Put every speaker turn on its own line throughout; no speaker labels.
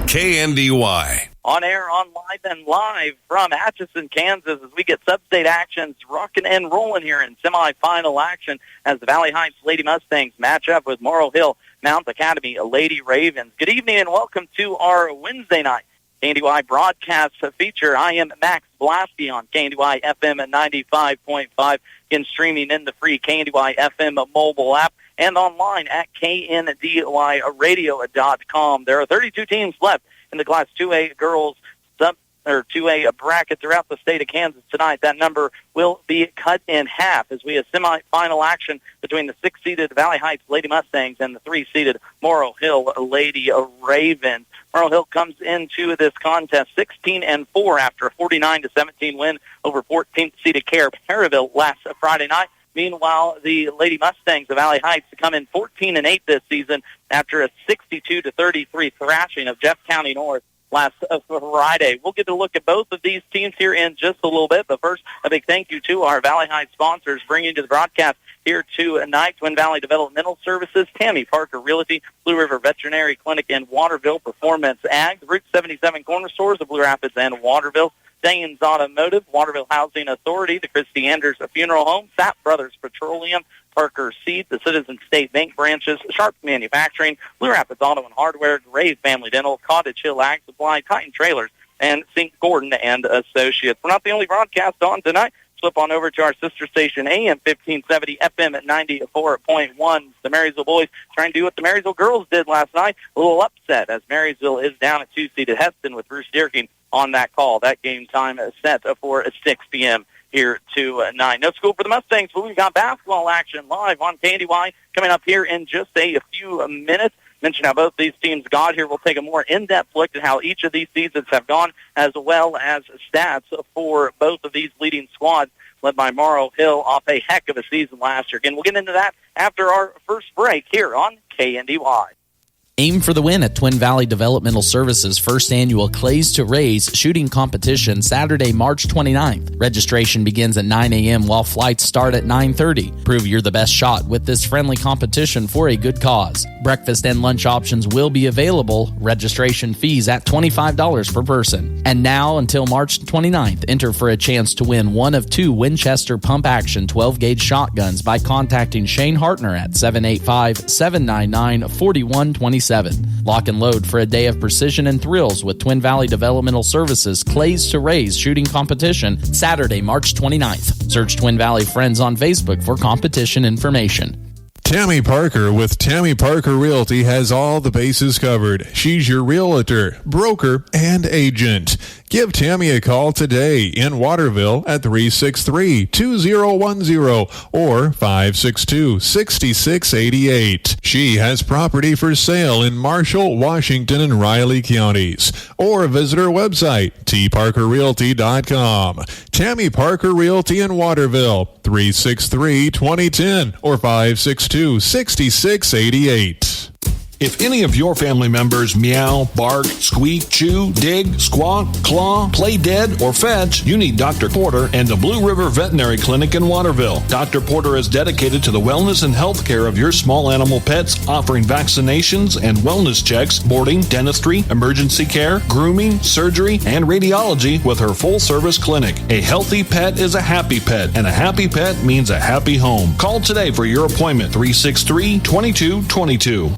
KNDY.
On air, on live, and live from Atchison, Kansas, as we get sub-state actions rocking and rolling here in semifinal action as the Valley Heights Lady Mustangs match up with Morrow Hill Mount Academy Lady Ravens. Good evening and welcome to our Wednesday night KNDY broadcast feature. I am Max Blasky on KNDY FM at 95.5, again streaming in the free KNDY FM mobile app and online at kndyradio.com. There are 32 teams left in the Class 2A girls 2A bracket throughout the state of Kansas tonight. That number will be cut in half as we have semifinal action between the 6-seeded Valley Heights Lady Mustangs and the 3-seeded Morrow Hill Lady Ravens. Morrow Hill comes into this contest 16-4 after a 49-17 win over 14th-seeded Perryville last Friday night. Meanwhile, the Lady Mustangs of Valley Heights come in 14-8 this season after a 62-33 thrashing of Jeff County North last Friday. We'll get to look at both of these teams here in just a little bit, but first, a big thank you to our Valley Heights sponsors bringing to the broadcast here tonight: Twin Valley Developmental Services, Tammy Parker Realty, Blue River Veterinary Clinic in Waterville, Performance Ag, Route 77 corner stores of Blue Rapids and Waterville, Danes Automotive, Waterville Housing Authority, the Christy Anders Funeral Home, Sapp Brothers Petroleum, Parker Seed, the Citizen State Bank branches, Sharp Manufacturing, Blue Rapids Auto and Hardware, Gray Family Dental, Cottage Hill Ag Supply, Titan Trailers, and St. Gordon and Associates. We're not the only broadcast on tonight. Slip on over to our sister station, AM 1570, FM at 94.1. The Marysville boys trying to do what the Marysville girls did last night. A little upset as Marysville is down at 2-seeded Heston with Bruce Deerking on that call. That game time is set for 6 p.m. here tonight. No school for the Mustangs, but we've got basketball action live on KNDY coming up here in just a few minutes. Mention how both these teams got here. We'll take a more in-depth look at how each of these seasons have gone, as well as stats for both of these leading squads, led by Morrow Hill off a heck of a season last year. Again, we'll get into that after our first break here on KNDY.
Aim for the win at Twin Valley Developmental Services' first annual Clays to Raise shooting competition Saturday, March 29th. Registration begins at 9 a.m. while flights start at 9:30. Prove you're the best shot with this friendly competition for a good cause. Breakfast and lunch options will be available. Registration fees at $25 per person. And now until March 29th, enter for a chance to win one of 2 Winchester pump-action 12-gauge shotguns by contacting Shane Hartner at 785-799-4127. Lock and load for a day of precision and thrills with Twin Valley Developmental Services Clays to Raise shooting competition Saturday, March 29th. Search Twin Valley Friends on Facebook for competition information.
Tammy Parker with Tammy Parker Realty has all the bases covered. She's your realtor, broker, and agent. Give Tammy a call today in Waterville at 363-2010 or 562-6688. She has property for sale in Marshall, Washington, and Riley counties. Or visit her website, tparkerrealty.com. Tammy Parker Realty in Waterville, 363-2010 or 562-6688.
If any of your family members meow, bark, squeak, chew, dig, squawk, claw, play dead, or fetch, you need Dr. Porter and the Blue River Veterinary Clinic in Waterville. Dr. Porter is dedicated to the wellness and health care of your small animal pets, offering vaccinations and wellness checks, boarding, dentistry, emergency care, grooming, surgery, and radiology with her full-service clinic. A healthy pet is a happy pet, and a happy pet means a happy home. Call today for your appointment, 363-2222.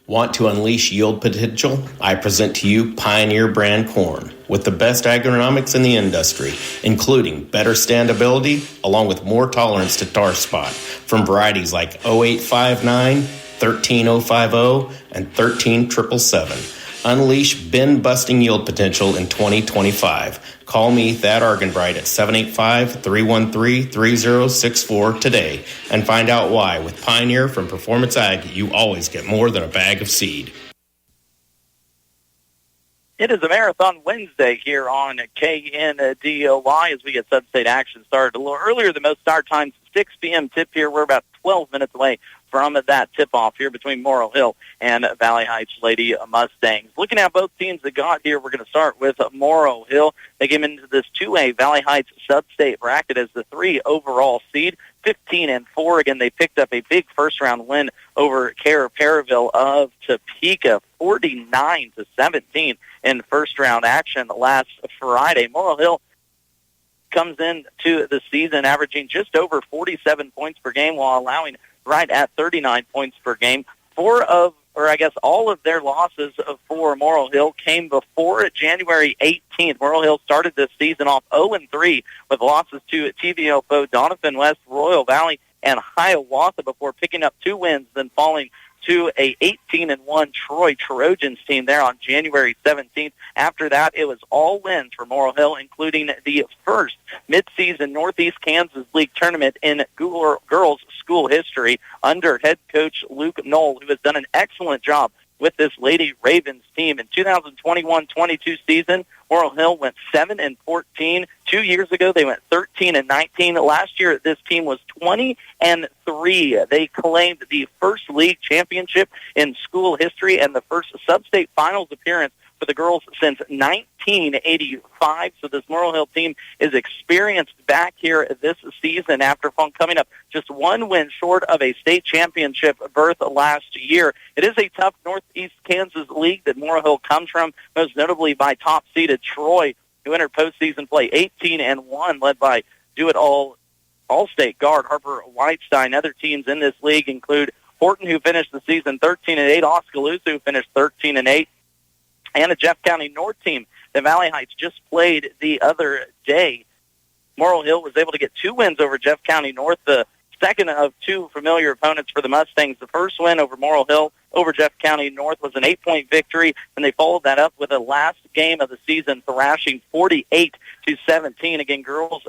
Want to unleash yield potential? I present to you Pioneer brand corn with the best agronomics in the industry, including better standability along with more tolerance to tar spot from varieties like 0859, 13050, and 13777. Unleash bin-busting yield potential in 2025. Call me, Thad Argenbright, at 785-313-3064 today and find out why. With Pioneer from Performance Ag, you always get more than a bag of seed.
It is a Marathon Wednesday here on KNDY as we get sub-state action started a little earlier than most start times. 6 p.m. tip here. We're about 12 minutes away from that tip-off here between Morrill Hill and Valley Heights Lady Mustangs. Looking at both teams that got here, we're going to start with Morrill Hill. They came into this 2A Valley Heights sub-state bracket as the 3 overall seed, 15-4. Again, they picked up a big first-round win over Paravillo of Topeka, 49-17 in first-round action last Friday. Morrill Hill comes into the season averaging just over 47 points per game while allowing right at 39 points per game. All of their losses for Morrill Hill came before January 18th. Morrill Hill started this season off 0-3 with losses to TVL foe Donovan West, Royal Valley, and Hiawatha before picking up 2 wins, then falling to a 18-1 Troy Trojans team there on January 17th. After that, it was all wins for Morrill Hill, including the first midseason Northeast Kansas League tournament in girls school history under head coach Luke Knoll, who has done an excellent job with this Lady Ravens team. In 2021-22 season, Morrill Hill went 7-14. 2 years ago, they went 13-19. Last year, this team was 20-3. They claimed the first league championship in school history and the first sub-state finals appearance for the girls since 1985. So this Morrill Hill team is experienced back here this season after coming up just 1 win short of a state championship berth last year. It is a tough Northeast Kansas league that Morrill Hill comes from, most notably by top-seeded Troy, who entered postseason play 18-1, led by All-State guard Harper Whitestein. Other teams in this league include Horton, who finished the season 13-8, Oskaloosa, who finished 13-8, and a Jeff County North team that Valley Heights just played the other day. Morrill Hill was able to get 2 wins over Jeff County North, the second of 2 familiar opponents for the Mustangs. The first win over Morrill Hill over Jeff County North was an 8-point victory, and they followed that up with a last game of the season thrashing 48-17. Again,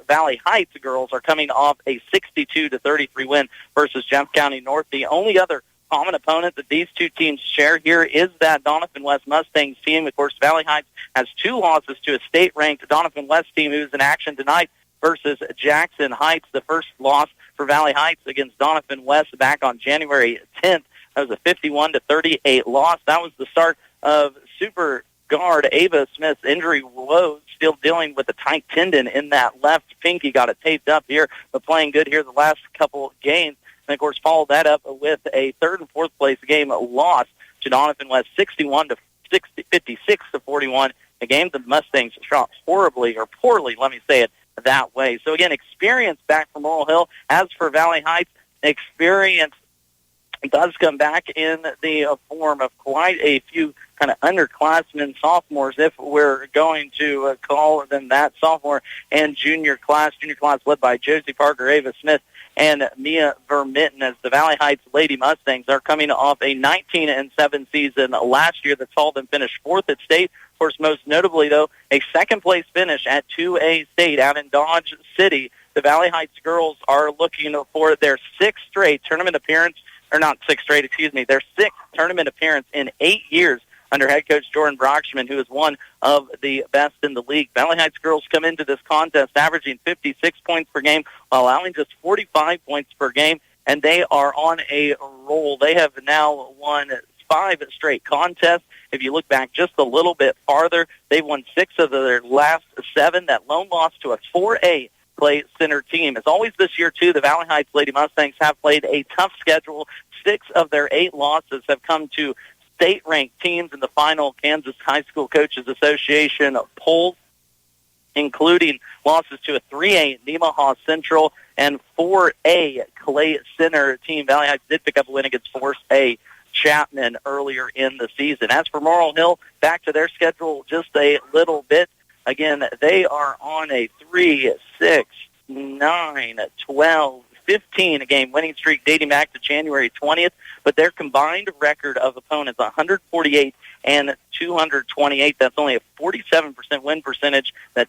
Valley Heights girls are coming off a 62-33 win versus Jeff County North. The only other common opponent that these 2 teams share here is that Donovan West Mustangs team. Of course, Valley Heights has 2 losses to a state-ranked Donovan West team who's in action tonight versus Jackson Heights. The first loss for Valley Heights against Donovan West back on January 10th. That was a 51-38 loss. That was the start of Super Guard Ava Smith's injury woes, still dealing with a tight tendon in that left pinky. Got it taped up here, but playing good here the last couple games. And, of course, followed that up with a 3rd and 4th place game loss to Donovan West, 56-41, a game the Mustangs shot poorly, let me say it that way. So, again, experience back from Morrill Hill. As for Valley Heights, experience does come back in the form of quite a few kind of underclassmen, sophomores, if we're going to call them that, sophomore and junior class led by Josie Parker, Ava Smith, and Mia Vermitten, as the Valley Heights Lady Mustangs are coming off a 19-7 season last year that saw them finish 4th at state. Of course, most notably, though, a 2nd-place finish at 2A state out in Dodge City. The Valley Heights girls are looking for their 6th straight tournament appearance, their 6th tournament appearance in 8 years under head coach Jordan Brockschman, who is one of the best in the league. Valley Heights girls come into this contest averaging 56 points per game while allowing just 45 points per game, and they are on a roll. They have now won 5 straight contests. If you look back just a little bit farther, they've won 6 of their last 7. That lone loss to a 4A Clay Center team. As always this year, too, the Valley Heights Lady Mustangs have played a tough schedule. 6 of their 8 losses have come to state-ranked teams in the final Kansas High School Coaches Association polls, including losses to a 3A Nemaha Central and 4A Clay Center team. Valley Heights did pick up a win against 4A Chapman earlier in the season. As for Morrill Hill, back to their schedule just a little bit. Again, they are on a 3, 6, 9, 12, 15-game winning streak dating back to January 20th, but their combined record of opponents, 148 and 228. That's only a 47% win percentage that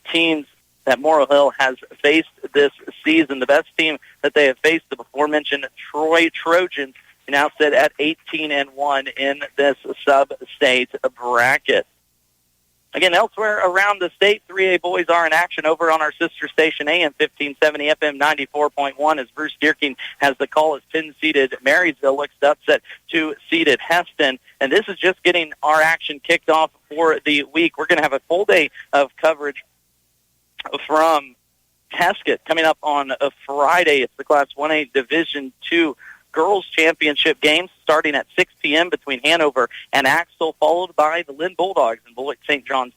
Morrill Hill has faced this season. The best team that they have faced, the before-mentioned Troy Trojans, now sit at 18-1 in this sub-state bracket. Again, elsewhere around the state, 3A boys are in action over on our sister station, AM 1570, FM 94.1, as Bruce Deerking has the call as 10-seeded Marysville looks to upset 2-seeded Heston. And this is just getting our action kicked off for the week. We're going to have a full day of coverage from Acad coming up on a Friday. It's the Class 1A Division II Girls Championship games starting at 6 p.m. between Hanover and Axtell, followed by the Lynn Bulldogs and Bullock St. John's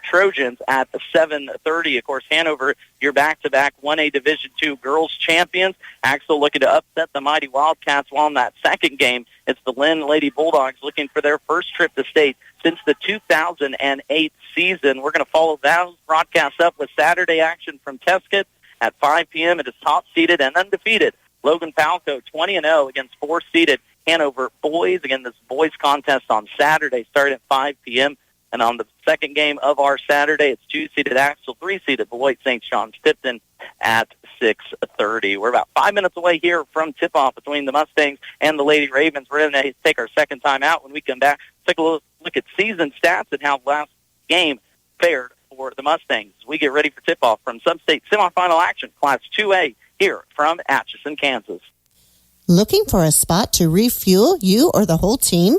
Trojans at 7:30. Of course, Hanover, your back-to-back 1A Division II girls champions. Axtell looking to upset the mighty Wildcats, while in that second game, it's the Lynn Lady Bulldogs looking for their first trip to state since the 2008 season. We're going to follow those broadcasts up with Saturday action from Acad at 5 p.m. It is top-seeded and undefeated Logan Falco, 20-0 against 4-seeded Hanover boys. Again, this boys contest on Saturday starting at 5 p.m. And on the second game of our Saturday, it's 2-seeded Axtell, 3-seeded Beloit St. John's Tipton at 6:30. We're about 5 minutes away here from tip-off between the Mustangs and the Lady Ravens. We're going to take our second time out. When we come back, take a look at season stats and how last game fared for the Mustangs. We get ready for tip-off from Sub-State semifinal action, Class 2A, here from Atchison, Kansas.
Looking for a spot to refuel you or the whole team?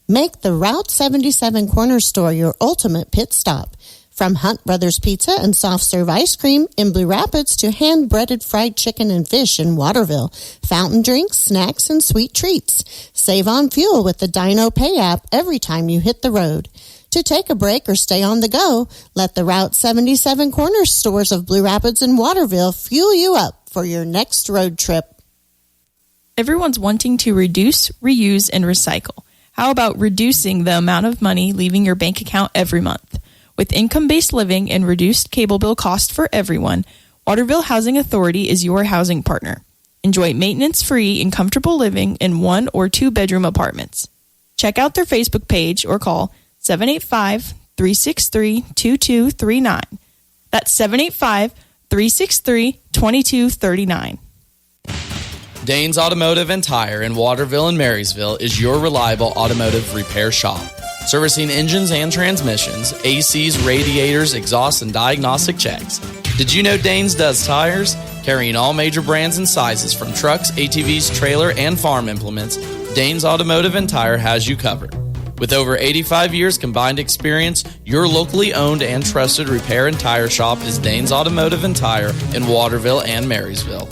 Make the Route 77 Corner Store your ultimate pit stop. From Hunt Brothers Pizza and soft serve ice cream in Blue Rapids to hand-breaded fried chicken and fish in Waterville, fountain drinks, snacks, and sweet treats. Save on fuel with the Dino Pay app every time you hit the road. To take a break or stay on the go, let the Route 77 Corner Stores of Blue Rapids and Waterville fuel you up for your next road trip.
Everyone's wanting to reduce, reuse, and recycle. How about reducing the amount of money leaving your bank account every month? With income-based living and reduced cable bill cost for everyone, Waterville Housing Authority is your housing partner. Enjoy maintenance-free and comfortable living in 1 or 2 bedroom apartments. Check out their Facebook page or call 785-363-2239. That's 785-363-2239.
Danes Automotive and Tire in Waterville and Marysville is your reliable automotive repair shop. Servicing engines and transmissions, ACs, radiators, exhausts, and diagnostic checks. Did you know Danes does tires? Carrying all major brands and sizes from trucks, ATVs, trailer, and farm implements, Danes Automotive and Tire has you covered. With over 85 years combined experience, your locally owned and trusted repair and tire shop is Danes Automotive and Tire in Waterville and Marysville.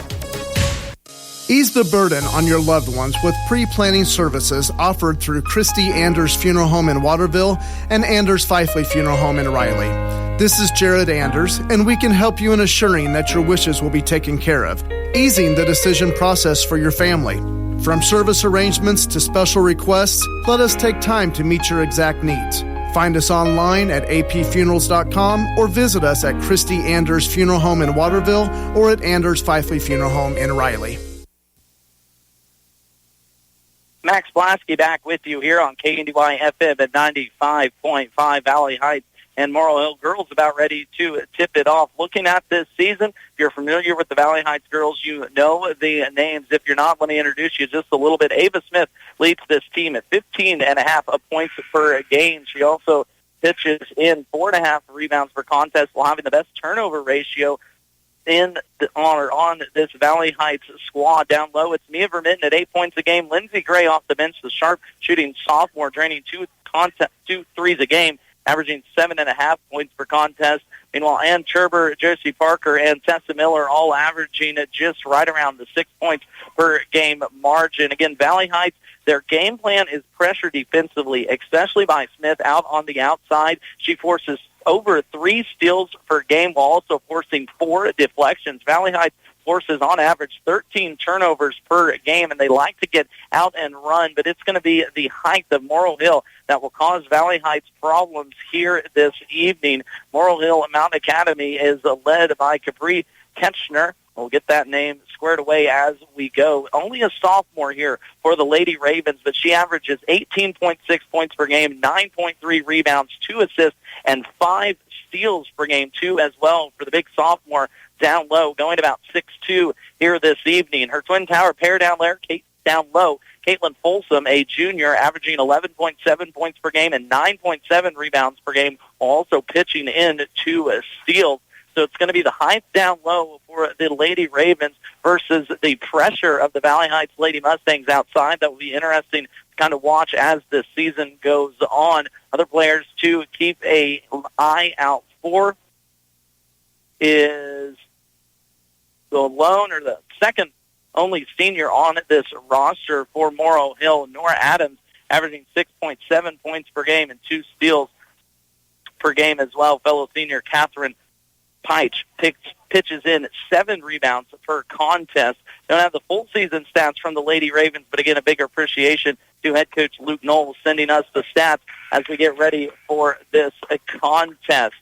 Ease the burden on your loved ones with pre-planning services offered through Christy Anders Funeral Home in Waterville and Anders Fifely Funeral Home in Riley. This is Jared Anders, and we can help you in assuring that your wishes will be taken care of, easing the decision process for your family. From service arrangements to special requests, let us take time to meet your exact needs. Find us online at apfunerals.com or visit us at Christy Anders Funeral Home in Waterville or at Anders Fifely Funeral Home in Riley.
Max Blasky back with you here on KNDY FM at 95.5. Valley Heights and Morrill Hill girls about ready to tip it off. Looking at this season, if you're familiar with the Valley Heights girls, you know the names. If you're not, let me introduce you just a little bit. Ava Smith leads this team at 15.5 points per game. She also pitches in 4.5 rebounds per contest while having the best turnover ratio on this Valley Heights squad. Down low, it's Mia Vermitten at 8 points a game. Lindsey Gray off the bench, the sharp shooting sophomore, draining 2 threes a game, averaging 7.5 points per contest. Meanwhile, Ann Cherber, Josie Parker, and Tessa Miller all averaging just right around the 6 points per game margin. Again, Valley Heights, their game plan is pressure defensively, especially by Smith out on the outside. She forces over 3 steals per game while also forcing 4 deflections. Valley Heights forces on average 13 turnovers per game, and they like to get out and run, but it's going to be the height of Morrill Hill that will cause Valley Heights problems here this evening. Morrill Hill Mountain Academy is led by Capri Ketchner. We'll get that name squared away as we go. Only a sophomore here for the Lady Ravens, but she averages 18.6 points per game, 9.3 rebounds, 2 assists, and 5 steals per game, 2 as well for the big sophomore down low, going about 6'2" here this evening. Her twin tower pair down low, Caitlin Folsom, a junior, averaging 11.7 points per game and 9.7 rebounds per game, also pitching in 2 steals. So it's going to be the height down low for the Lady Ravens versus the pressure of the Valley Heights Lady Mustangs outside. That will be interesting to kind of watch as the season goes on. Other players to keep an eye out for is the second only senior on this roster for Morrow Hill, Nora Adams, averaging 6.7 points per game and 2 steals per game as well. Fellow senior Catherine Peich pitches in 7 rebounds per contest. Don't have the full season stats from the Lady Ravens, but again, a big appreciation to head coach Luke Knowles sending us the stats as we get ready for this contest.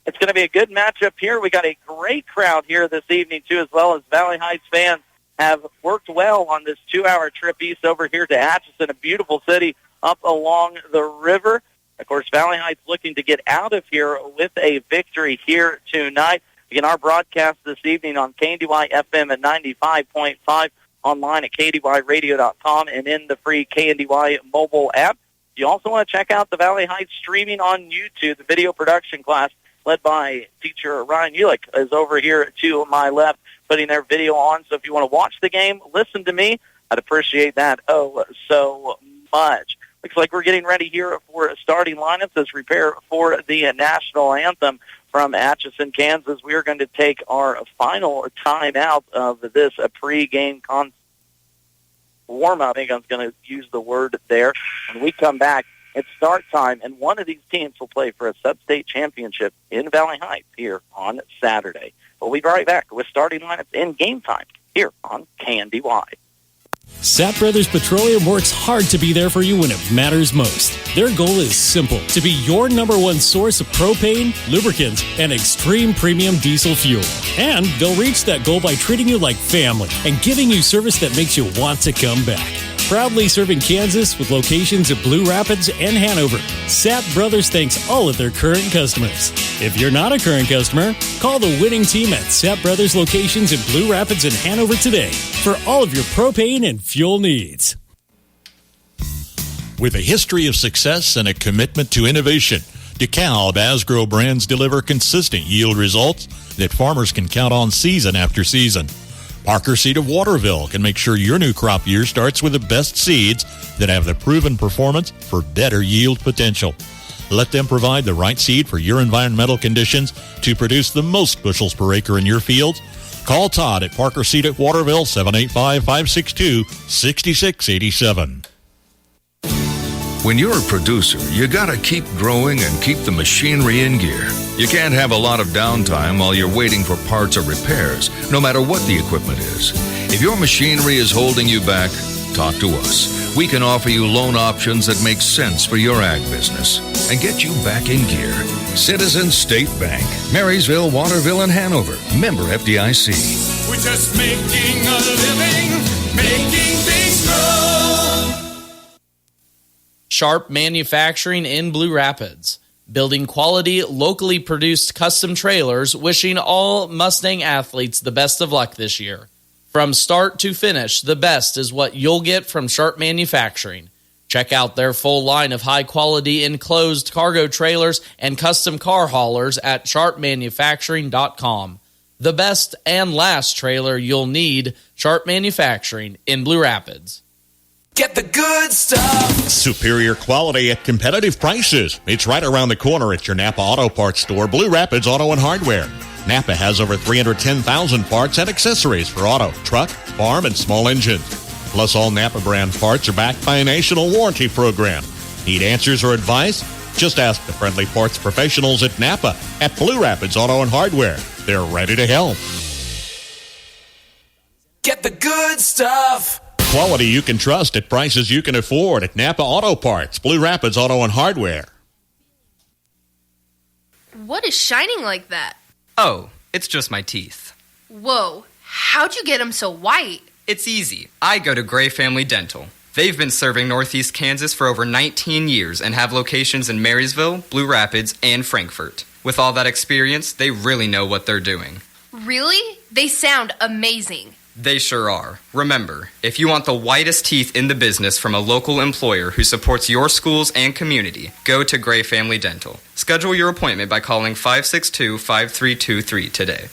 It's going to be a good matchup here. We got a great crowd here this evening, too, as well as Valley Heights fans have worked well on this 2-hour trip east over here to Atchison, a beautiful city up along the river. Of course, Valley Heights looking to get out of here with a victory here tonight. Again, our broadcast this evening on KNDY FM at 95.5, online at KNDYradio.com, and in the free KNDY mobile app. You also want to check out the Valley Heights streaming on YouTube. The video production class led by teacher Ryan Ulick is over here to my left, putting their video on. So if you want to watch the game, listen to me, I'd appreciate that so much. Looks like we're getting ready here for starting lineups as we prepare for the national anthem from Atchison, Kansas. We are going to take our final time out of this pre-game warm-up. I think I was going to use the word there. When we come back, it's start time, and one of these teams will play for a sub-state championship in Valley Heights here on Saturday. We'll be right back with starting lineups and game time here on KNDY.
Sapp Brothers Petroleum works hard to be there for you when it matters most. Their goal is simple: to be your number one source of propane, lubricants, and extreme premium diesel fuel. And they'll reach that goal by treating you like family and giving you service that makes you want to come back. Proudly serving Kansas with locations at Blue Rapids and Hanover, Sapp Brothers thanks all of their current customers. If you're not a current customer, call the winning team at Sapp Brothers locations in Blue Rapids and Hanover today for all of your propane and fuel needs.
With a history of success and a commitment to innovation, DeKalb Asgrow brands deliver consistent yield results that farmers can count on season after season. Parker Seed of Waterville can make sure your new crop year starts with the best seeds that have the proven performance for better yield potential. Let them provide the right seed for your environmental conditions to produce the most bushels per acre in your fields. Call Todd at Parker Seed at Waterville, 785-562-6687.
When you're a producer, you gotta keep growing and keep the machinery in gear. You can't have a lot of downtime while you're waiting for parts or repairs, no matter what the equipment is. If your machinery is holding you back, talk to us. We can offer you loan options that make sense for your ag business and get you back in gear. Citizens State Bank, Marysville, Waterville, and Hanover. Member FDIC.
We're just making a living, making things grow.
Sharp Manufacturing in Blue Rapids. Building quality, locally produced custom trailers, wishing all Mustang athletes the best of luck this year. From start to finish, the best is what you'll get from Sharp Manufacturing. Check out their full line of high-quality enclosed cargo trailers and custom car haulers at sharpmanufacturing.com. The best and last trailer you'll need, Sharp Manufacturing in Blue Rapids.
Get the good stuff.
Superior quality at competitive prices. It's right around the corner at your Napa Auto Parts store, Blue Rapids Auto and Hardware. Napa has over 310,000 parts and accessories for auto, truck, farm, and small engines. Plus, all Napa brand parts are backed by a national warranty program. Need answers or advice? Just ask the friendly parts professionals at Napa at Blue Rapids Auto and Hardware. They're ready to help.
Get the good stuff.
Quality you can trust at prices you can afford at Napa Auto Parts, Blue Rapids Auto and Hardware.
What is shining like that?
Oh, it's just my teeth.
Whoa, how'd you get them so white?
It's easy. I go to Gray Family Dental. They've been serving Northeast Kansas for over 19 years and have locations in Marysville, Blue Rapids, and Frankfort. With all that experience, they really know what they're doing.
Really? They sound amazing.
They sure are. Remember, if you want the whitest teeth in the business from a local employer who supports your schools and community, go to Gray Family Dental. Schedule your appointment by calling 562-5323 today.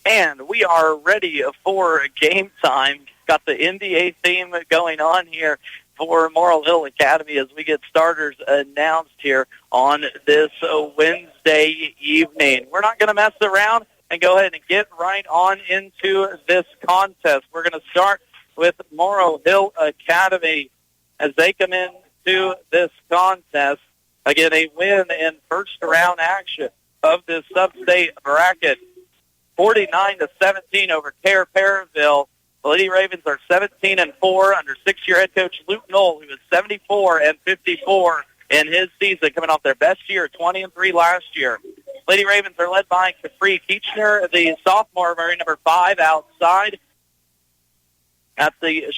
And we are ready for game time. Got the NBA theme going on here for Laurel Hill Academy as we get starters announced here on this Wednesday evening. We're not going to mess around and go ahead and get right on into this contest. We're going to start with Laurel Hill Academy as they come into this contest. Again, a win in first-round action of this sub-state bracket, 49-17 over Perryville. The Lady Ravens are 17-4 under six-year head coach Luke Knoll, who was 74-54 in his season, coming off their best year, 20-3 last year. Lady Ravens are led by Capri Keechner, the sophomore, wearing number 5 outside at the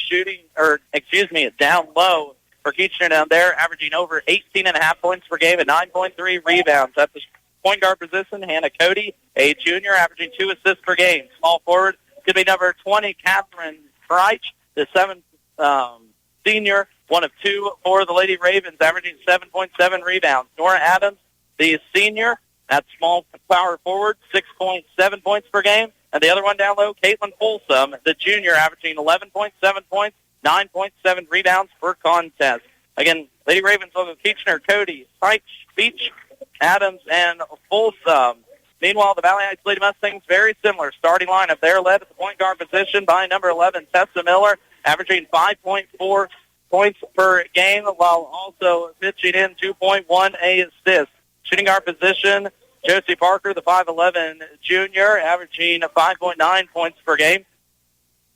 down low for Keechner down there, averaging over 18.5 points per game and 9.3 rebounds. At the point guard position, Hannah Cody, a junior, averaging 2 assists per game. Small forward could be number 20, Catherine Freich, the senior, one of 2 for the Lady Ravens, averaging 7.7 rebounds. Nora Adams, the senior, at small power forward, 6.7 points per game. And the other one down low, Caitlin Folsom, the junior, averaging 11.7 points, 9.7 rebounds per contest. Again, Lady Ravens logo Keechner, Cody, Freich, Beach, Adams, and Folsom. Meanwhile, the Valley Heights Lady Mustangs, very similar. Starting lineup, they're led at the point guard position by number 11, Tessa Miller, averaging 5.4 points per game, while also pitching in 2.1 assists. Shooting guard position, Josie Parker, the 5'11 junior, averaging 5.9 points per game.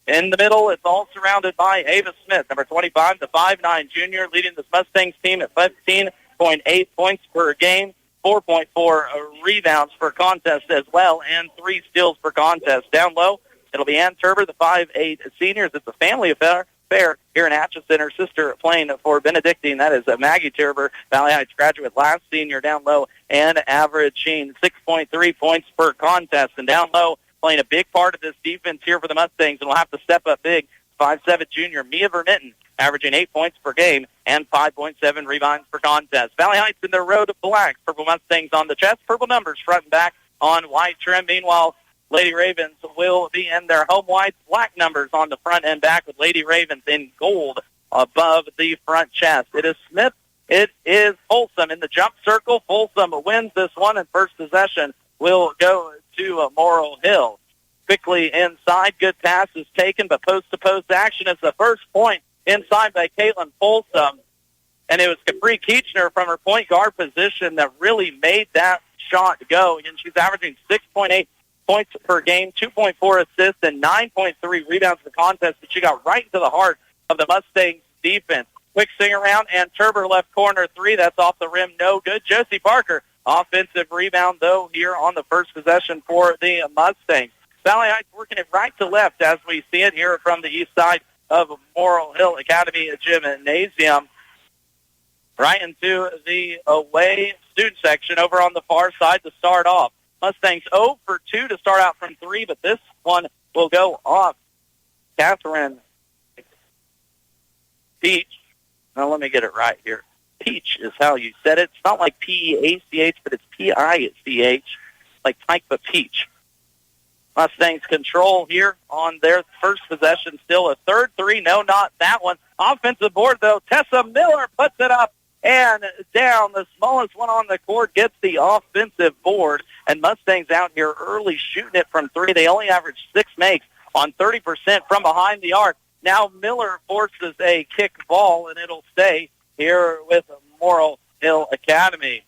In the middle, it's all surrounded by Ava Smith, number 25, the 5'9 junior, leading the Mustangs team at 15.8 points per game. 4.4 rebounds per contest as well, and 3 steals per contest. Down low, it'll be Ann Turber, the 5'8 seniors. It's a family affair here in Atchison. Her sister playing for Benedictine. That is Maggie Turber, Valley Heights graduate, last senior down low, and averaging 6.3 points per contest. And down low, playing a big part of this defense here for the Mustangs, and will have to step up big, 5'7 junior, Mia Vermitten, averaging 8 points per game and 5.7 rebounds per contest. Valley Heights in their road of blacks, purple Mustangs on the chest, purple numbers front and back on white trim. Meanwhile, Lady Ravens will be in their home whites, black numbers on the front and back, with Lady Ravens in gold above the front chest. It is Smith. It is Folsom in the jump circle. Folsom wins this one, and first possession will go to Laurel Hill. Quickly inside, good pass is taken, but post-to-post action is the first point inside by Caitlin Folsom. And it was Capri Keechner from her point guard position that really made that shot go. And she's averaging 6.8 points per game, 2.4 assists, and 9.3 rebounds in the contest. But she got right into the heart of the Mustangs defense. Quick swing around, and Turber left corner 3. That's off the rim, no good. Josie Parker, offensive rebound, though, here on the first possession for the Mustangs. Valley Heights working it right to left as we see it here from the east side of Laurel Hill Academy Gymnasium. Right into the away student section over on the far side to start off. Mustangs 0 for 2 to start out from 3, but this one will go off. Catherine Peach. Now let me get it right here. Peach is how you said it. It's not like P-E-A-C-H, but it's P-I-C-H, like type of peach. Mustangs control here on their first possession. Still a third 3. No, not that one. Offensive board, though. Tessa Miller puts it up and down. The smallest one on the court gets the offensive board. And Mustangs out here early shooting it from 3. They only average 6 makes on 30% from behind the arc. Now Miller forces a kick ball, and it'll stay here with Laurel Hill Academy.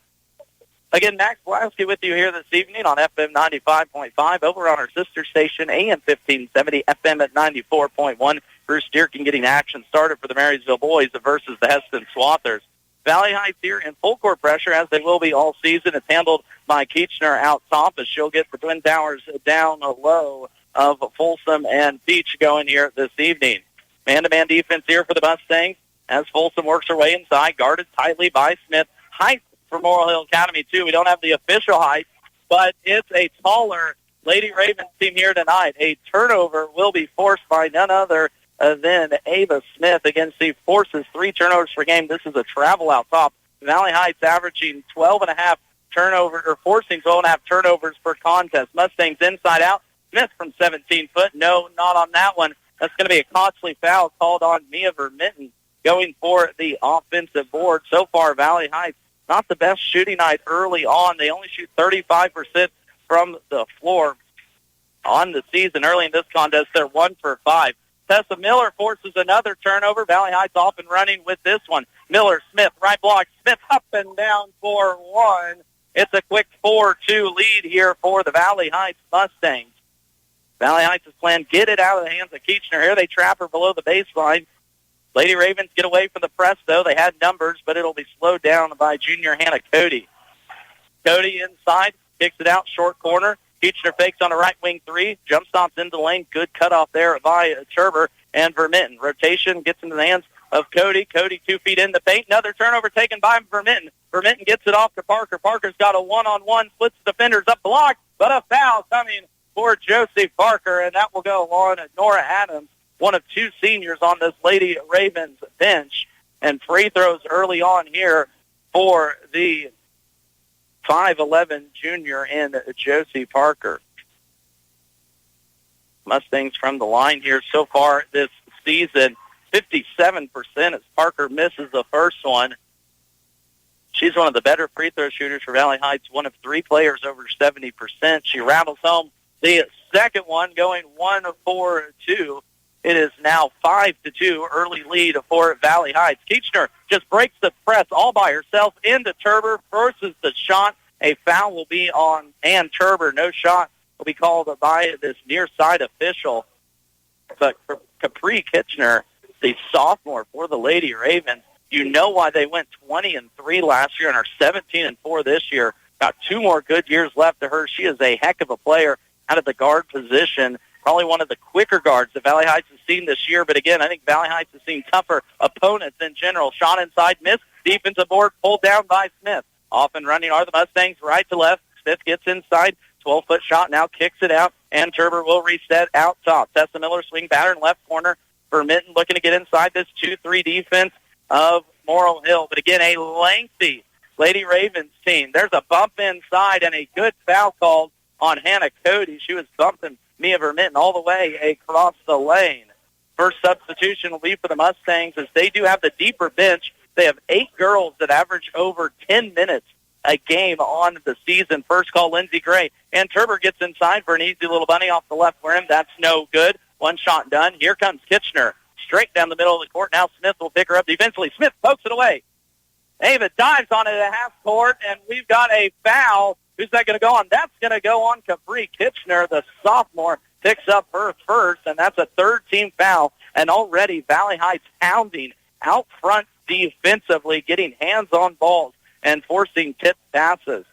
Again, Max Blasky with you here this evening on FM 95.5, over on our sister station, AM 1570, FM at 94.1. Bruce Deerkin getting action started for the Marysville boys versus the Heston Swathers. Valley Heights here in full court pressure, as they will be all season. It's handled by Keechner out top, as she'll get the Twin Towers down low of Folsom and Peach going here this evening. Man-to-man defense here for the Mustangs as Folsom works her way inside, guarded tightly by Smith. Height for Laurel Hill Academy, too. We don't have the official height, but it's a taller Lady Ravens team here tonight. A turnover will be forced by none other than Ava Smith. Again, she forces 3 turnovers per game. This is a travel out top. Valley Heights averaging 12.5 turnovers, or forcing 12.5 turnovers per contest. Mustangs inside out. Smith from 17 foot. No, not on that one. That's going to be a costly foul called on Mia Vermitten going for the offensive board. So far, Valley Heights, not the best shooting night early on. They only shoot 35% from the floor on the season. Early in this contest, they're 1 for 5. Tessa Miller forces another turnover. Valley Heights off and running with this one. Miller, Smith, right block. Smith up and down for 1. It's a quick 4-2 lead here for the Valley Heights Mustangs. Valley Heights is playing get it out of the hands of Keechner. Here they trap her below the baseline. Lady Ravens get away from the press, though. They had numbers, but it'll be slowed down by junior Hannah Cody. Cody inside, kicks it out, short corner. Keechner fakes on a right wing 3. Jump stops into the lane. Good cutoff there by Turber and Vermitten. Rotation gets into the hands of Cody. Cody 2 feet in the paint. Another turnover taken by Vermitten. Vermitten gets it off to Parker. Parker's got a one-on-one, splits the defenders up block, but a foul coming for Josie Parker, and that will go on Nora Adams, one of 2 seniors on this Lady Ravens bench. And free throws early on here for the 5'11 junior in Josie Parker. Mustangs from the line here so far this season, 57% as Parker misses the first one. She's one of the better free throw shooters for Valley Heights, one of 3 players over 70%. She rattles home the second one, going 1 for 2. It is now 5-2, early lead for Valley Heights. Keechner just breaks the press all by herself into Turber, forces the shot. A foul will be on Ann Turber. No shot will be called by this near side official. But for Capri Kitchener, the sophomore for the Lady Ravens, you know why they went 20-3 last year and are 17-4 this year. Got 2 more good years left to her. She is a heck of a player out of the guard position. Probably one of the quicker guards that Valley Heights has seen this year. But again, I think Valley Heights has seen tougher opponents in general. Shot inside, miss. Defensive board pulled down by Smith. Off and running are the Mustangs right to left. Smith gets inside. 12-foot shot now, kicks it out. And Turber will reset out top. Tessa Miller swing pattern left corner. Vermitten looking to get inside this 2-3 defense of Morrill Hill. But again, a lengthy Lady Ravens team. There's a bump inside and a good foul called on Hannah Cody. She was bumping Mia Vermitten all the way across the lane. First substitution will be for the Mustangs as they do have the deeper bench. They have 8 girls that average over 10 minutes a game on the season. First call, Lindsey Gray. And Turber gets inside for an easy little bunny off the left rim. That's no good. One shot done. Here comes Kitchener. Straight down the middle of the court. Now Smith will pick her up defensively. Smith pokes it away. Ava dives on it at half court, and we've got a foul. Who's that going to go on? That's going to go on Capri Kitchener. The sophomore picks up her first, and that's a 3rd-team foul. And already Valley Heights pounding out front defensively, getting hands on balls and forcing tip passes.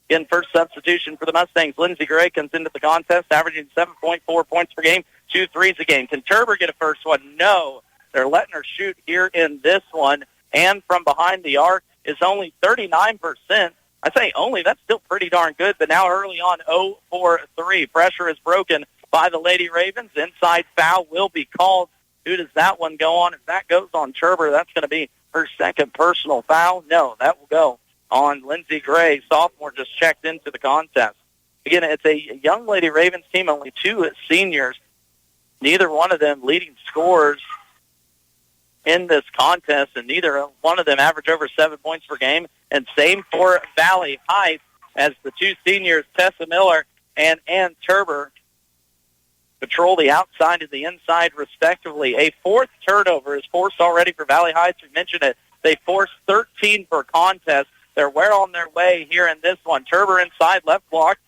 Again, first substitution for the Mustangs. Lindsey Gray comes into the contest, averaging 7.4 points per game, 2 threes a game. Can Turber get a first one? No. They're letting her shoot here in this one. And from behind the arc is only 39%. I say only, that's still pretty darn good, but now early on 0 for 3. Pressure is broken by the Lady Ravens. Inside foul will be called. Who does that one go on? If that goes on Turber, that's going to be her 2nd personal foul. No, that will go on Lindsey Gray. Sophomore just checked into the contest. Again, it's a young Lady Ravens team, only 2 seniors. Neither one of them leading scorers in this contest, and neither one of them average over 7 points per game. And same for Valley Heights as the 2 seniors, Tessa Miller and Ann Turber, patrol the outside and the inside, respectively. A 4th turnover is forced already for Valley Heights. We mentioned it. They forced 13 per contest. They're well on their way here in this one. Turber inside, left block,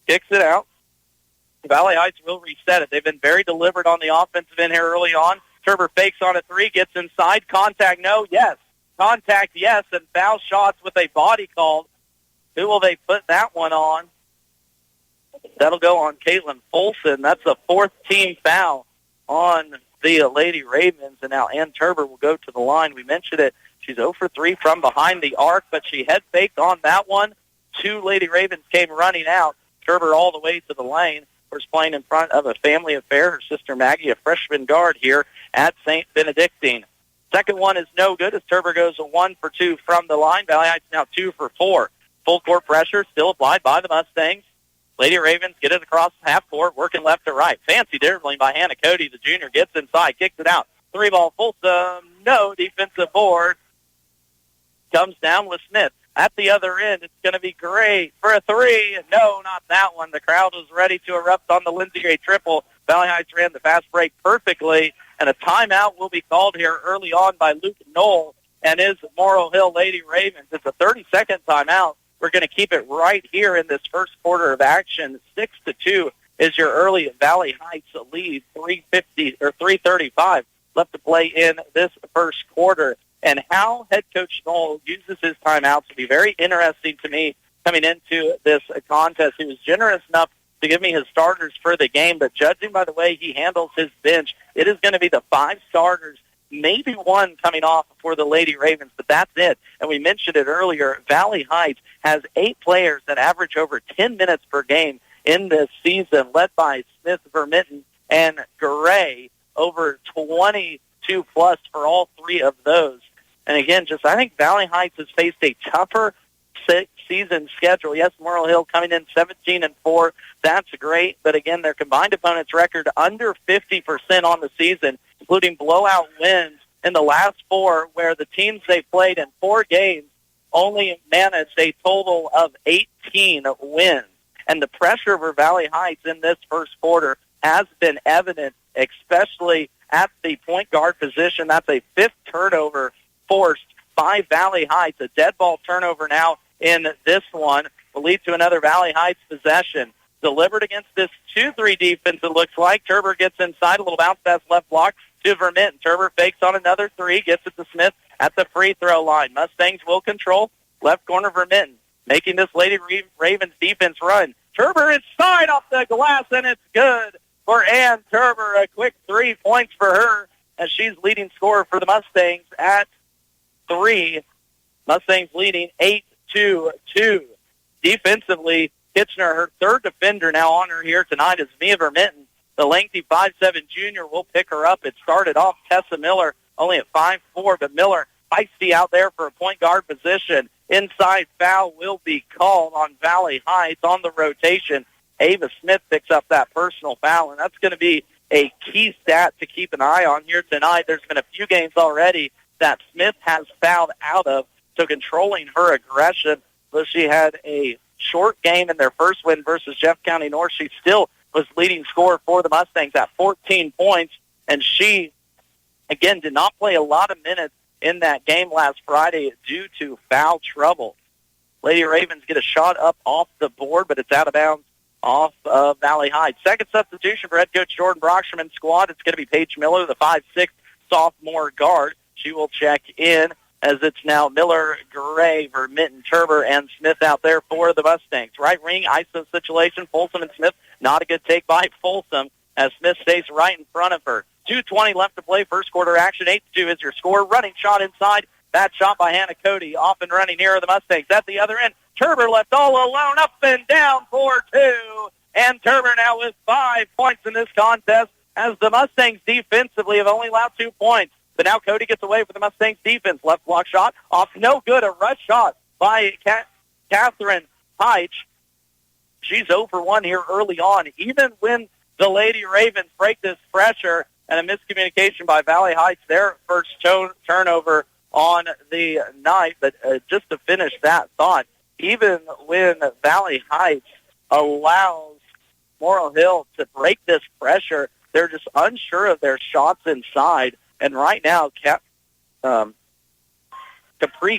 kicks it out. Valley Heights will reset it. They've been very deliberate on the offensive end here early on. Turber fakes on a 3, gets inside. Contact, no, yes. Contact, yes, and foul shots with a body called. Who will they put that one on? That'll go on Caitlin Folson. That's a 4th-team foul on the Lady Ravens. And now Ann Turber will go to the line. We mentioned it. She's 0 for 3 from behind the arc, but she head-faked on that one. 2 Lady Ravens came running out. Turber all the way to the lane. course, playing in front of a family affair. Her sister Maggie, a freshman guard here at St. Benedictine. Second one is no good as Turber goes 1 for 2 from the line. Valley Heights now 2 for 4. Full court pressure still applied by the Mustangs. Lady Ravens get it across half court, working left to right. Fancy dribbling by Hannah Cody. The junior gets inside, kicks it out. 3-ball Folsom. No defensive board. Comes down with Smith. At the other end, it's going to be great for a 3. No, not that one. The crowd was ready to erupt on the Lindsey Gray triple. Valley Heights ran the fast break perfectly, and a timeout will be called here early on by Luke Knoll and his Morrow Hill Lady Ravens. It's a 30-second timeout. We're going to keep it right here in this first quarter of action. 6-2 is your early Valley Heights lead. 3:35 left to play in this first quarter. And how head coach Knoll uses his timeouts will be very interesting to me coming into this contest. He was generous enough to give me his starters for the game, but judging by the way he handles his bench, it is going to be the 5 starters, maybe one coming off for the Lady Ravens, but that's it. And we mentioned it earlier, Valley Heights has 8 players that average over 10 minutes per game in this season, led by Smith, Vermitten, and Gray, over 22-plus for all 3 of those. And again, I think Valley Heights has faced a tougher season schedule. Yes, Morrill Hill coming in 17-4. That's great. But again, their combined opponents record under 50% on the season, including blowout wins in the last 4, where the teams they played in 4 games only managed a total of 18 wins. And the pressure for Valley Heights in this first quarter has been evident, especially at the point guard position. That's a 5th turnover forced by Valley Heights. A dead ball turnover now in this one will lead to another Valley Heights possession. Delivered against this 2-3 defense, it looks like. Turber gets inside, a little bounce pass left block to Vermitten. Turber fakes on another 3, gets it to Smith at the free throw line. Mustangs will control left corner Vermitten, making this Lady Ravens defense run. Turber inside off the glass, and it's good for Ann Turber. A quick 3 points for her as she's leading scorer for the Mustangs at 3. Mustangs leading 8-2. Defensively, Kitchener, her 3rd defender now on her here tonight is Mia Vermitten. The lengthy 5'7" junior will pick her up. It started off Tessa Miller only at 5'4", but Miller feisty out there for a point guard position. Inside foul will be called on Valley Heights on the rotation. Ava Smith picks up that personal foul, and that's going to be a key stat to keep an eye on here tonight. There's been a few games already that Smith has fouled out of, so controlling her aggression. Though she had a short game in their first win versus Jeff County North, she still was leading scorer for the Mustangs at 14 points, and she, again, did not play a lot of minutes in that game last Friday due to foul trouble. Lady Ravens get a shot up off the board, but it's out of bounds off of Valley Heights. Second substitution for head coach Jordan Brocksterman's squad. It's going to be Paige Miller, the 5'6" sophomore guard. She will check in as it's now Miller, Gray, Vermitten, Turber, and Smith out there for the Mustangs. Right wing, ISO situation, Folsom and Smith. Not a good take by Folsom as Smith stays right in front of her. 2:20 left to play, first quarter action. 8-2 is your score. Running shot inside. Bad shot by Hannah Cody. Off and running here are the Mustangs. At the other end, Turber left all alone, up and down for 2. And Turber now with 5 points in this contest as the Mustangs defensively have only allowed 2 points. But now Cody gets away for the Mustangs defense. Left block shot off, no good. A rush shot by Catherine Heitch. She's 0 for 1 here early on. Even when the Lady Ravens break this pressure and a miscommunication by Valley Heights, their first turnover on the night. But just to finish that thought, even when Valley Heights allows Morrill Hill to break this pressure, they're just unsure of their shots inside. And right now, Capri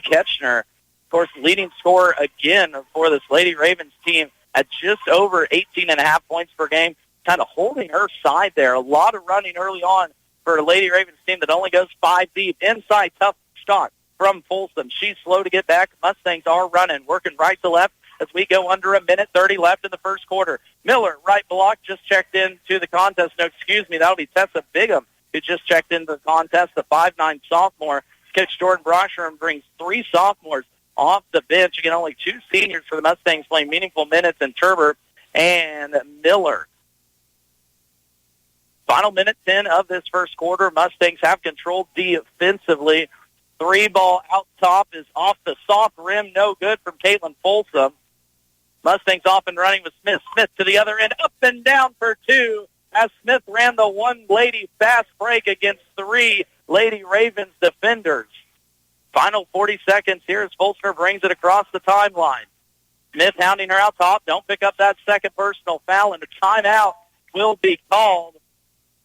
Ketchner, of course, leading scorer again for this Lady Ravens team at just over 18.5 points per game, kind of holding her side there. A lot of running early on for a Lady Ravens team that only goes 5 deep. Inside, tough shot from Folsom. She's slow to get back. Mustangs are running, working right to left as we go under a minute 30 left in the first quarter. Miller, right block, just checked in to the contest. No, excuse me, that'll be Tessa Bigham, who just checked into the contest, the 5'9" sophomore. Coach Jordan Brockstrom brings 3 sophomores off the bench. Again, only 2 seniors for the Mustangs playing meaningful minutes in Turber and Miller. Final minute 10 of this first quarter. Mustangs have controlled defensively. 3-ball out top is off the soft rim. No good from Caitlin Folsom. Mustangs off and running with Smith. Smith to the other end, up and down for 2 as Smith ran the one-lady fast break against 3 Lady Ravens defenders. Final 40 seconds here as Folsker brings it across the timeline. Smith hounding her out top. Don't pick up that second personal foul, and a timeout will be called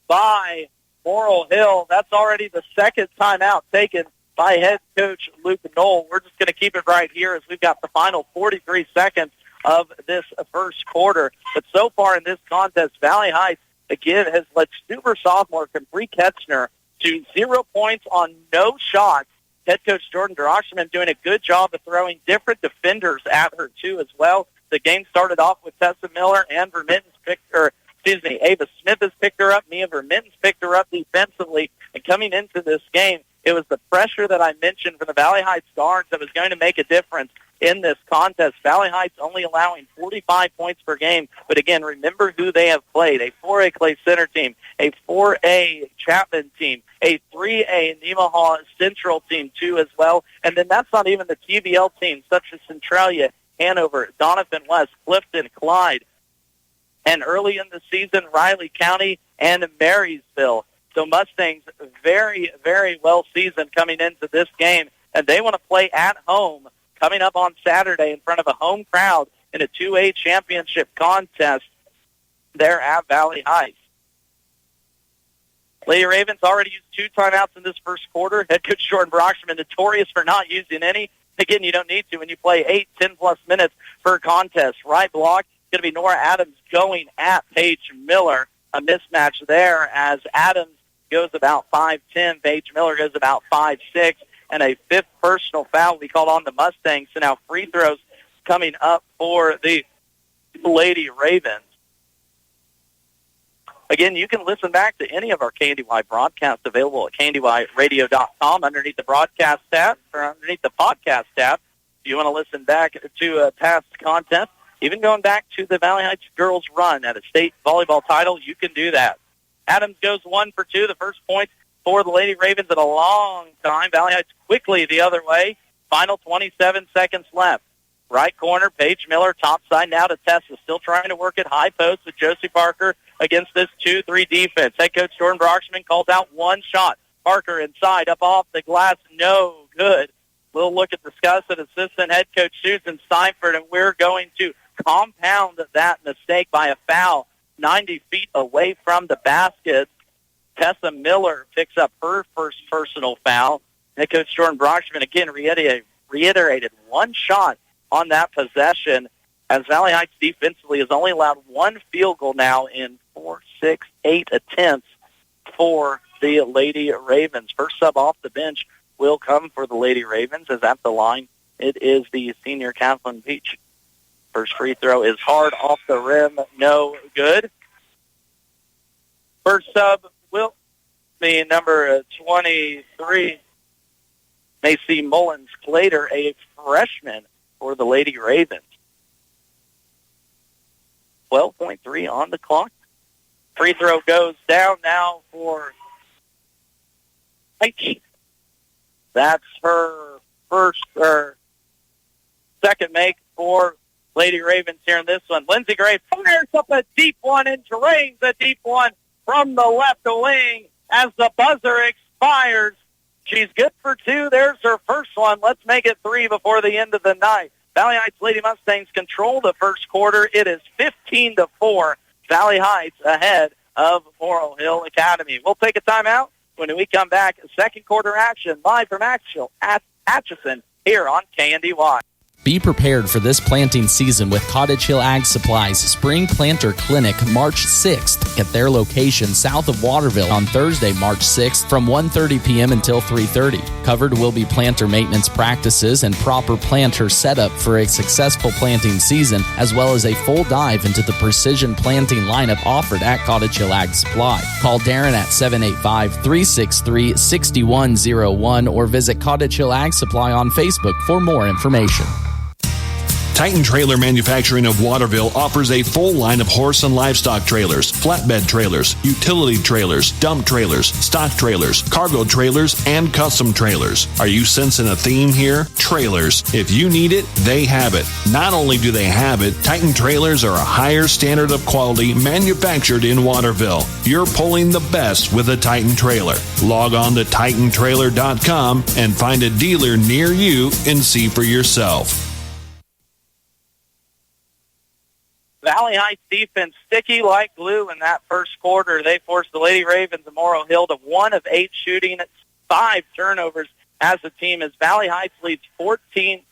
by Laurel Hill. That's already the second timeout taken by head coach Luke Knoll. We're just going to keep it right here as we've got the final 43 seconds of this first quarter. But so far in this contest, Valley Heights, again, has led super sophomore Capri Ketchner to 0 points on no shots. Head coach Jordan Droshman doing a good job of throwing different defenders at her, too, as well. The game started off with Tessa Miller and Ava Smith has picked her up. Mia Vermittens picked her up defensively. And coming into this game, it was the pressure that I mentioned from the Valley Heights guards that was going to make a difference in this contest. Valley Heights only allowing 45 points per game. But again, remember who they have played. A 4A Clay Center team, a 4A Chapman team, a 3A Nemaha Central team too as well. And then that's not even the TVL teams such as Centralia, Hanover, Donovan West, Clifton, Clyde, and early in the season, Riley County and Marysville. So Mustangs very, very well seasoned coming into this game, and they want to play at home coming up on Saturday in front of a home crowd in a 2A championship contest there at Valley Heights. Lady Ravens already used 2 timeouts in this first quarter. Head coach Jordan Brockman notorious for not using any. Again, you don't need to when you play 10+ minutes per contest. Right block, going to be Nora Adams going at Paige Miller. A mismatch there as Adams goes about 5'10", Paige Miller goes about 5'6", and a 5th personal foul we called on the Mustangs. So now free throws coming up for the Lady Ravens. Again, you can listen back to any of our KNDY broadcasts available at KNDYradio.com underneath the broadcast tab or underneath the podcast tab. If you want to listen back to past content, even going back to the Valley Heights girls' run at a state volleyball title, you can do that. Adams goes 1 for 2, the first point for the Lady Ravens in a long time. Valley Heights quickly the other way. Final 27 seconds left. Right corner, Paige Miller, top side now to Tessa. Still trying to work at high post with Josie Parker against this 2-3 defense. Head coach Jordan Brockman calls out 1 shot. Parker inside, up off the glass, no good. We'll look at discuss it. Assistant head coach Susan Seifert, and we're going to compound that mistake by a foul 90 feet away from the basket. Tessa Miller picks up her first personal foul. Head coach Jordan Brockman again reiterated 1 shot on that possession, as Valley Heights defensively has only allowed 1 field goal now in 8 attempts for the Lady Ravens. First sub off the bench will come for the Lady Ravens, as at the line it is the senior Kathleen Beach. First free throw is hard off the rim, no good. First sub will be number 23, Macy Mullins-Clater, a freshman for the Lady Ravens. 12.3 on the clock. Free throw goes down now for Heitch. That's her second make for Lady Ravens here in this one. Lindsey Gray fires up a deep one and drains a deep one from the left wing as the buzzer expires. She's good for 2. There's her first one. Let's make it 3 before the end of the night. Valley Heights Lady Mustangs control the first quarter. It is 15-4. Valley Heights ahead of Laurel Hill Academy. We'll take a timeout. When we come back, second quarter action live from Atchison here on KNDY.
Be prepared for this planting season with Cottage Hill Ag Supply's Spring Planter Clinic March 6th at their location south of Waterville on Thursday, March 6th from 1:30 p.m. until 3:30. Covered will be planter maintenance practices and proper planter setup for a successful planting season, as well as a full dive into the precision planting lineup offered at Cottage Hill Ag Supply. Call Darren at 785-363-6101 or visit Cottage Hill Ag Supply on Facebook for more information.
Titan Trailer Manufacturing of Waterville offers a full line of horse and livestock trailers, flatbed trailers, utility trailers, dump trailers, stock trailers, cargo trailers, and custom trailers. Are you sensing a theme here? Trailers. If you need it, they have it. Not only do they have it, Titan Trailers are a higher standard of quality manufactured in Waterville. You're pulling the best with a Titan Trailer. Log on to TitanTrailer.com and find a dealer near you and see for yourself.
Valley Heights defense sticky like glue in that first quarter. They forced the Lady Ravens of Morrow Hill to 1 of 8 shooting, 5 turnovers as a team as Valley Heights leads 15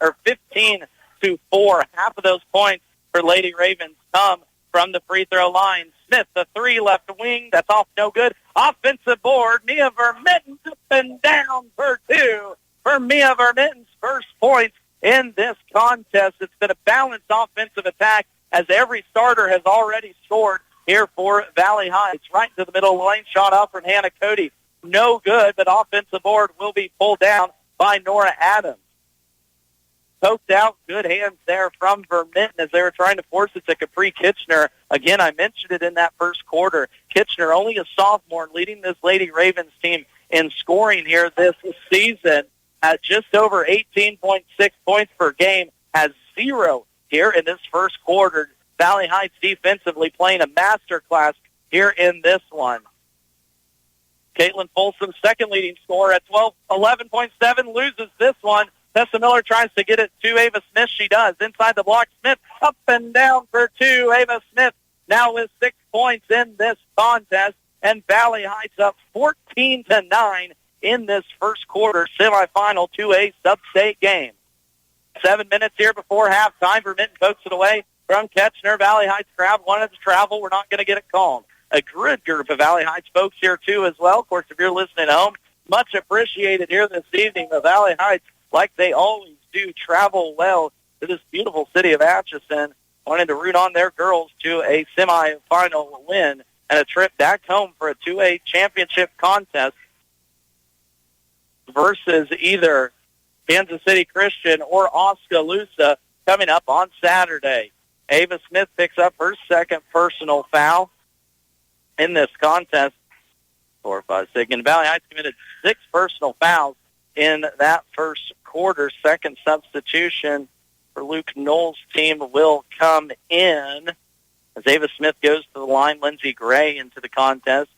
to 4. Half of those points for Lady Ravens come from the free throw line. Smith, the 3 left wing, that's off, no good. Offensive board, Mia Vermitten up and down for 2 for Mia Vermitten's first points in this contest. It's been a balanced offensive attack as every starter has already scored here for Valley Heights. Right into the middle of the lane, shot out from Hannah Cody. No good, but offensive board will be pulled down by Nora Adams. Poked out, good hands there from Vermitten as they were trying to force it to Capri Kitchener. Again, I mentioned it in that first quarter. Kitchener, only a sophomore, leading this Lady Ravens team in scoring here this season at just over 18.6 points per game, has 0 here in this first quarter. Valley Heights defensively playing a masterclass here in this one. Caitlin Folsom, second leading scorer at 11.7, loses this one. Tessa Miller tries to get it to Ava Smith. She does. Inside the block, Smith up and down for 2. Ava Smith now with 6 points in this contest. And Valley Heights up 14-9 in this first quarter semifinal 2A sub-state game. 7 minutes here before halftime. Vermitten pokes it away from Ketchner. Valley Heights crowd wanted to travel. We're not going to get it called. A good group of Valley Heights folks here, too, as well. Of course, if you're listening at home, much appreciated here this evening. The Valley Heights, like they always do, travel well to this beautiful city of Atchison, wanting to root on their girls to a semifinal win and a trip back home for a 2A championship contest versus either Kansas City Christian or Oskaloosa coming up on Saturday. Ava Smith picks up her second personal foul in this contest. 4, 5, 6. And Valley Heights committed 6 personal fouls in that first quarter. Second substitution for Luke Knoll's team will come in as Ava Smith goes to the line. Lindsey Gray into the contest.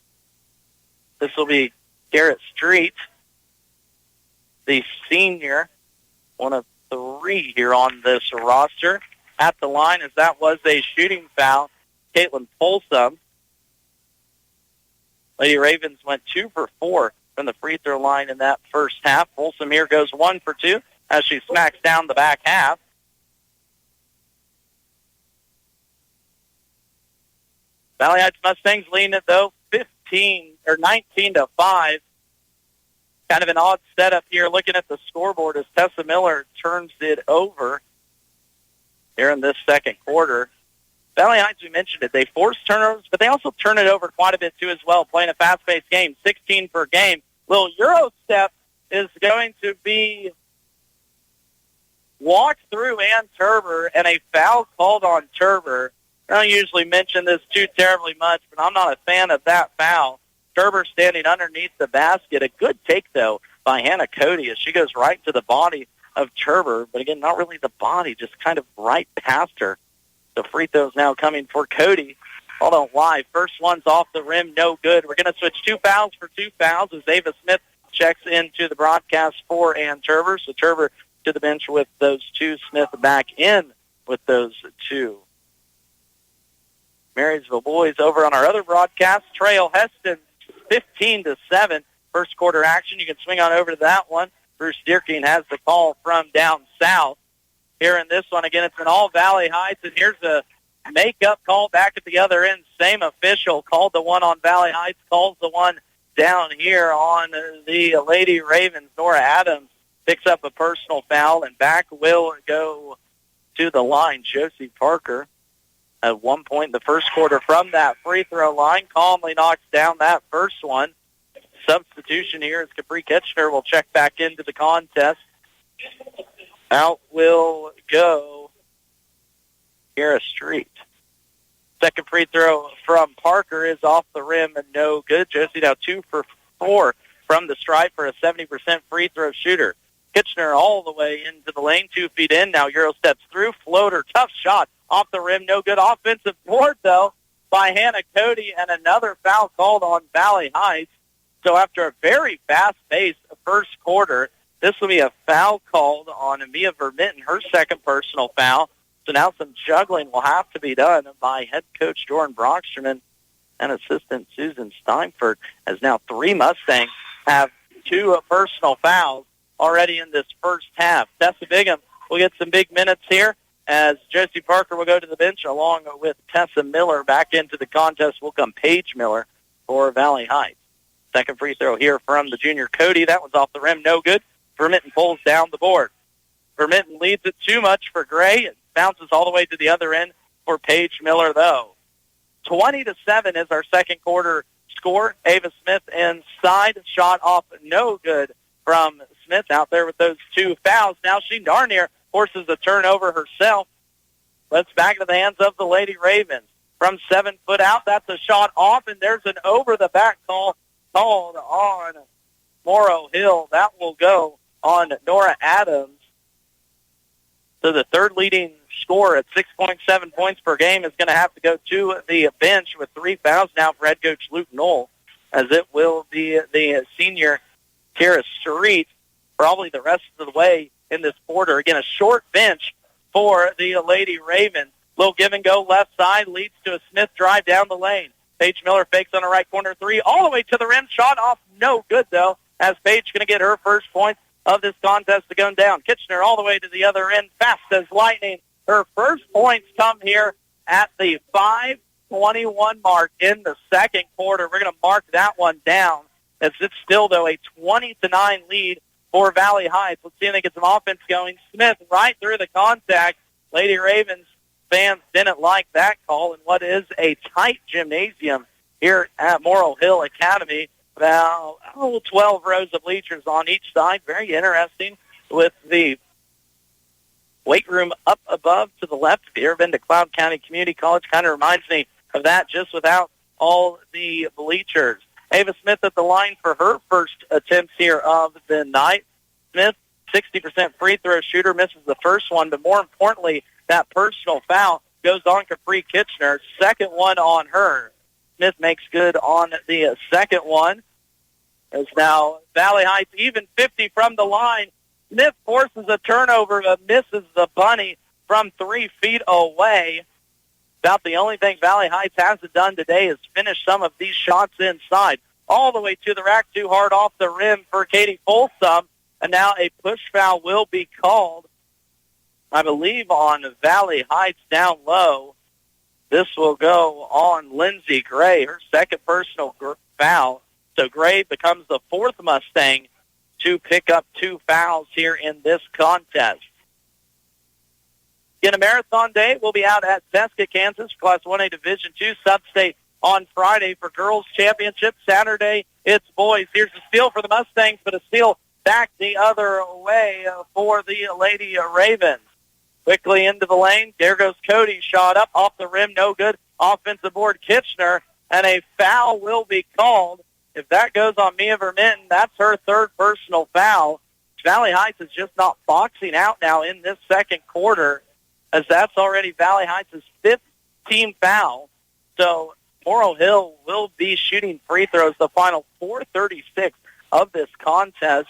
This will be Garrett Street, the senior, one of 3 here on this roster, at the line as that was a shooting foul. Caitlin Folsom. Lady Ravens went 2 for 4 from the free throw line in that first half. Folsom here goes 1 for 2 as she smacks down the back half. Valley Heights Mustangs leading it though 19-5. Kind of an odd setup here looking at the scoreboard as Tessa Miller turns it over here in this second quarter. Valley Heights, we mentioned it, they force turnovers, but they also turn it over quite a bit too as well, playing a fast-paced game, 16 per game. Little Euro step is going to be walked through Ann Turber and a foul called on Turber. I don't usually mention this too terribly much, but I'm not a fan of that foul. Turber standing underneath the basket. A good take, though, by Hannah Cody as she goes right to the body of Turber. But, again, not really the body, just kind of right past her. The free throws now coming for Cody. Hold on, live. First one's off the rim, no good. We're going to switch 2 fouls for 2 fouls as Ava Smith checks into the broadcast for Ann Turber. So Turber to the bench with those 2. Smith back in with those 2. Marysville boys over on our other broadcast. Trail Heston 15-7. First quarter action. You can swing on over to that one. Bruce Deerking has the call from down south. Here in this one, again, it's an all Valley Heights, and here's a makeup call back at the other end. Same official called the one on Valley Heights, calls the one down here on the Lady Ravens. Nora Adams picks up a personal foul, and back will go to the line. Josie Parker at one point in the first quarter from that free throw line calmly knocks down that first one. Substitution here as Capri Kitchener will check back into the contest. Out will go Kara Street. Second free throw from Parker is off the rim and no good. Josie now 2 for 4 from the stripe for a 70% free throw shooter. Kitchener all the way into the lane, 2 feet in. Now Euro steps through. Floater, tough shot off the rim. No good. Offensive board, though, by Hannah Cody, and another foul called on Valley Heights. So after a very fast-paced first quarter, this will be a foul called on Mia Vermitten, her second personal foul. So now some juggling will have to be done by head coach Jordan Brocksterman and assistant Susan Steinfurt, as now 3 Mustangs have 2 personal fouls already in this first half. Tessa Bigham will get some big minutes here as Josie Parker will go to the bench along with Tessa Miller. Back into the contest will come Paige Miller for Valley Heights. Second free throw here from the junior Cody. That was off the rim, no good. Vermitten pulls down the board. Vermitten leads it too much for Gray. It bounces all the way to the other end for Paige Miller, though. 20-7 is our second quarter score. Ava Smith inside, shot off, no good from Smith out there with those 2 fouls. Now she darn near forces a turnover herself. But it's back into the hands of the Lady Ravens. From 7 foot out, that's a shot off, and there's an over-the-back call called on Morrow Hill. That will go on Nora Adams. So the third leading scorer at 6.7 points per game is going to have to go to the bench with 3 fouls now for head coach Luke Knoll, as it will be the senior Kara Street probably the rest of the way in this quarter. Again, a short bench for the Lady Ravens. Little give and go left side leads to a Smith drive down the lane. Paige Miller fakes on a right corner 3 all the way to the rim. Shot off, no good though, as Paige going to get her first point of this contest to go down. Kitchener all the way to the other end, fast as lightning. Her first points come here at the 5:21 mark in the second quarter. We're going to mark that one down, as it's still, though, a 20-9 lead for Valley Heights. Let's see if they get some offense going. Smith right through the contact. Lady Ravens fans didn't like that call in what is a tight gymnasium here at Morrow Hill Academy. About 12 rows of bleachers on each side. Very interesting with the weight room up above to the left. If you've ever been to Cloud County Community College, kind of reminds me of that, just without all the bleachers. Ava Smith at the line for her first attempts here of the night. Smith, 60% free throw shooter, misses the first one, but more importantly, that personal foul goes on Capri Kitchener. Second one on her. Smith makes good on the second one. As now Valley Heights even 50 from the line. Smith forces a turnover but misses the bunny from 3 feet away. About the only thing Valley Heights hasn't done today is finish some of these shots inside. All the way to the rack, too hard off the rim for Katie Folsom. And now a push foul will be called, I believe, on Valley Heights down low. This will go on Lindsey Gray, her second personal foul. So Gray becomes the 4th Mustang to pick up 2 fouls here in this contest. In a marathon day, we'll be out at Seska, Kansas, Class 1A Division II Sub-State on Friday for girls championship. Saturday, it's boys. Here's a steal for the Mustangs, but a steal back the other way for the Lady Ravens. Quickly into the lane. There goes Cody. Shot up off the rim. No good. Offensive board Kitchener. And a foul will be called. If that goes on Mia Vermitten, that's her 3rd personal foul. Valley Heights is just not boxing out now in this second quarter, as that's already Valley Heights' 5th team foul. So Morrow Hill will be shooting free throws the final 4:36 of this contest.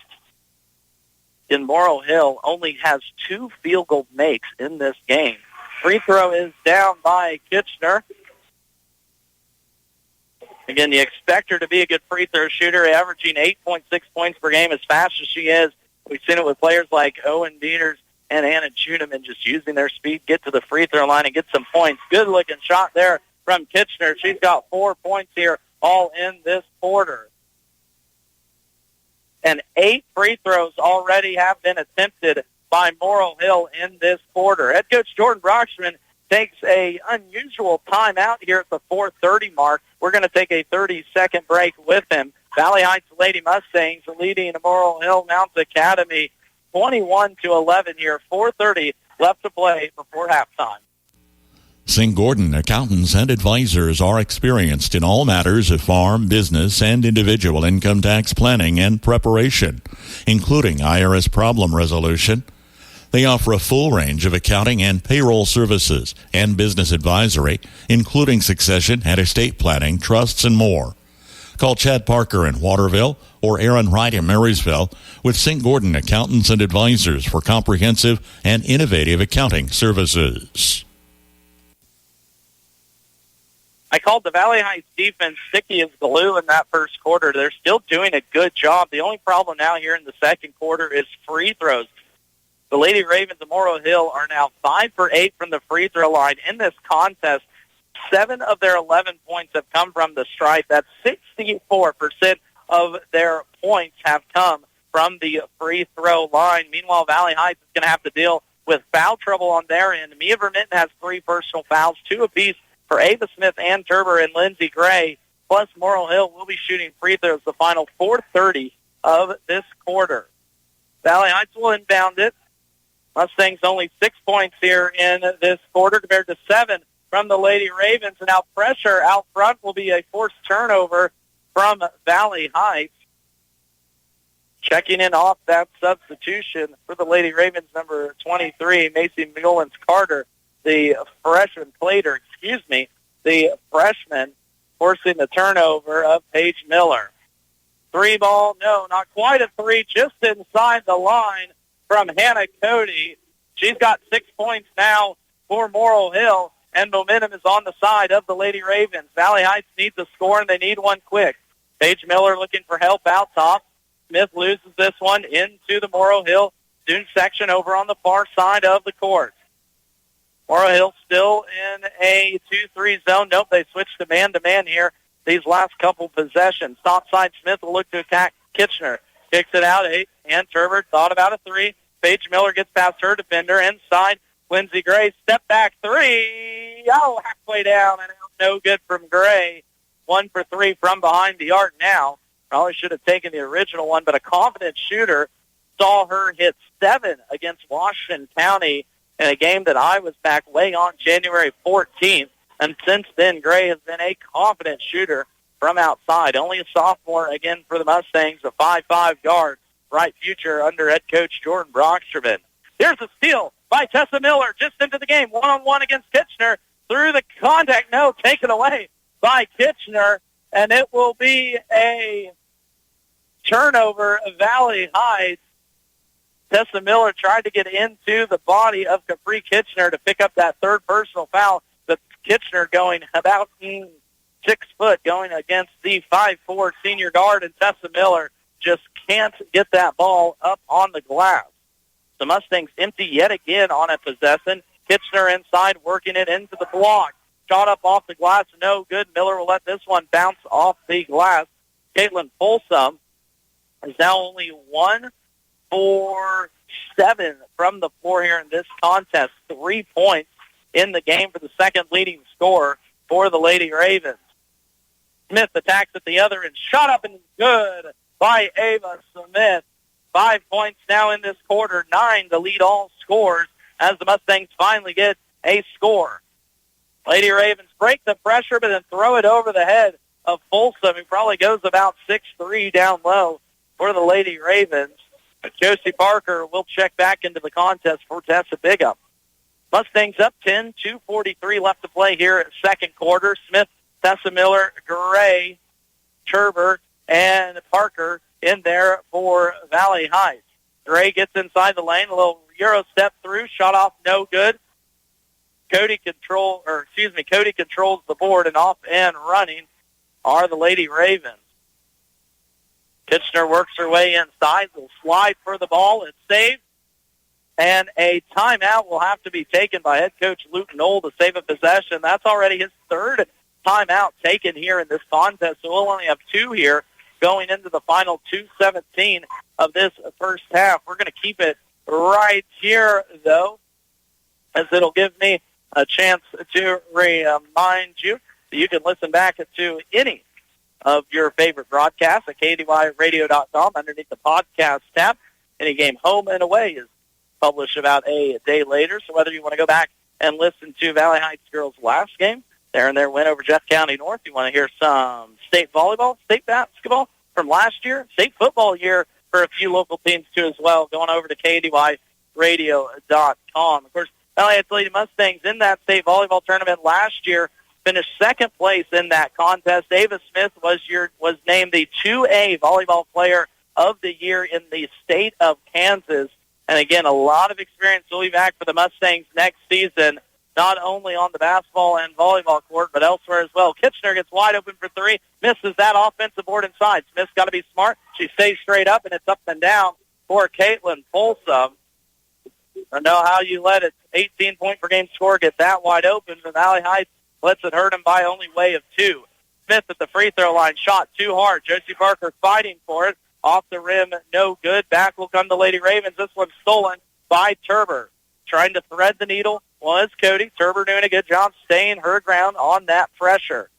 In Morrow Hill only has 2 field goal makes in this game. Free throw is down by Kitchener. Again, you expect her to be a good free throw shooter, averaging 8.6 points per game as fast as she is. We've seen it with players like Owen Dieters and Anna Juneman just using their speed, get to the free throw line and get some points. Good-looking shot there from Kitchener. She's got 4 points here all in this quarter. And 8 free throws already have been attempted by Morrow Hill in this quarter. Head coach Jordan Brocksterman takes a unusual timeout here at the 4:30 mark. We're going to take a 30-second break with him. Valley Heights Lady Mustangs leading Morrow Hill Mounts Academy 21-11 here. 4:30 left to play before halftime.
St. Gordon Accountants and Advisors are experienced in all matters of farm, business, and individual income tax planning and preparation, including IRS problem resolution. They offer a full range of accounting and payroll services and business advisory, including succession and estate planning, trusts, and more. Call Chad Parker in Waterville or Aaron Wright in Marysville with St. Gordon Accountants and Advisors for comprehensive and innovative accounting services.
I called the Valley Heights defense sticky as glue in that first quarter. They're still doing a good job. The only problem now here in the second quarter is free throws. The Lady Ravens of Morrow Hill are now 5 for 8 from the free throw line. In this contest, 7 of their 11 points have come from the stripe. That's 64% of their points have come from the free throw line. Meanwhile, Valley Heights is going to have to deal with foul trouble on their end. Mia Vermitten has 3 personal fouls, 2 apiece for Ava Smith, Ann Turber, and Lindsey Gray. Plus, Morrow Hill will be shooting free throws the final 4:30 of this quarter. Valley Heights will inbound it. Mustangs only 6 points here in this quarter compared to 7 from the Lady Ravens. And now pressure out front will be a forced turnover from Valley Heights. Checking in off that substitution for the Lady Ravens, number 23, Macy Mullins-Carter, the freshman forcing the turnover of Paige Miller. 3 ball, no, not quite a 3, just inside the line from Hannah Cody. She's got 6 points now for Morrow Hill, and momentum is on the side of the Lady Ravens. Valley Heights needs a score, and they need one quick. Paige Miller looking for help out top. Smith loses this one into the Morrow Hill student section over on the far side of the court. Morrow Hill still in a 2-3 zone. Nope, they switched to man-to-man here these last couple possessions. Top side, Smith will look to attack Kitchener. Kicks it out, 8. Ann Turber thought about a 3. Paige Miller gets past her defender. Inside, Lindsey Gray, step back 3. Oh, halfway down and out. No good from Gray. 1 for 3 from behind the arc now. Probably should have taken the original one, but a confident shooter saw her hit 7 against Washington County in a game that I was back way on January 14th. And since then, Gray has been a confident shooter from outside. Only a sophomore again for the Mustangs, a 5'5" guard. Bright future under head coach Jordan Brocksterman. Here's a steal by Tessa Miller just into the game. 1-on-1 against Kitchener. Through the contact, no, taken away by Kitchener. And it will be a turnover of Valley Heights. Tessa Miller tried to get into the body of Capri Kitchener to pick up that third personal foul, but Kitchener going about 6 foot going against the 5'4" senior guard, and Tessa Miller just can't get that ball up on the glass. The Mustangs empty yet again on a possession. Kitchener inside working it into the block. Shot up off the glass, no good. Miller will let this one bounce off the glass. Caitlin Folsom is now only 1 for 7 from the floor here in this contest. 3 points in the game for the second leading scorer for the Lady Ravens. Smith attacks at the other and shot up and good by Ava Smith. 5 points now in this quarter, 9 to lead all scores as the Mustangs finally get a score. Lady Ravens break the pressure but then throw it over the head of Folsom, who probably goes about 6'3" down low for the Lady Ravens. Josie Parker will check back into the contest for Tessa Bigup. Mustangs up 10, 2:43 left to play here in second quarter. Smith, Tessa Miller, Gray, Turber, and Parker in there for Valley Heights. Gray gets inside the lane, a little Euro step through, shot off, no good. Cody controls the board, and off and running are the Lady Ravens. Kitchener works her way inside. Will slide for the ball. It's saved. And a timeout will have to be taken by head coach Luke Knoll to save a possession. That's already his third timeout taken here in this contest. So we'll only have 2 here going into the final 2:17 of this first half. We're going to keep it right here, though, as it'll give me a chance to remind you that you can listen back to any of your favorite broadcasts at KDYRadio.com underneath the podcast tab. Any game home and away is published about a day later. So whether you want to go back and listen to Valley Heights girls' last game there in their win over Jeff County North. You want to hear some state volleyball, state basketball from last year, state football year for a few local teams too as well, going over to KDYradio.com. Of course, Valley Heights Lady Mustangs in that state volleyball tournament last year finished second place in that contest. Ava Smith was named the 2A volleyball player of the year in the state of Kansas. And again, a lot of experience will be back for the Mustangs next season, not only on the basketball and volleyball court, but elsewhere as well. Kitchener gets wide open for three, misses that offensive board inside. Smith's got to be smart. She stays straight up, and it's up and down for Caitlin Folsom. I know how you let it 18-point-per-game score get that wide open. The Valley Heights lets it hurt him by only way of two. Smith at the free throw line, shot too hard. Josie Parker fighting for it. Off the rim, no good. Back will come the Lady Ravens. This one's stolen by Turber. Trying to thread the needle was Cody. Turber doing a good job staying her ground on that pressure.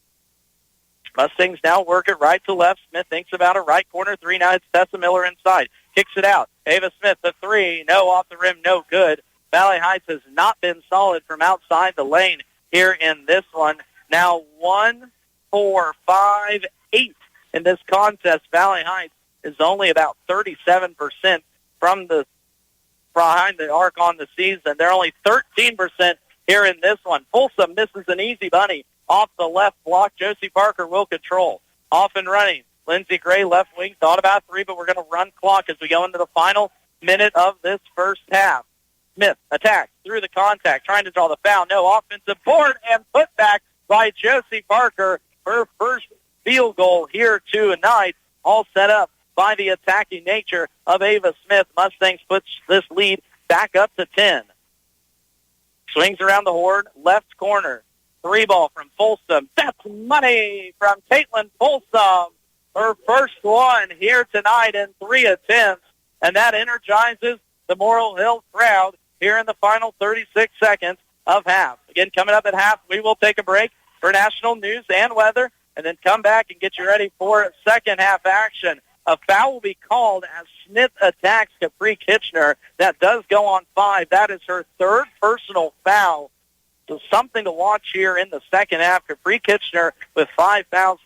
Mustangs now work it right to left. Smith thinks about it. Right corner, three. Now it's Tessa Miller inside. Kicks it out. Ava Smith, the three. No, off the rim, no good. Valley Heights has not been solid from outside the lane here in this one. Now 1, 4, 5, 8 in this contest. Valley Heights is only about 37% from the behind the arc on the season. They're only 13% here in this one. Folsom misses an easy bunny off the left block. Josie Parker will control. Off and running. Lindsey Gray, left wing, thought about three, but we're going to run clock as we go into the final minute of this first half. Smith attacks through the contact, trying to draw the foul. No, offensive board and put back by Josie Parker. Her first field goal here tonight, all set up by the attacking nature of Ava Smith. Mustangs puts this lead back up to 10. Swings around the horn, left corner. Three ball from Folsom. That's money from Caitlin Folsom. Her first one here tonight in 3 attempts, and that energizes the Morrill Hill crowd here in the final 36 seconds of half. Again, coming up at half, we will take a break for national news and weather, and then come back and get you ready for second half action. A foul will be called as Smith attacks Capri Kitchener. That does go on 5. That is her third personal foul. So something to watch here in the second half. Capri Kitchener with 5 fouls.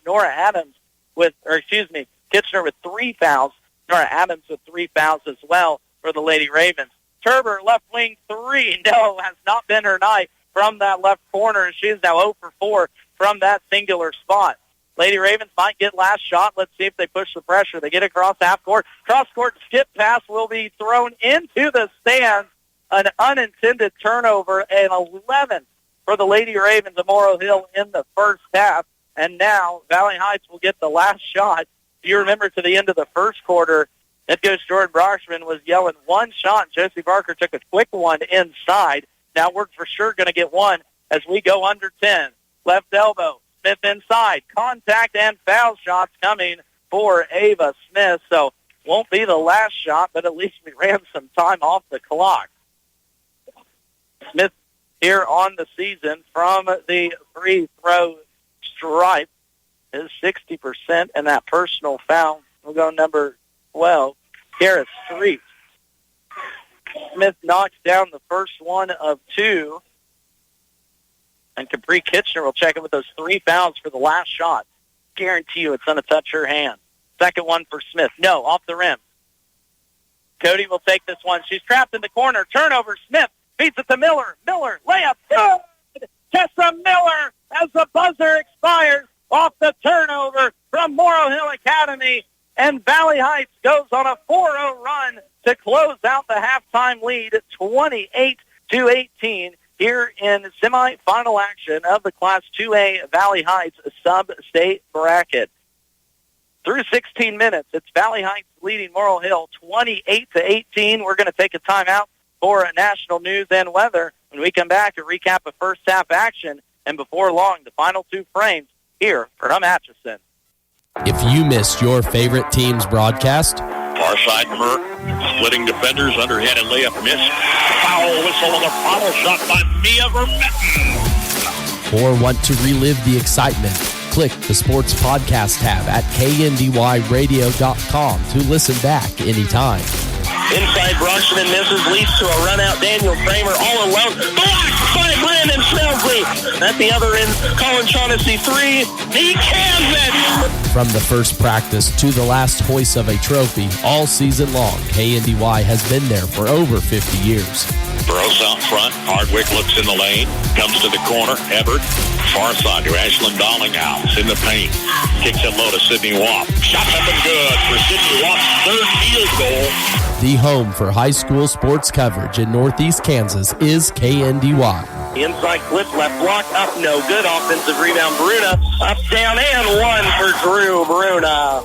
Kitchener with 3 fouls. Nora Adams with 3 fouls as well for the Lady Ravens. Turber, left wing 3. No, has not been her night from that left corner, and she is now 0 for 4 from that singular spot. Lady Ravens might get last shot. Let's see if they push the pressure. They get across half court. Cross court skip pass will be thrown into the stands. An unintended turnover, and 11 for the Lady Ravens of Morrill Hill in the first half. And now Valley Heights will get the last shot. If you remember to the end of the first quarter, head coach Jordan Brockman was yelling one shot. Josie Barker took a quick one inside. Now we're for sure going to get one as we go under 10. Left elbow. Smith inside. Contact and foul shots coming for Ava Smith. So won't be the last shot, but at least we ran some time off the clock. Smith here on the season from the free throw stripe is 60%, and that personal foul will go number 12. Garrett Street. Smith knocks down the first one of 2. And Capri Kitchener will check in with those 3 fouls for the last shot. Guarantee you it's going to touch her hand. Second one for Smith. No, off the rim. Cody will take this one. She's trapped in the corner. Turnover. Smith beats it to Miller. Miller, layup. Good! Tessa Miller as the buzzer expires off the turnover from Morrill Hill Academy. And Valley Heights goes on a 4-0 run to close out the halftime lead, 28-18. Here in semi-final action of the Class 2A Valley Heights sub-state bracket. Through 16 minutes, it's Valley Heights leading Morrill Hill 28-18. We're going to take a timeout for national news and weather. When we come back, a recap of first half action, and before long, the final 2 frames here from Atchison.
If you missed your favorite team's broadcast,
far side Merck, splitting defenders, underhanded layup miss, foul whistle on the final shot by Mia Vermetten.
or want to relive the excitement, click the Sports Podcast tab at kndyradio.com to listen back anytime.
Inside Brockman misses, leads to a run out. Daniel Kramer all alone. Blocked by Brandon Smelsley. At the other end, Colin Shaughnessy 3. He cans it.
From the first practice to the last hoist of a trophy, all season long, KNDY has been there for over 50 years.
Burrows out front. Hardwick looks in the lane. Comes to the corner. Everett. Far side to Ashlyn Dollinghouse. In the paint. Kicks it low to Sydney Watt. Shot up and good for Sydney Watt's third field goal.
The home for high school sports coverage in Northeast Kansas is KNDY.
Inside clip, left block, up, no good. Offensive rebound, Bruna. Up, down, and one for Drew Bruna.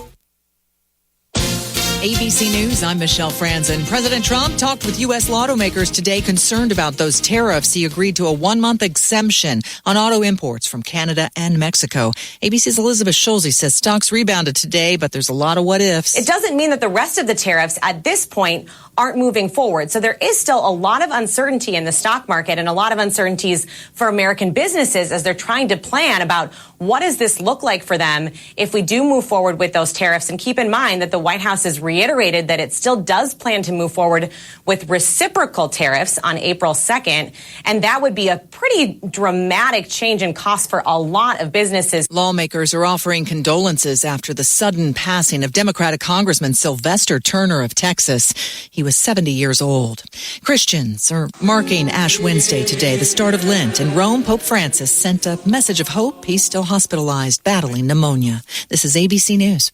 ABC News, I'm Michelle Franzen. President Trump talked with U.S. automakers today concerned about those tariffs. He agreed to a 1-month exemption on auto imports from Canada and Mexico. ABC's Elizabeth Schulze says stocks rebounded today, but there's a lot of what-ifs.
It doesn't mean that the rest of the tariffs at this point aren't moving forward. So there is still a lot of uncertainty in the stock market and a lot of uncertainties for American businesses as they're trying to plan about what does this look like for them if we do move forward with those tariffs. And keep in mind that the White House has reiterated that it still does plan to move forward with reciprocal tariffs on April 2nd. And that would be a pretty dramatic change in cost for a lot of businesses.
Lawmakers are offering condolences after the sudden passing of Democratic Congressman Sylvester Turner of Texas. He was 70 years old. Christians are marking Ash Wednesday today, the start of Lent. In Rome, Pope Francis sent a message of hope. He's still hospitalized, battling pneumonia. This is ABC News.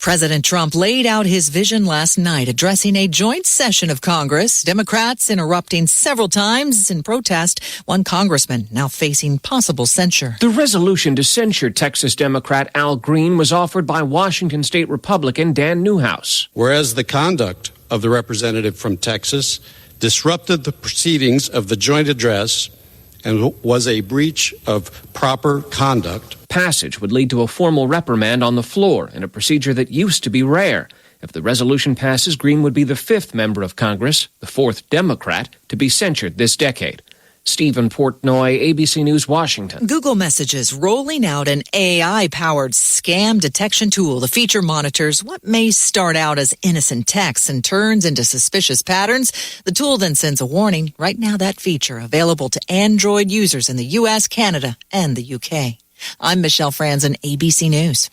President Trump laid out his vision last night, addressing a joint session of Congress. Democrats interrupting several times in protest. One congressman now facing possible censure.
The resolution to censure Texas Democrat Al Green was offered by Washington State Republican Dan Newhouse.
Whereas the conduct of the representative from Texas disrupted the proceedings of the joint address and was a breach of proper conduct.
Passage would lead to a formal reprimand on the floor in a procedure that used to be rare. If the resolution passes, Green would be the 5th member of Congress, the 4th Democrat, to be censured this decade. Stephen Portnoy, ABC News, Washington.
Google Messages rolling out an AI-powered scam detection tool. The feature monitors what may start out as innocent text and turns into suspicious patterns. The tool then sends a warning. Right now, that feature available to Android users in the U.S., Canada, and the U.K. I'm Michelle Franzen, ABC News.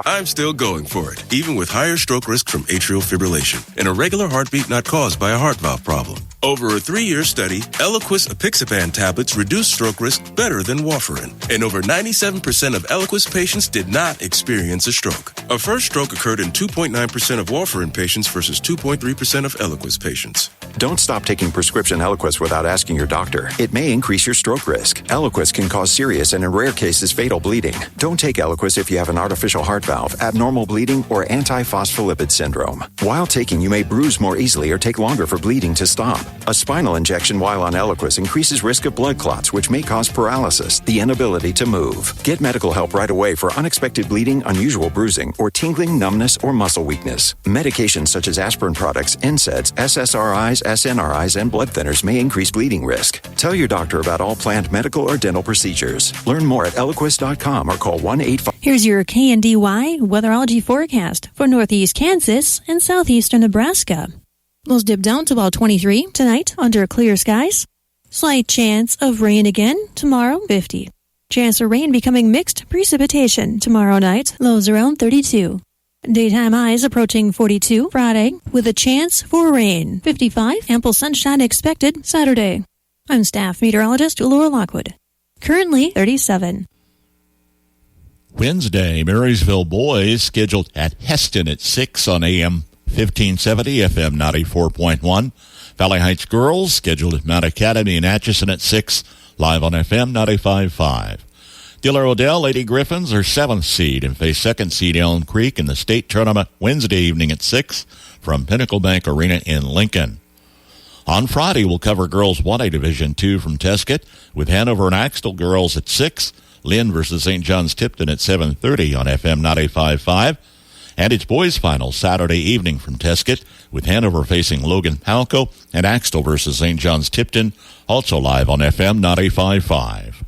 I'm still going for it, even with higher stroke risk from atrial fibrillation, an irregular heartbeat not caused by a heart valve problem. Over a 3-year study, Eliquis apixaban tablets reduced stroke risk better than warfarin, and over 97% of Eliquis patients did not experience a stroke. A first stroke occurred in 2.9% of warfarin patients versus 2.3% of Eliquis patients.
Don't stop taking prescription Eliquis without asking your doctor. It may increase your stroke risk. Eliquis can cause serious and in rare cases fatal bleeding. Don't take Eliquis if you have an artificial heart valve, abnormal bleeding, or antiphospholipid syndrome. While taking, you may bruise more easily or take longer for bleeding to stop. A spinal injection while on Eliquis increases risk of blood clots, which may cause paralysis, the inability to move. Get medical help right away for unexpected bleeding, unusual bruising, or tingling, numbness, or muscle weakness. Medications such as aspirin products, NSAIDs, SSRIs, SNRIs, and blood thinners may increase bleeding risk. Tell your doctor about all planned medical or dental procedures. Learn more at Eliquis.com or call 1-800.
Here's your KNDY weatherology forecast for northeast Kansas and southeastern Nebraska. Lows dip down to about 23 tonight under clear skies. Slight chance of rain again tomorrow, 50. Chance of rain becoming mixed precipitation tomorrow night, lows around 32. Daytime highs approaching 42 Friday with a chance for rain, 55. Ample sunshine expected Saturday. I'm staff meteorologist Laura Lockwood. Currently 37.
Wednesday, Marysville boys scheduled at Heston at 6 on AM 1570, FM 94.1. Valley Heights girls scheduled at Mount Academy in Atchison at 6, live on FM 95.5. Diller Odell Lady Griffins are 7th seed and face 2nd seed Elm Creek in the state tournament Wednesday evening at 6 from Pinnacle Bank Arena in Lincoln. On Friday, we'll cover girls 1A Division II from Tesket with Hanover and Axtell girls at 6, Lynn versus St. John's Tipton at 7:30 on FM 95.5. And it's boys' final Saturday evening from Tesket with Hanover facing Logan Palco and Axtell versus St. John's Tipton, also live on FM 95.5.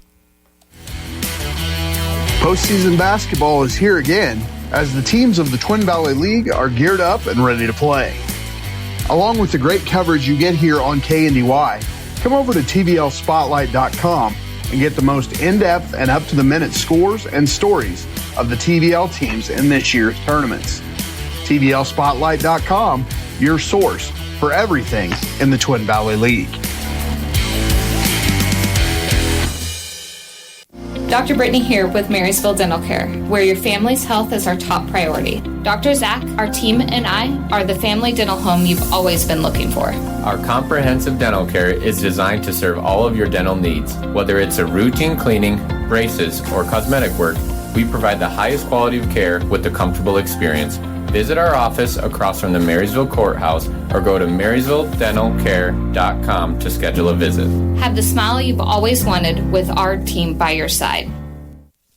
Postseason basketball is here again. as the teams of the Twin Valley League are geared up and ready to play. Along with the great coverage you get here on KNDY, come over to TVLspotlight.com and get the most in-depth and up-to-the-minute scores and stories of the TVL teams in this year's tournaments. TVLspotlight.com, your source for everything in the Twin Valley League.
Dr. Brittany here with Marysville Dental Care, where your family's health is our top priority. Dr. Zach, our team, and I are the family dental home you've always been looking for.
Our comprehensive dental care is designed to serve all of your dental needs. Whether it's a routine cleaning, braces, or cosmetic work, we provide the highest quality of care with a comfortable experience. Visit our office across from the Marysville Courthouse or go to marysvilledentalcare.com to schedule a visit.
Have the smile you've always wanted with our team by your side.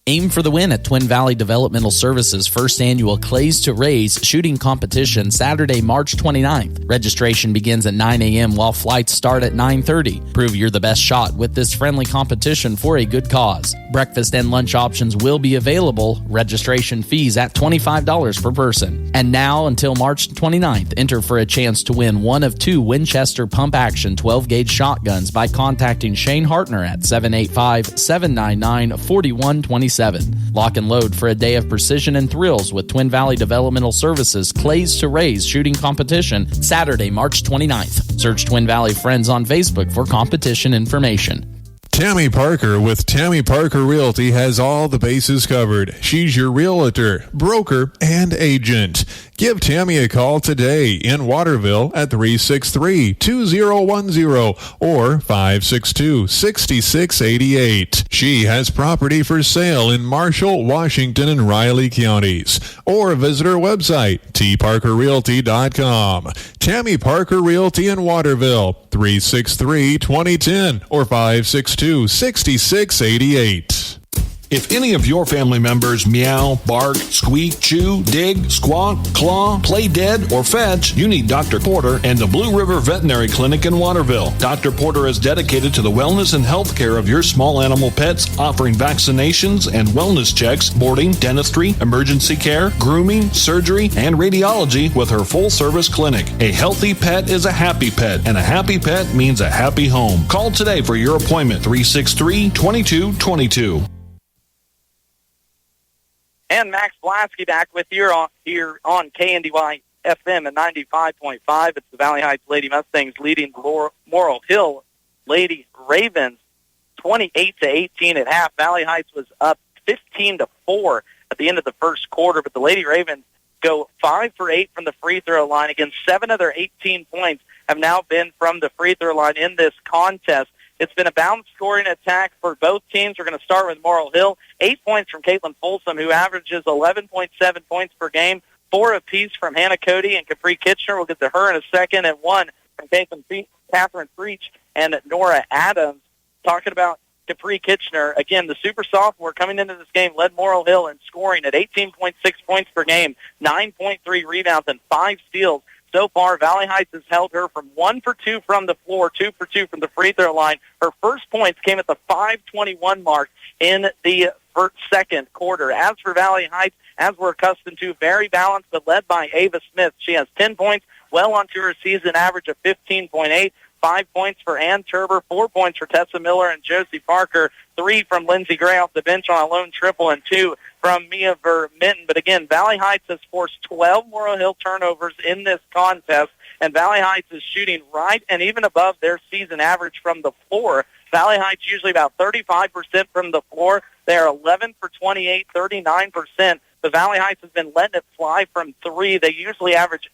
Aim for the win at Twin Valley Developmental Services' first annual Clays to Raise shooting competition Saturday, March 29th. Registration begins at 9 a.m. while flights start at 9:30. Prove you're the best shot with this friendly competition for a good cause. Breakfast and lunch options will be available. Registration fees at $25 per person. And now until March 29th, enter for a chance to win one of 2 Winchester pump action 12-gauge shotguns by contacting Shane Hartner at 785-799-4127. Lock and load for a day of precision and thrills with Twin Valley Developmental Services Clays to Raise shooting competition Saturday, March 29th. Search Twin Valley Friends on Facebook for competition information.
Tammy Parker with Tammy Parker Realty has all the bases covered. She's your realtor, broker, and agent. Give Tammy a call today in Waterville at 363-2010 or 562-6688. She has property for sale in Marshall, Washington, and Riley counties. Or visit her website, tparkerrealty.com. Tammy Parker Realty in Waterville, 363-2010 or 562-6688.
If any of your family members meow, bark, squeak, chew, dig, squawk, claw, play dead, or fetch, you need Dr. Porter and the Blue River Veterinary Clinic in Waterville. Dr. Porter is dedicated to the wellness and health care of your small animal pets, offering vaccinations and wellness checks, boarding, dentistry, emergency care, grooming, surgery, and radiology with her full-service clinic. A healthy pet is a happy pet, and a happy pet means a happy home. Call today for your appointment, 363-2222.
And Max Blasky back with you here on KNDY FM at 95.5. It's the Valley Heights Lady Mustangs leading Laurel Hill Lady Ravens 28-18 at half. Valley Heights was up 15-4 at the end of the first quarter, but the Lady Ravens go 5 for 8 from the free throw line. Again, 7 of their 18 points have now been from the free throw line in this contest. It's been a balanced scoring attack for both teams. We're going to start with Laurel Hill. 8 points from Caitlin Folsom, who averages 11.7 points per game. 4 apiece from Hannah Cody and Capri Kitchener. We'll get to her in a second. And 1 from Catherine Freach and Nora Adams. Talking about Capri Kitchener, again, the super sophomore coming into this game led Laurel Hill in scoring at 18.6 points per game, 9.3 rebounds, and 5 steals. So far, Valley Heights has held her from 1 for 2 from the floor, 2 for 2 from the free throw line. Her first points came at the 5:21 mark in the second quarter. As for Valley Heights, as we're accustomed to, very balanced, but led by Ava Smith. She has 10 points, well onto her season average of 15.8. 5 points for Ann Turber, 4 points for Tessa Miller and Josie Parker, 3 from Lindsey Gray off the bench on a lone triple, and 2 from Mia Vermitten. But again, Valley Heights has forced 12 Laurel Hill turnovers in this contest, and Valley Heights is shooting right and even above their season average from the floor. Valley Heights usually about 35% from the floor. They are 11 for 28, 39%. But Valley Heights has been letting it fly from 3. They usually average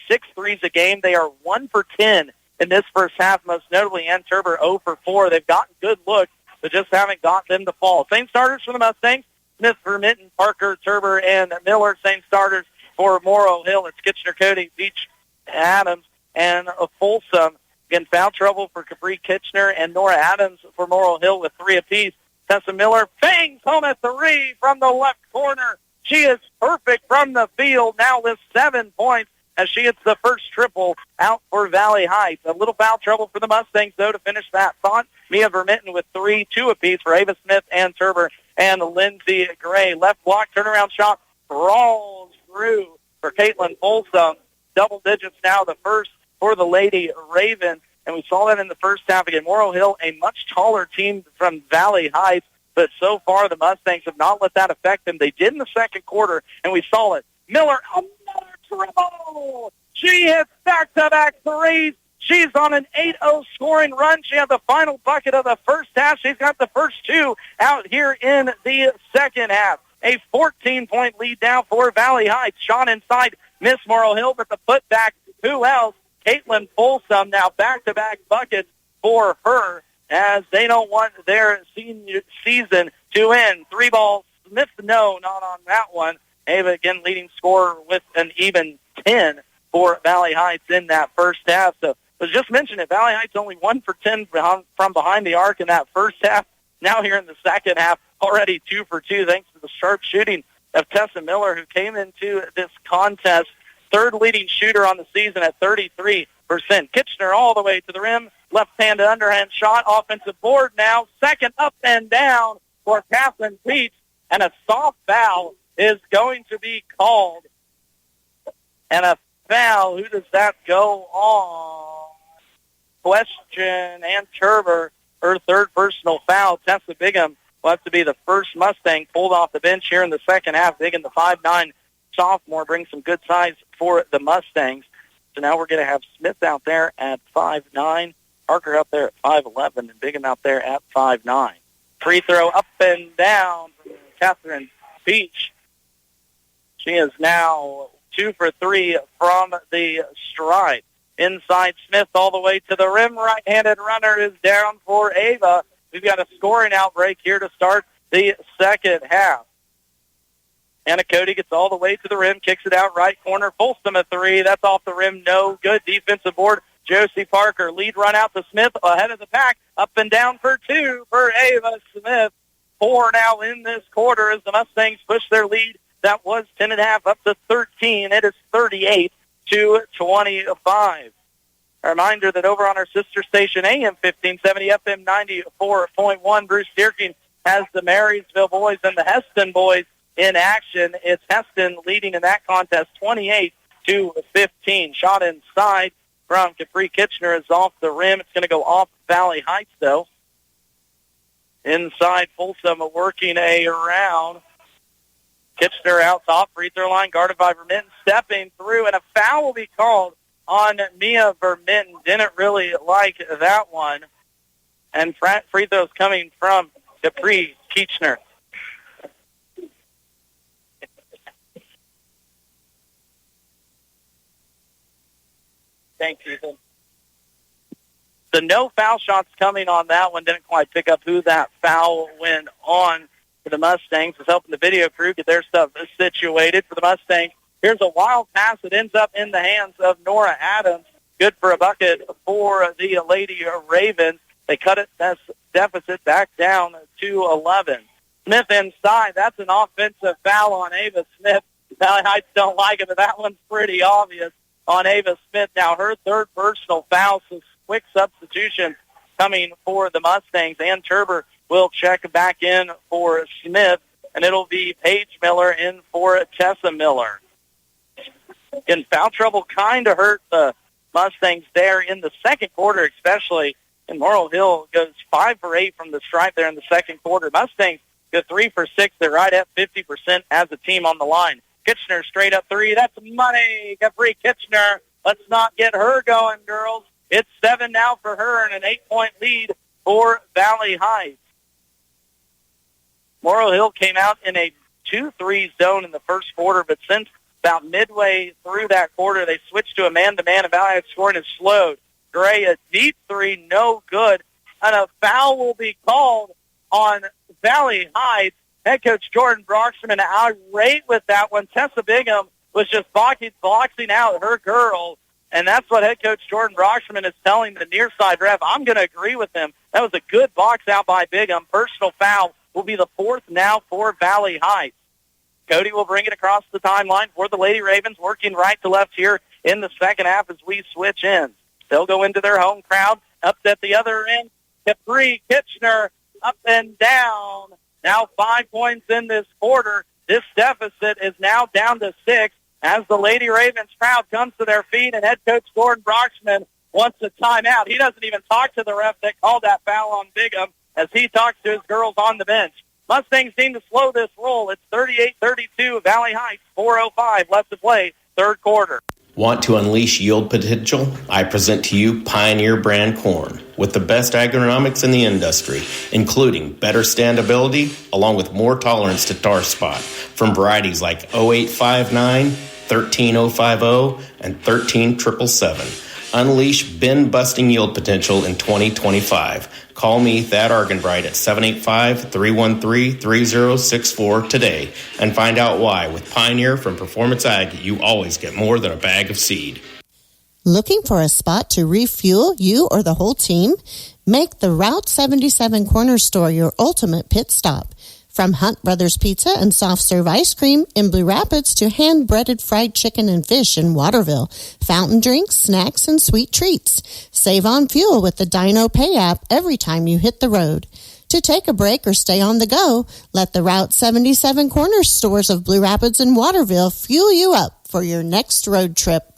6 threes a game. They are 1 for 10 in this first half, most notably Ann Turber 0 for 4. They've gotten good looks, but just haven't got them to fall. Same starters for the Mustangs: Smith, Vermitten, Parker, Turber, and Miller. Same starters for Laurel Hill. It's Kitchener, Cody, Beach, Adams, and Folsom. Again, foul trouble for Capri Kitchener and Nora Adams for Laurel Hill with 3 apiece. Tessa Miller bangs home a 3 from the left corner. She is perfect from the field, now with 7 points. as she hits the first triple out for Valley Heights. A little foul trouble for the Mustangs, though, to finish that thought. Mia Vermitten with 3, 2 apiece for Ava Smith and Turber and Lindsey Gray. Left block, turnaround shot, crawls through for Caitlin Folsom. Double digits now, the first for the Lady Ravens. And we saw that in the first half again. Morrow Hill, a much taller team from Valley Heights, but so far the Mustangs have not let that affect them. They did in the second quarter, and we saw it. Miller, another triple! She hits back-to-back threes. She's on an 8-0 scoring run. She had the final bucket of the first half. She's got the first 2 out here in the second half. A 14-point lead now for Valley Heights. Shot inside, Miss Morrow Hill, but the putback, who else? Caitlin Folsom, now back-to-back buckets for her, as they don't want their senior season to end. 3 balls. Smith, no, not on that one. Ava, again, leading scorer with an even 10 for Valley Heights in that first half. So, as just mentioned it, Valley Heights only 1 for 10 from behind the arc in that first half. Now here in the second half, already 2 for 2, thanks to the sharp shooting of Tessa Miller, who came into this contest third leading shooter on the season at 33%. Kitchener all the way to the rim. Left-hand to underhand shot. Offensive board now. Second up and down for Catherine Peach. And a soft foul is going to be called. And a foul, who does that go on? Question and Turber, her third personal foul. Tessa Bigham will have to be the first Mustang pulled off the bench here in the second half. Bigham, the 5'9" sophomore, brings some good size for the Mustangs. So now we're going to have Smith out there at 5'9", Parker out there at 5'11", and Bigham out there at 5'9". Free throw up and down from Catherine Peach. She is now 2 for 3 from the stripe. Inside Smith all the way to the rim. Right-handed runner is down for Ava. We've got a scoring outbreak here to start the second half. Anna Cody gets all the way to the rim, kicks it out right corner. Folsom a 3. That's off the rim. No good. Defensive board. Josie Parker. Lead run out to Smith ahead of the pack. Up and down for 2 for Ava Smith. 4 now in this quarter as the Mustangs push their lead. That was 10.5 up to 13. It is 38-25. A reminder that over on our sister station, AM 1570, FM 94.1, Bruce Dierking has the Marysville boys and the Heston boys in action. It's Heston leading in that contest 28-15. Shot inside from Capri Kitchener is off the rim. It's going to go off Valley Heights, though. Inside Folsom working around. Kitchener out top, free throw line, guarded by Vermitten, stepping through, and a foul will be called on Mia Vermitten. Didn't really like that one. And free throws coming from Capri Kitchener. Thanks, Ethan. The no foul shots coming on that one. Didn't quite pick up who that foul went on for the Mustangs. Was helping the video crew get their stuff situated for the Mustangs. Here's a wild pass that ends up in the hands of Nora Adams. Good for a bucket for the Lady Ravens. They cut it deficit back down to 11. Smith inside. That's an offensive foul on Ava Smith. Valley Heights don't like it, but that one's pretty obvious on Ava Smith. Now her third personal foul, so quick substitution coming for the Mustangs. Ann Turber will check back in for Smith, and it'll be Paige Miller in for Tessa Miller. Again, foul trouble kind of hurt the Mustangs there in the second quarter, especially. And Morrow Hill goes 5 for 8 from the stripe there in the second quarter. Mustangs go 3 for 6. They're right at 50% as a team on the line. Kitchener straight up 3. That's money. Capri Kitchener. Let's not get her going, girls. It's 7 now for her and an 8-point lead for Valley Heights. Morrow Hill came out in a 2-3 zone in the first quarter, but since about midway through that quarter, they switched to a man-to-man, and Valley Heights scoring is slowed. Gray, a deep 3, no good. And a foul will be called on Valley Heights. Head coach Jordan Broxman irate with that one. Tessa Bigham was just boxing out her girl, and that's what head coach Jordan Broxman is telling the near side ref. I'm going to agree with him. That was a good box out by Bigham. Personal foul will be the 4th now for Valley Heights. Cody will bring it across the timeline for the Lady Ravens, working right to left here in the second half as we switch ends. They'll go into their home crowd. Up at the other end, Capri Kitchener up and down. Now 5 points in this quarter. This deficit is now down to 6 as the Lady Ravens crowd comes to their feet, and head coach Gordon Broxman wants a timeout. He doesn't even talk to the ref that called that foul on Bigham as he talks to his girls on the bench. Mustangs need to slow this roll. It's 38-32, Valley Heights, 4:05 left to play, third quarter.
Want to unleash yield potential? I present to you Pioneer brand corn with the best agronomics in the industry, including better standability along with more tolerance to tar spot from varieties like 0859, 13050, and 13777. Unleash bin-busting yield potential in 2025. Call me, Thad Argenbright, at 785-313-3064 today and find out why. With Pioneer from Performance Ag, you always get more than a bag of seed.
Looking for a spot to refuel you or the whole team? Make the Route 77 Corner Store your ultimate pit stop. From Hunt Brothers Pizza and soft serve ice cream in Blue Rapids to hand-breaded fried chicken and fish in Waterville, fountain drinks, snacks, and sweet treats. Save on fuel with the Dino Pay app every time you hit the road. To take a break or stay on the go, let the Route 77 corner stores of Blue Rapids and Waterville fuel you up for your next road trip.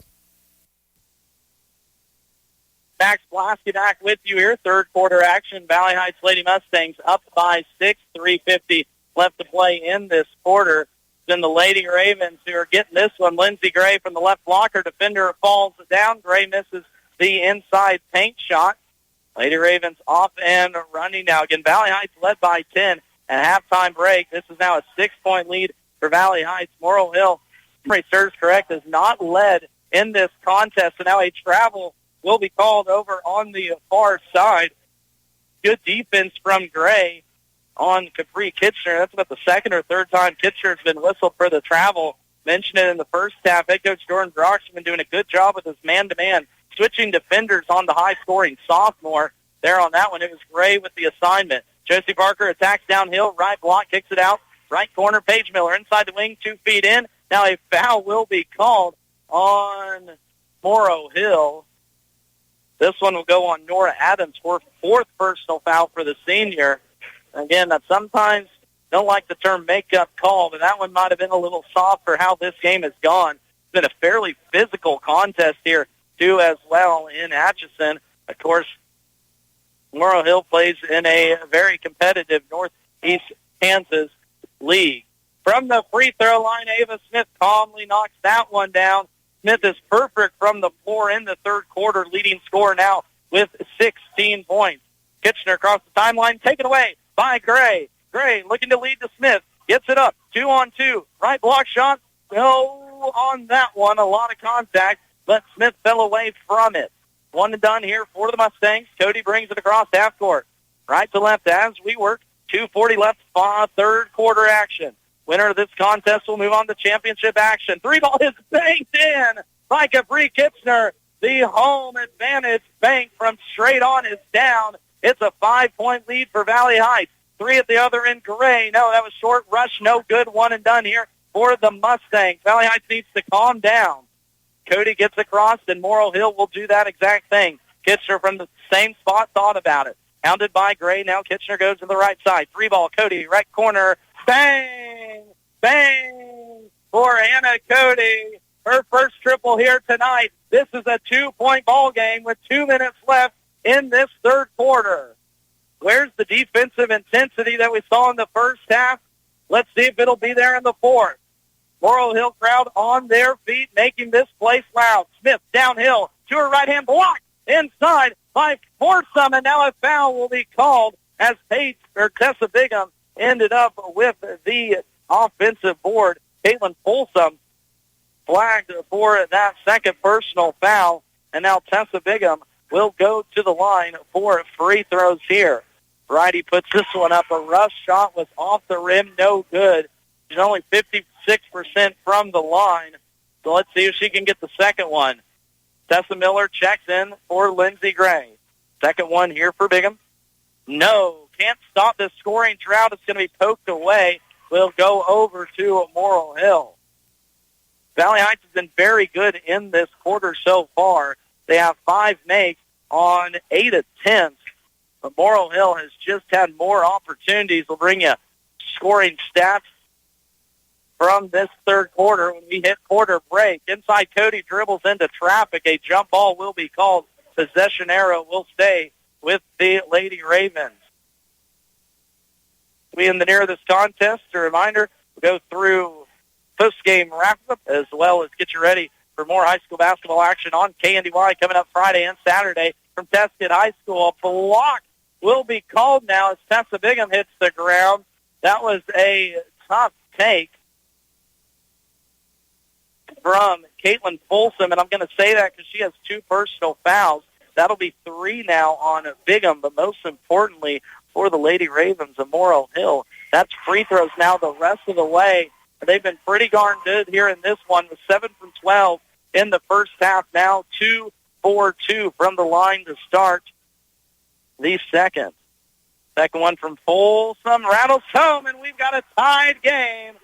Max Blasky back with you here. Third quarter action. Valley Heights Lady Mustangs up by 6, 3:50 left to play in this quarter. Then the Lady Ravens who are getting this one. Lindsey Gray from the left blocker. Defender falls down. Gray misses the inside paint shot. Lady Ravens off and running now. Again, Valley Heights led by 10 at halftime break. This is now a 6-point lead for Valley Heights. Morrill Hill, if memory serves correct, is not led in this contest. So now a travel will be called over on the far side. Good defense from Gray on Capri Kitchener. That's about the second or third time Kitchener's been whistled for the travel. Mentioned it in the first half. Head coach Jordan Brock's been doing a good job with his man-to-man, switching defenders on the high-scoring sophomore. There on that one, it was Gray with the assignment. Josie Parker attacks downhill, right block, kicks it out. Right corner, Paige Miller inside the wing, 2 feet in. Now a foul will be called on Morrow Hill. This one will go on Nora Adams for 4th personal foul for the senior. Again, I sometimes don't like the term makeup call, but that one might have been a little soft for how this game has gone. It's been a fairly physical contest here, too, as well in Atchison. Of course, Morrow Hill plays in a very competitive Northeast Kansas league. From the free throw line, Ava Smith calmly knocks that one down. Smith is perfect from the floor in the third quarter, leading scorer now with 16 points. Kitchener across the timeline, taken away by Gray. Gray looking to lead to Smith, gets it up, 2-on-2, right block shot, no on that one, a lot of contact, but Smith fell away from it. One and done here for the Mustangs. Cody brings it across half court, right to left as we work, 2:40 left, third quarter action. Winner of this contest will move on to championship action. 3-ball is banked in by Capri Kitchener. The home advantage bank from straight on is down. It's a 5-point lead for Valley Heights. 3 at the other end, Gray. No, that was short rush. No good. One and done here for the Mustangs. Valley Heights needs to calm down. Cody gets across, and Morrill Hill will do that exact thing. Kitchener from the same spot thought about it. Hounded by Gray. Now Kitchener goes to the right side. 3-ball, Cody, right corner. Bang! Bang! For Anna Cody. Her first triple here tonight. This is a 2-point ball game with 2 minutes left in this third quarter. Where's the defensive intensity that we saw in the first half? Let's see if it'll be there in the fourth. Morrill Hill crowd on their feet, making this place loud. Smith downhill to her right-hand block. Inside by Forsum, and now a foul will be called as Tessa Bigham ended up with the offensive board. Caitlin Folsom flagged for that second personal foul, and now Tessa Bigham will go to the line for free throws here. Bridie puts this one up. A rough shot was off the rim, no good. She's only 56% from the line, so let's see if she can get the second one. Tessa Miller checks in for Lindsey Gray. Second one here for Bigham. No, can't stop the scoring drought. It's going to be poked away. Will go over to Morrill Hill. Valley Heights has been very good in this quarter so far. They have 5 makes on 8 attempts. But Morrill Hill has just had more opportunities. We'll bring you scoring stats from this third quarter when we hit quarter break. Inside Cody dribbles into traffic. A jump ball will be called. Possession arrow will stay with the Lady Ravens. We in the near of this contest, a reminder, we'll go through post-game wrap-up as well as get you ready for more high school basketball action on KNDY coming up Friday and Saturday from Tesket High School. A block will be called now as Tessa Bigham hits the ground. That was a tough take from Caitlin Folsom, and I'm going to say that because she has 2 personal fouls. That'll be 3 now on Bigham, but most importantly for the Lady Ravens of Morrill Hill, that's free throws now the rest of the way. They've been pretty darn good here in this one with 7 from 12 in the first half. Now 2 for 2 from the line to start the second. Second one from Folsom rattles home, and we've got a tied game,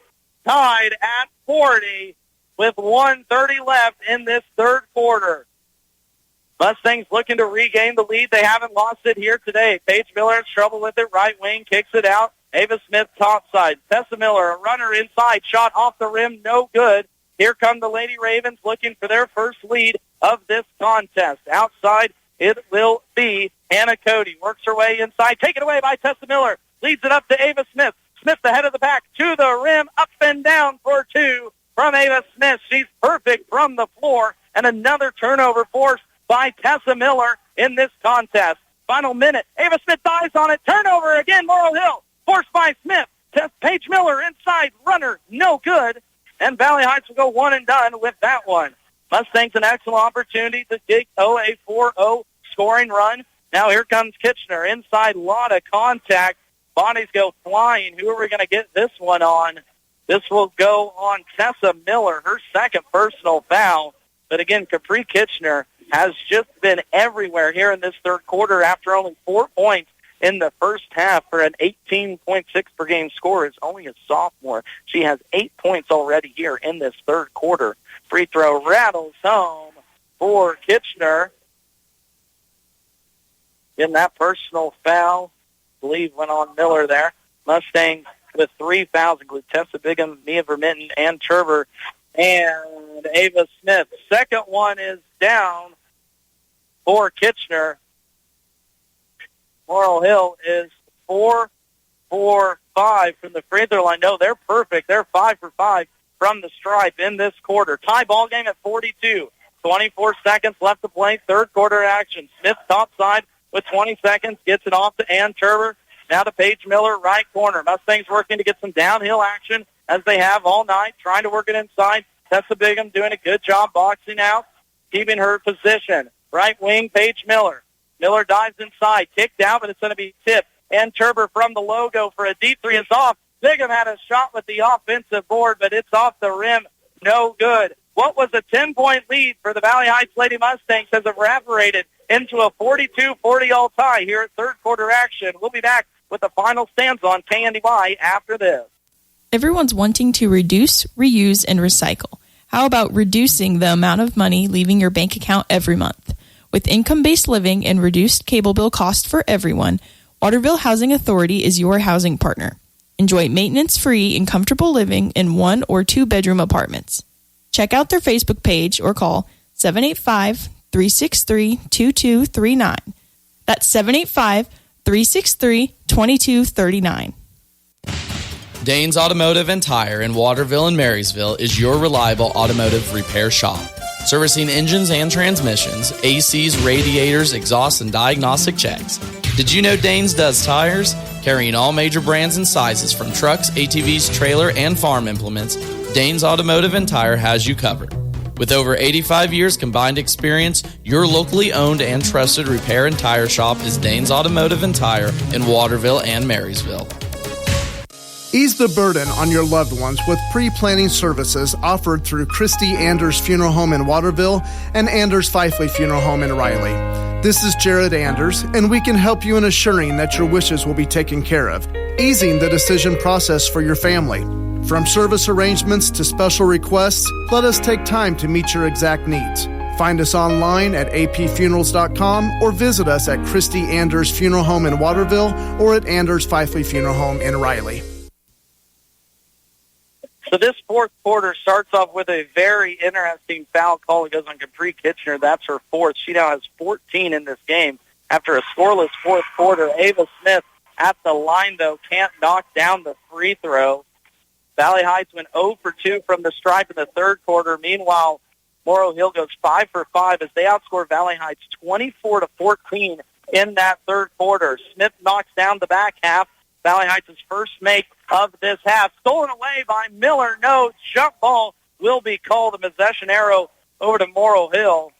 tied at 40 with 1:30 left in this third quarter. Mustangs looking to regain the lead. They haven't lost it here today. Paige Miller has trouble with it. Right wing kicks it out. Ava Smith topside. Tessa Miller, a runner inside. Shot off the rim, no good. Here come the Lady Ravens looking for their first lead of this contest. Outside, it will be Hannah Cody. Works her way inside. Taken away by Tessa Miller. Leads it up to Ava Smith. Smith, the head of the pack, to the rim. Up and down for 2 from Ava Smith. She's perfect from the floor. And another turnover forced by Tessa Miller in this contest. Final minute. Ava Smith dives on it. Turnover again, Morrill Hill. Forced by Smith. Paige Miller inside. Runner, no good. And Valley Heights will go one and done with that one. Mustangs an excellent opportunity to dig a 4-0 scoring run. Now here comes Kitchener. Inside, lot of contact. Bodies go flying. Who are we going to get this one on? This will go on Tessa Miller, her second personal foul. But again, Capri Kitchener has just been everywhere here in this third quarter after only 4 points in the first half for an 18.6 per game score. Is only a sophomore. She has 8 points already here in this third quarter. Free throw rattles home for Kitchener. Getting that personal foul, I believe, went on Miller there. Mustangs with 3 fouls include Tessa Bigham, Mia Vermitten, and Turber, and Ava Smith. Second one is down for Kitchener. Morrill Hill is 4 for 5 from the free throw line. No, they're perfect. They're 5 for 5 from the stripe in this quarter. Tie ball game at 42. 24 seconds left to play. Third quarter action. Smith topside with 20 seconds. Gets it off to Ann Turber. Now to Paige Miller, right corner. Mustangs working to get some downhill action as they have all night, trying to work it inside. Tessa Bigham doing a good job boxing out, keeping her position. Right wing, Paige Miller. Miller dives inside, kicked out, but it's going to be tipped. And Turber from the logo for a deep three is off. Bigham had a shot with the offensive board, but it's off the rim. No good. What was a 10-point lead for the Valley Heights Lady Mustangs has evaporated into a 42-40 all tie here at third quarter action. We'll be back with the final stands on KNDY after this.
Everyone's wanting to reduce, reuse, and recycle. How about reducing the amount of money leaving your bank account every month? With income-based living and reduced cable bill cost for everyone, Waterville Housing Authority is your housing partner. Enjoy maintenance-free and comfortable living in 1 or 2 bedroom apartments. Check out their Facebook page or call 785-363-2239. That's 785-363-2239.
Danes Automotive and Tire in Waterville and Marysville is your reliable automotive repair shop. Servicing engines and transmissions, ACs, radiators, exhausts, and diagnostic checks. Did you know Danes does tires? Carrying all major brands and sizes from trucks, ATVs, trailer, and farm implements, Danes Automotive and Tire has you covered. With over 85 years combined experience, your locally owned and trusted repair and tire shop is Danes Automotive and Tire in Waterville and Marysville.
Ease the burden on your loved ones with pre-planning services offered through Christy Anders Funeral Home in Waterville and Anders Fifely Funeral Home in Riley. This is Jared Anders, and we can help you in assuring that your wishes will be taken care of, easing the decision process for your family. From service arrangements to special requests, let us take time to meet your exact needs. Find us online at apfunerals.com or visit us at Christy Anders Funeral Home in Waterville or at Anders Fifely Funeral Home in Riley.
So this fourth quarter starts off with a very interesting foul call. It goes on Capri Kitchener. That's her fourth. She now has 14 in this game. After a scoreless fourth quarter, Ava Smith at the line, though, can't knock down the free throw. Valley Heights went 0 for 2 from the stripe in the third quarter. Meanwhile, Morrow Hill goes 5 for 5 as they outscore Valley Heights 24-14 in that third quarter. Smith knocks down the back half. Valley Heights' first make of this half. Stolen away by Miller. No, jump ball will be called. A possession arrow over to Morrow Hill.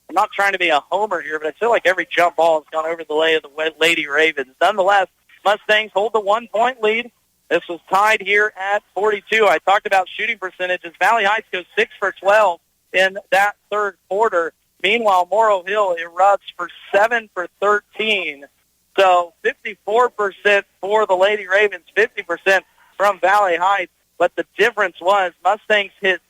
I'm not trying to be a homer here, but I feel like every jump ball has gone over the way of the Lady Ravens. Nonetheless, Mustangs hold the 1-point lead. This was tied here at 42. I talked about shooting percentages. Valley Heights goes 6 for 12 in that third quarter. Meanwhile, Morrow Hill erupts for 7 for 13. So 54% for the Lady Ravens, 50% from Valley Heights. But the difference was Mustangs hit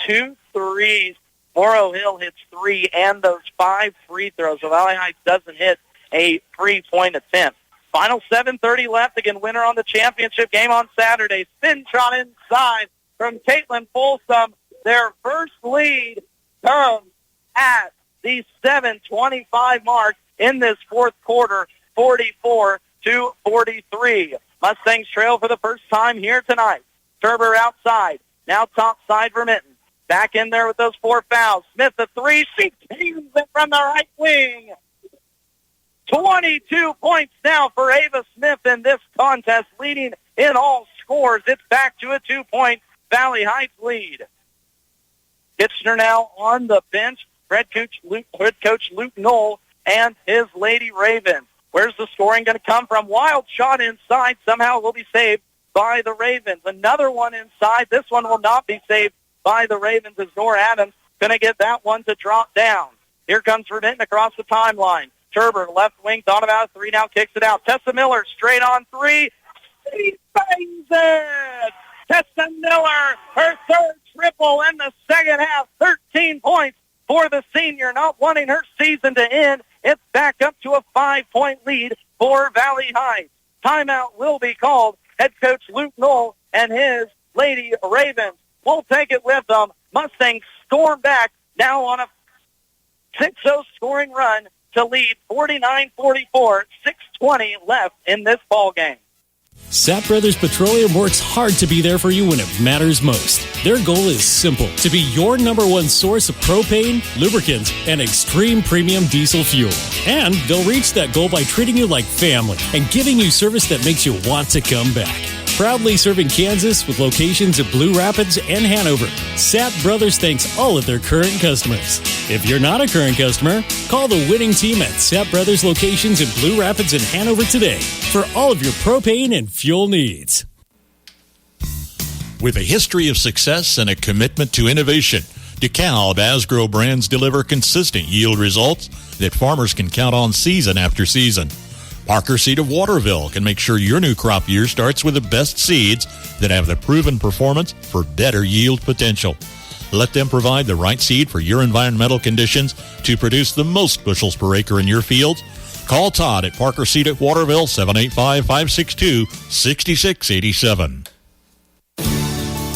2 threes. Morrow Hill hits 3 and those 5 free throws. So Valley Heights doesn't hit a free-point attempt. Final 7:30 left. Again, winner on the championship game on Saturday. Spin shot inside from Caitlin Folsom. Their first lead comes at the 7:25 mark in this fourth quarter, 44-43. Mustangs trail for the first time here tonight. Turber outside. Now top side for Minton. Back in there with those 4 fouls. Smith, the 3. She teams it from the right wing. 22 points now for Ava Smith in this contest, leading in all scores. It's back to a 2-point Valley Heights lead. Kitchener now on the bench. Head coach Luke Knoll and his Lady Ravens. Where's the scoring going to come from? Wild shot inside. Somehow will be saved by the Ravens. Another one inside. This one will not be saved by the Ravens as Nora Adams going to get that one to drop down. Here comes Vermitten across the timeline. Turber, left wing, thought about it, 3 now, kicks it out. Tessa Miller, straight on 3. She bangs it! Tessa Miller, her third triple in the second half. 13 points for the senior, not wanting her season to end. It's back up to a 5-point lead for Valley Heights. Timeout will be called. Head coach Luke Knoll and his Lady Ravens will take it with them. Mustangs storm back now on a 6-0 scoring run to lead 49-44, 6:20 left in this ball game.
Sapp Brothers Petroleum works hard to be there for you when it matters most. Their goal is simple: to be your number one source of propane, lubricants, and extreme premium diesel fuel. And they'll reach that goal by treating you like family and giving you service that makes you want to come back. Proudly serving Kansas with locations at Blue Rapids and Hanover, Sapp Brothers thanks all of their current customers. If you're not a current customer, call the winning team at Sapp Brothers locations in Blue Rapids and Hanover today for all of your propane and fuel needs.
With a history of success and a commitment to innovation, DeKalb Asgrow brands deliver consistent yield results that farmers can count on season after season. Parker Seed of Waterville can make sure your new crop year starts with the best seeds that have the proven performance for better yield potential. Let them provide the right seed for your environmental conditions to produce the most bushels per acre in your fields. Call Todd at Parker Seed at Waterville, 785-562-6687.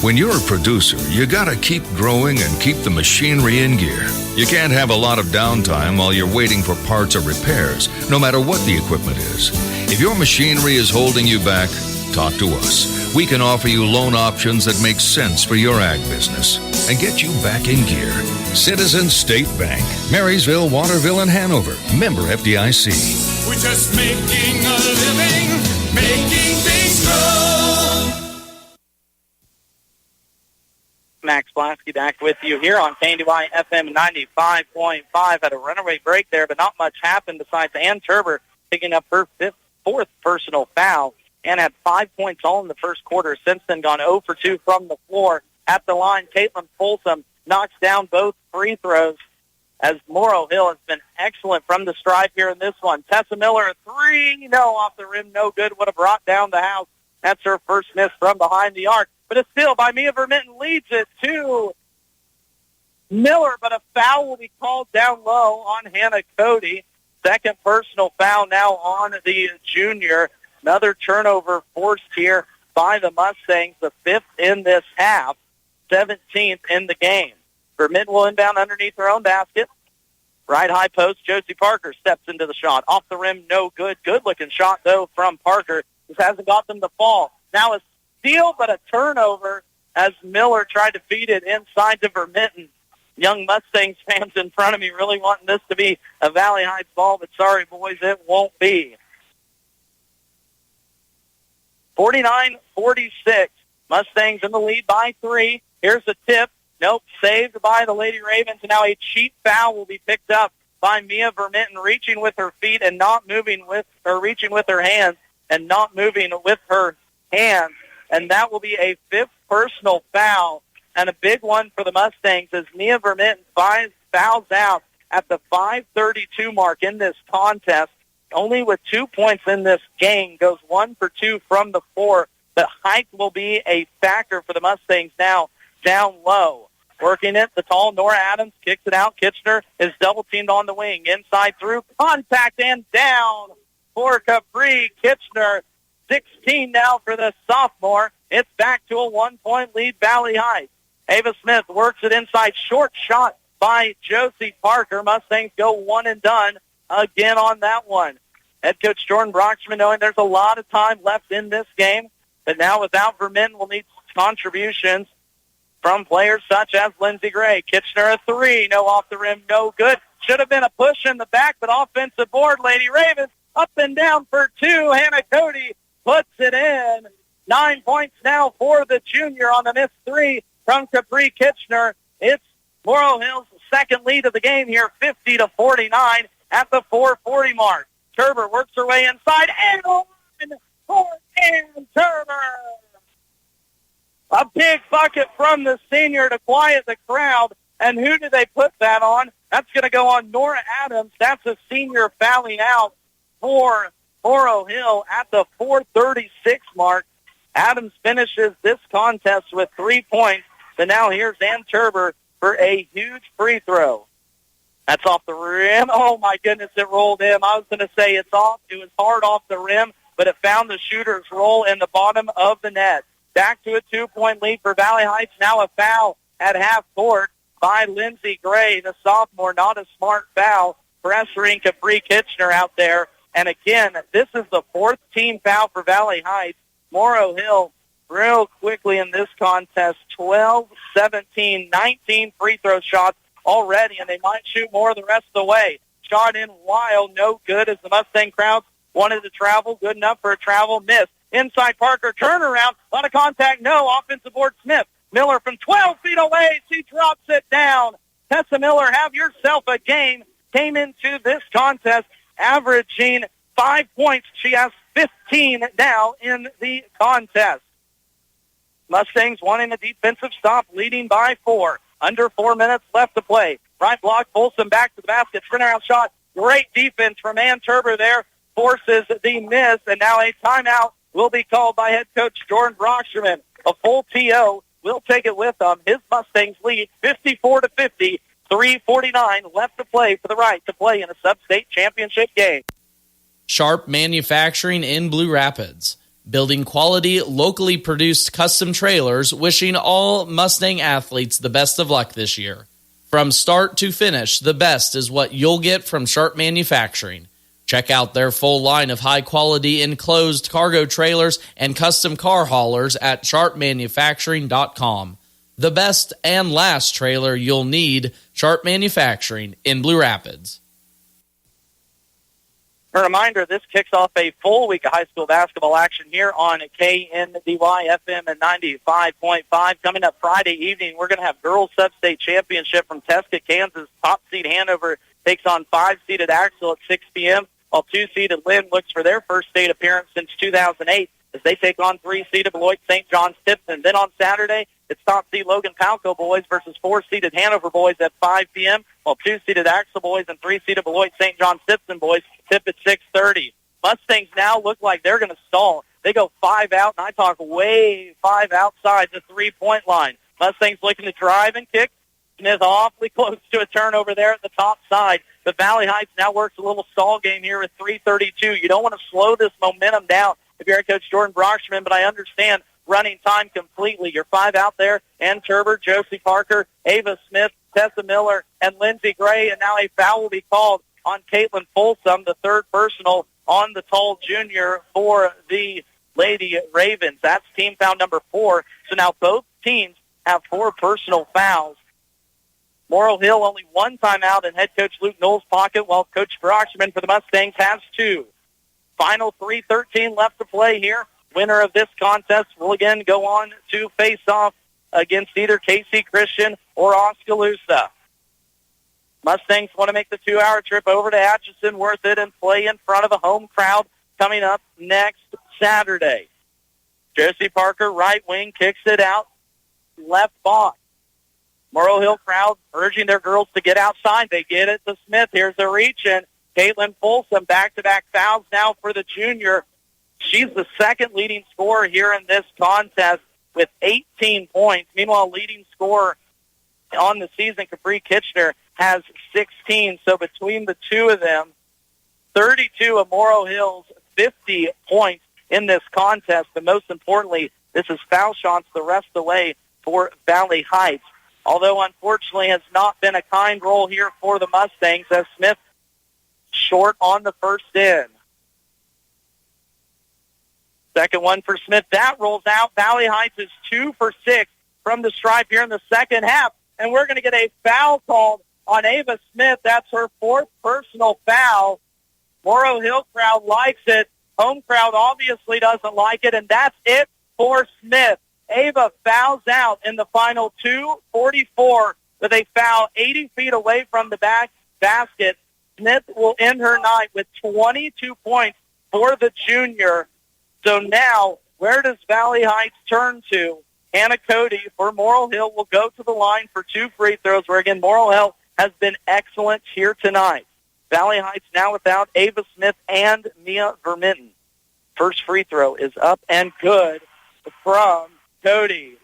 When you're a producer, you gotta keep growing and keep the machinery in gear. You can't have a lot of downtime while you're waiting for parts or repairs, no matter what the equipment is. If your machinery is holding you back, talk to us. We can offer you loan options that make sense for your ag business and get you back in gear. Citizens State Bank, Marysville, Waterville, and Hanover. Member FDIC.
We're just making a living, making things grow.
Max Blasky back with you here on KNDY FM 95.5. Had a runaway break there, but not much happened besides Ann Turber picking up her fourth personal foul and had 5 points all in the first quarter. Since then, gone 0 for 2 from the floor. At the line, Caitlin Folsom knocks down both free throws as Morrow Hill has been excellent from the stripe here in this one. Tessa Miller, 3, no, off the rim, no good. Would have brought down the house That's her first miss from behind the arc. But a steal by Mia Vermitten leads it to Miller, but a foul will be called down low on Hannah Cody. Second personal foul now on the junior. Another turnover forced here by the Mustangs, the 5th in this half, 17th in the game. Vermitten will inbound underneath her own basket. Right high post, Josie Parker steps into the shot. Off the rim, no good. Good-looking shot, though, from Parker. This hasn't got them to fall. Now a steal, but a turnover as Miller tried to feed it inside to Vermitten. Young Mustangs fans in front of me really wanting this to be a Valley Heights ball, but sorry, boys, it won't be. 49-46. Mustangs in the lead by 3. Here's the tip. Nope, saved by the Lady Ravens. And now a cheap foul will be picked up by Mia Vermitten, reaching with her feet and not moving with, or reaching with her hands and not moving with her hands. And that will be a 5th personal foul, and a big one for the Mustangs as Mia Vermitten fouls out at the 5:32 mark in this contest. Only with 2 points in this game, goes 1 for 2 from the floor, but height will be a factor for the Mustangs now down low. Working it, the tall Nora Adams kicks it out. Kitchener is double-teamed on the wing. Inside through, contact and down for Capri Kitchener. 16 now for the sophomore. It's back to a 1-point lead, Valley Heights. Ava Smith works it inside. Short shot by Josie Parker. Mustangs go one and done again on that one. Head coach Jordan Broxman knowing there's a lot of time left in this game, but now without Vermitten, we'll need contributions from players such as Lindsey Gray. Kitchener a 3, no off the rim, no good. Should have been a push in the back, but offensive board. Lady Ravens up and down for 2. Hannah Cody puts it in. 9 points now for the junior on the missed 3 from Capri Kitchener. It's Morrow Hill's second lead of the game here, 50-49 at the 4:40 mark. Turber works her way inside and one for Ann Turber. A big bucket from the senior to quiet the crowd. And who do they put that on? That's going to go on Nora Adams. That's a senior fouling out for Morrow Hill at the 4:36 mark. Adams finishes this contest with 3 points. But now here's Ann Turber for a huge free throw. That's off the rim. Oh, my goodness, it rolled in. I was going to say it's off. It was hard off the rim, but it found the shooter's roll in the bottom of the net. Back to a 2-point lead for Valley Heights. Now a foul at half court by Lindsey Gray, the sophomore. Not a smart foul. Pressuring Capri Kitchener out there. And again, this is the 4th team foul for Valley Heights. Morrow Hill real quickly in this contest, 12, 17, 19 free throw shots already, and they might shoot more the rest of the way. Shot in wild, no good as the Mustang crowds wanted to travel. Good enough for a travel miss. Inside Parker, turnaround, a lot of contact, no. Offensive board, Smith. Miller from 12 feet away, she drops it down. Tessa Miller, have yourself a game. Came into this contest averaging 5 points. She has 15 now in the contest. Mustangs wanting a defensive stop, leading by 4. Under 4 minutes left to play. Right block, Folsom back to the basket. Turnaround shot. Great defense from Ann Turber there. Forces the miss, and now a timeout will be called by head coach Jordan Broxterman. A full TO will take it with them. His Mustangs lead 54-50. 3:49 left to play for the right to play in a sub-state championship game.
Sharp Manufacturing in Blue Rapids. Building quality, locally produced custom trailers, wishing all Mustang athletes the best of luck this year. From start to finish, the best is what you'll get from Sharp Manufacturing. Check out their full line of high-quality enclosed cargo trailers and custom car haulers at sharpmanufacturing.com. The best and last trailer you'll need, Sharp Manufacturing in Blue Rapids.
A reminder, this kicks off a full week of high school basketball action here on KNDY FM at 95.5. Coming up Friday evening, we're going to have girls sub-state championship from Tesca, Kansas. Top seed Hanover takes on 5-seeded Axel at 6 p.m., while 2-seeded Lynn looks for their first state appearance since 2008 as they take on 3-seeded Beloit St. John's Tipton. Then on Saturday, it's top seed Logan Palco boys versus 4-seeded Hanover boys at 5 p.m., while 2-seeded Axel boys and 3-seeded Beloit St. John's Tipton boys tip at 6:30. Mustangs now look like they're going to stall. They go 5 out, and I talk way 5 outside the 3-point line. Mustangs looking to drive and kick. Smith awfully close to a turnover there at the top side. But Valley Heights now works a little stall game here with 3:32. You don't want to slow this momentum down if you're head coach Jordan Brockschman, but I understand running time completely. You're 5 out there, Ann Turbert, Josie Parker, Ava Smith, Tessa Miller, and Lindsey Gray, and now a foul will be called on Caitlin Folsom, the third personal on the tall junior for the Lady Ravens. That's team foul number 4. So now both teams have 4 personal fouls. Morrill Hill only 1 timeout in head coach Luke Knoll's pocket, while Coach Brockschman for the Mustangs has 2. Final 3:13 left to play here. Winner of this contest will again go on to face off against either Casey Christian or Oskaloosa. Mustangs want to make the 2-hour trip over to Atchison, Worth it, and play in front of a home crowd coming up next Saturday. Josie Parker, right wing, kicks it out, left box. Morrill Hill crowd urging their girls to get outside. They get it to Smith. Here's a reach, and Caitlin Folsom, back-to-back fouls now for the junior. She's the second leading scorer here in this contest with 18 points. Meanwhile, leading scorer on the season, Capri Kitchener, has 16. So between the two of them, 32 of Morrill Hill's 50 points in this contest. But most importantly, this is foul shots the rest of the way for Valley Heights. Although, unfortunately, has not been a kind roll here for the Mustangs, as Smith short on the first in. Second one for Smith. That rolls out. Valley Heights is 2 for 6 from the stripe here in the second half. And we're going to get a foul called on Ava Smith. That's her 4th personal foul. Morrill Hill crowd likes it. Home crowd obviously doesn't like it. And that's it for Smith. Ava fouls out in the final 2:44 with a foul 80 feet away from the basket. Smith will end her night with 22 points for the junior. So now, where does Valley Heights turn to? Hannah Cody for Morrill Hill will go to the line for 2 free throws, where again, Morrill Hill has been excellent here tonight. Valley Heights now without Ava Smith and Mia Vermitten. First free throw is up and good from Cody.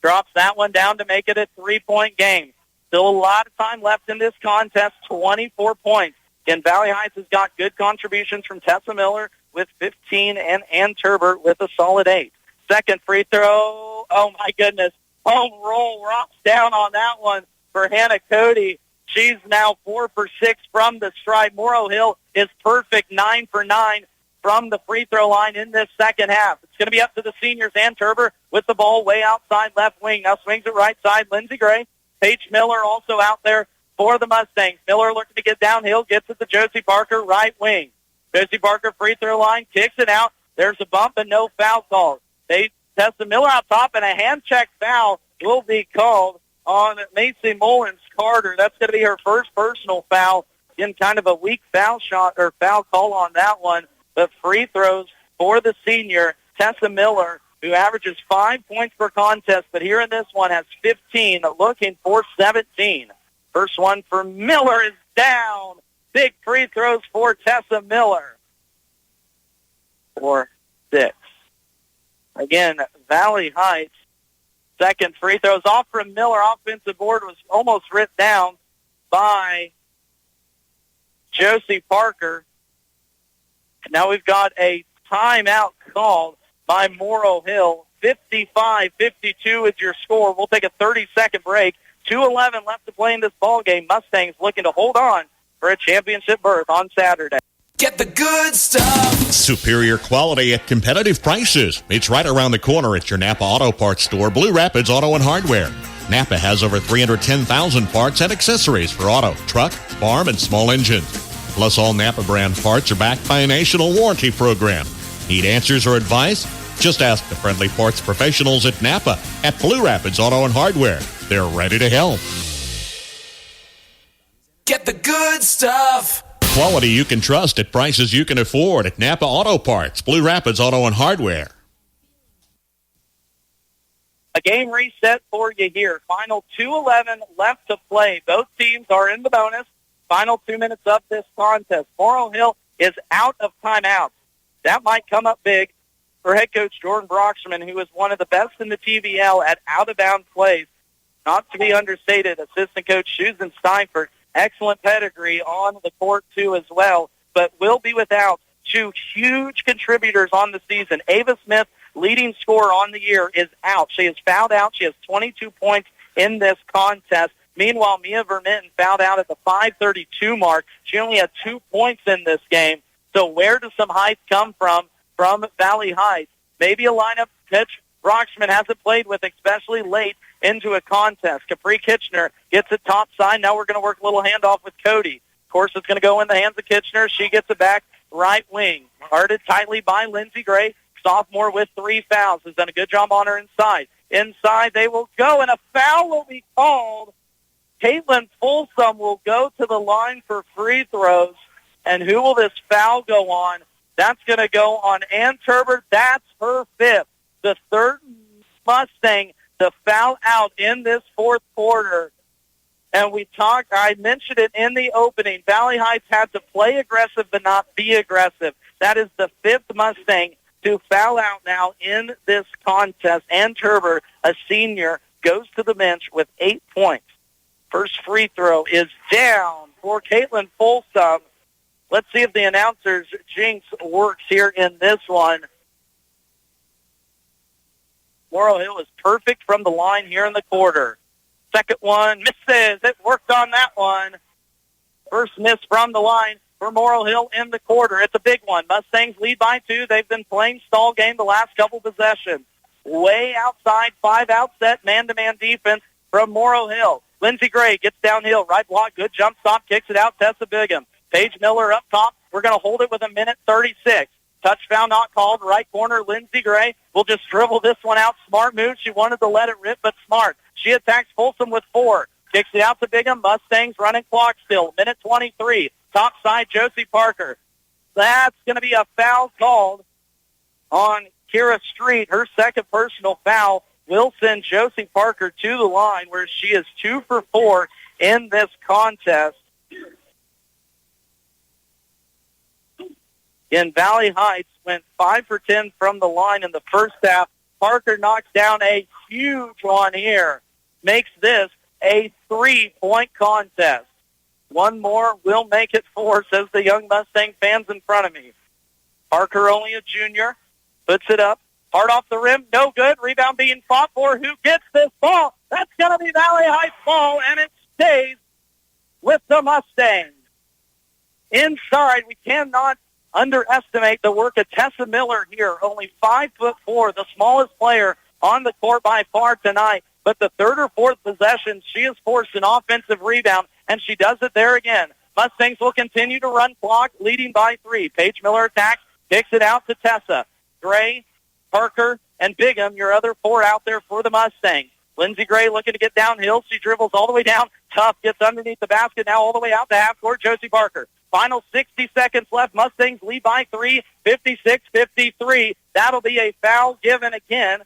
Drops that one down to make it a 3-point game. Still a lot of time left in this contest, 24 points. Again, Valley Heights has got good contributions from Tessa Miller with 15 and Ann Turbert with a solid 8. Second free throw, oh my goodness, home roll drops down on that one for Hannah Cody. She's now 4 for 6 from the stripe. Morrill Hill is perfect, 9 for 9 from the free throw line in this second half. It's going to be up to the seniors. Ann Turbert with the ball way outside left wing. Now swings it right side. Lindsey Gray. Paige Miller also out there for the Mustangs. Miller looking to get downhill, gets it to Josie Parker, right wing. Josie Parker, free throw line, kicks it out. There's a bump and no foul called. They test the Miller out top, and a hand check foul will be called on Macy Mullins-Carter. That's going to be her first personal foul. Again, kind of a weak foul shot or foul call on that one. But free throws for the senior, Tessa Miller, who averages 5 points per contest, but here in this one has 15, looking for 17. First one for Miller is down. Big free throws for Tessa Miller. 4-6. Again, Valley Heights, second free throws off from Miller. Offensive board was almost ripped down by Josie Parker. Now we've got a timeout called by Morrill Hill. 55-52 is your score. We'll take a 30-second break. 2:11 left to play in this ball game. Mustangs looking to hold on for a championship berth on Saturday.
Get the good stuff.
Superior quality at competitive prices. It's right around the corner at your Napa Auto Parts store, Blue Rapids Auto and Hardware. Napa has over 310,000 parts and accessories for auto, truck, farm, and small engines. Plus, all Napa brand parts are backed by a national warranty program. Need answers or advice? Just ask the friendly parts professionals at Napa at Blue Rapids Auto and Hardware. They're ready to help.
Get the good stuff.
Quality you can trust at prices you can afford at Napa Auto Parts, Blue Rapids Auto and Hardware.
A game reset for you here. Final 2:11 left to play. Both teams are in the bonus. Final 2 minutes of this contest. Morrill Hill is out of timeouts. That might come up big for head coach Jordan Broxman, who is one of the best in the TVL at out-of-bounds plays. Not to be understated, assistant coach Susan Steinford, excellent pedigree on the court, too, as well, but will be without two huge contributors on the season. Ava Smith, leading scorer on the year, is out. She is fouled out. She has 22 points in this contest. Meanwhile, Mia Vermitten fouled out at the 5:32 mark. She only had 2 points in this game. So where does some height come from Valley Heights? Maybe a lineup pitch Broxman hasn't played with, especially late into a contest. Capri Kitchener gets it top side. Now we're going to work a little handoff with Cody. Of course, it's going to go in the hands of Kitchener. She gets it back right wing. Guarded tightly by Lindsey Gray. Sophomore with 3 fouls. Has done a good job on her inside. Inside they will go, and a foul will be called. Caitlin Folsom will go to the line for free throws. And who will this foul go on? That's going to go on Ann Turber. That's her 5th. The 3rd Mustang to foul out in this 4th quarter. And I mentioned it in the opening. Valley Heights had to play aggressive but not be aggressive. That is the 5th Mustang to foul out now in this contest. Ann Turber, a senior, goes to the bench with 8 points. First free throw is down for Caitlin Folsom. Let's see if the announcer's jinx works here in this one. Laurel Hill is perfect from the line here in the quarter. Second one misses. It worked on that one. First miss from the line for Laurel Hill in the quarter. It's a big one. Mustangs lead by 2. They've been playing stall game the last couple possessions. Way outside, 5-out set, man-to-man defense from Laurel Hill. Lindsey Gray gets downhill. Right block, good jump stop, kicks it out. Tessa Bigham. Paige Miller up top. We're going to hold it with 1:36. Touch foul not called. Right corner, Lindsey Gray will just dribble this one out. Smart move. She wanted to let it rip, but smart. She attacks Folsom with 4. Kicks it out to Bigham. Mustangs running clock still. 1:23. Top side, Josie Parker. That's going to be a foul called on Kira Street. Her second personal foul will send Josie Parker to the line, where she is 2 for 4 in this contest. In Valley Heights went 5 for 10 from the line in the first half. Parker knocks down a huge one here. Makes this a 3-point contest. One more will make it 4, says the young Mustang fans in front of me. Parker, only a junior, puts it up. Hard off the rim, no good. Rebound being fought for. Who gets this ball? That's going to be Valley Heights ball, and it stays with the Mustangs. Inside, we cannot underestimate the work of Tessa Miller here. Only 5'4", the smallest player on the court by far tonight. But the 3rd or 4th possession, she has forced an offensive rebound, and she does it there again. Mustangs will continue to run clock, leading by 3. Paige Miller attacks, kicks it out to Tessa. Gray, Parker, and Bigham, your other 4 out there for the Mustangs. Lindsey Gray looking to get downhill. She dribbles all the way down. Tough gets underneath the basket, now all the way out to half court. Josie Parker. Final 60 seconds left. Mustangs lead by 3, 56-53. That'll be a foul given again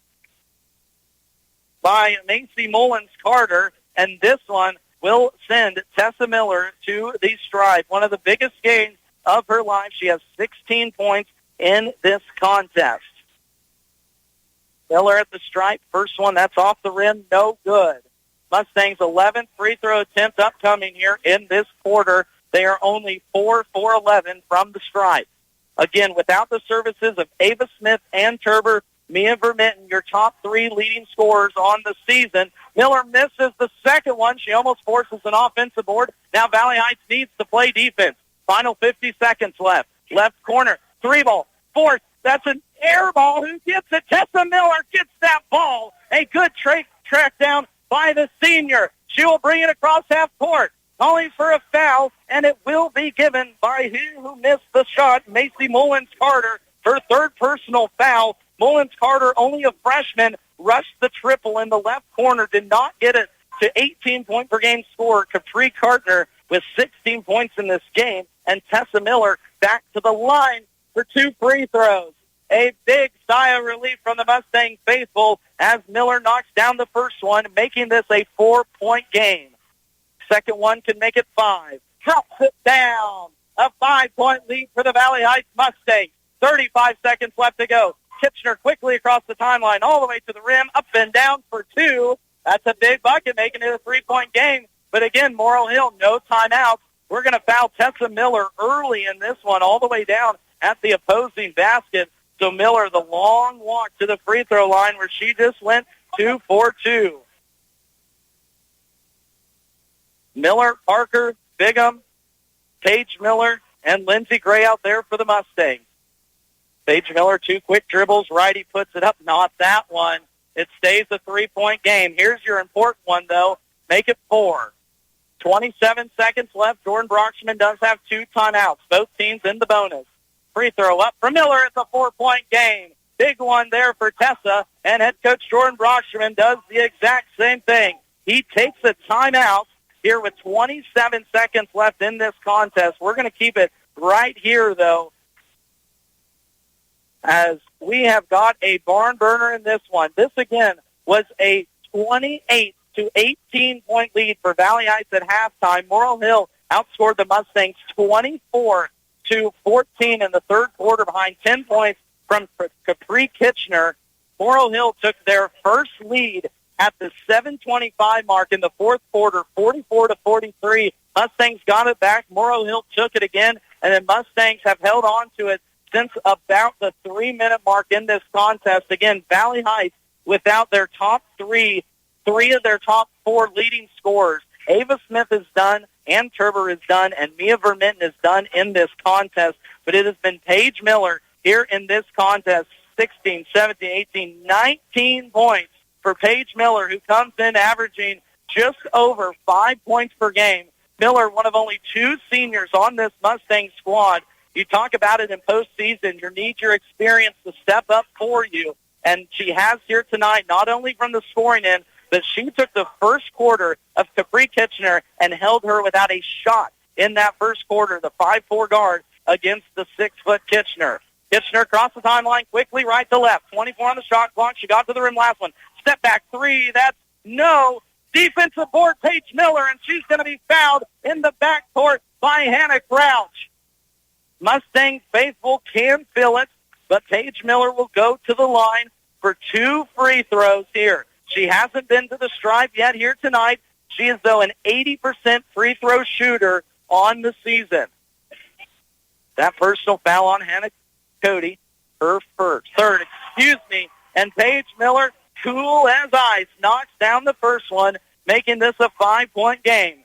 by Macy Mullins-Carter, and this one will send Tessa Miller to the stripe. One of the biggest gains of her life. She has 16 points in this contest. Miller at the stripe. First one, that's off the rim. No good. Mustangs' 11th free throw attempt upcoming here in this quarter. They are only 4 for 11 from the stripe. Again, without the services of Ava Smith and Turber, Mia Vermitten, your top 3 leading scorers on the season. Miller misses the second one. She almost forces an offensive board. Now Valley Heights needs to play defense. Final 50 seconds left. Left corner, 3 ball, fourth. That's an air ball. Who gets it? Tessa Miller gets that ball. A good track down by the senior. She will bring it across half court. Calling for a foul, and it will be given by who missed the shot, Macy Mullins-Carter, her 3rd personal foul. Mullins-Carter, only a freshman, rushed the triple in the left corner, did not get it to 18-point-per-game scorer. Capri Cartner with 16 points in this game, and Tessa Miller back to the line for 2 free throws. A big sigh of relief from the Mustang faithful as Miller knocks down the first one, making this a 4-point game. Second one can make it 5. Drops it down. A 5-point lead for the Valley Heights Mustangs. 35 seconds left to go. Kitchener quickly across the timeline, all the way to the rim, up and down for two. That's a big bucket, making it a three-point game. But again, Morrill Hill, no timeouts. We're going to foul Tessa Miller early in this one, all the way down at the opposing basket. So Miller, the long walk to the free throw line where she just went 2 for 2. Miller, Parker, Bigham, Paige Miller, and Lindsey Gray out there for the Mustangs. Paige Miller, 2 quick dribbles. Righty puts it up. Not that one. It stays a three-point game. Here's your important one, though. Make it 4. 27 seconds left. Jordan Brockman does have 2 timeouts. Both teams in the bonus. Free throw up for Miller. It's a 4-point game. Big one there for Tessa. And head coach Jordan Brockman does the exact same thing. He takes a timeout here with 27 seconds left in this contest. We're going to keep it right here, though, as we have got a barn burner in this one. This, again, was a 28 to 18-point lead for Valley Heights at halftime. Morrill Hill outscored the Mustangs 24 to 14 in the third quarter behind 10 points from Capri Kitchener. Morrill Hill took their first lead at the 7:25 mark in the fourth quarter, 44 to 43. Mustangs got it back. Morrill Hill took it again, and then Mustangs have held on to it since about the 3-minute mark in this contest. Again, Valley Heights without their top three of their top 4 leading scorers. Ava Smith is done, Ann Turber is done, and Mia Verminton is done in this contest. But it has been Paige Miller here in this contest, 16, 17, 18, 19 points for Paige Miller, who comes in averaging just over 5 points per game. Miller, one of only 2 seniors on this Mustang squad. You talk about it in postseason. You need your experience to step up for you. And she has here tonight, not only from the scoring end, but she took the first quarter of Capri Kitchener and held her without a shot in that first quarter, the 5'4" guard against the 6-foot Kitchener. Kitchener across the timeline, quickly right to left. 24 on the shot clock. She got to the rim last one. Step back 3. That's no. Defensive board, Paige Miller, and she's going to be fouled in the backcourt by Hannah Crouch. Mustang faithful can feel it, but Paige Miller will go to the line for 2 free throws here. She hasn't been to the stripe yet here tonight. She is, though, an 80% free throw shooter on the season. That personal foul on Hannah Cody, her third, and Paige Miller, cool as ice, knocks down the first one, making this a 5-point game.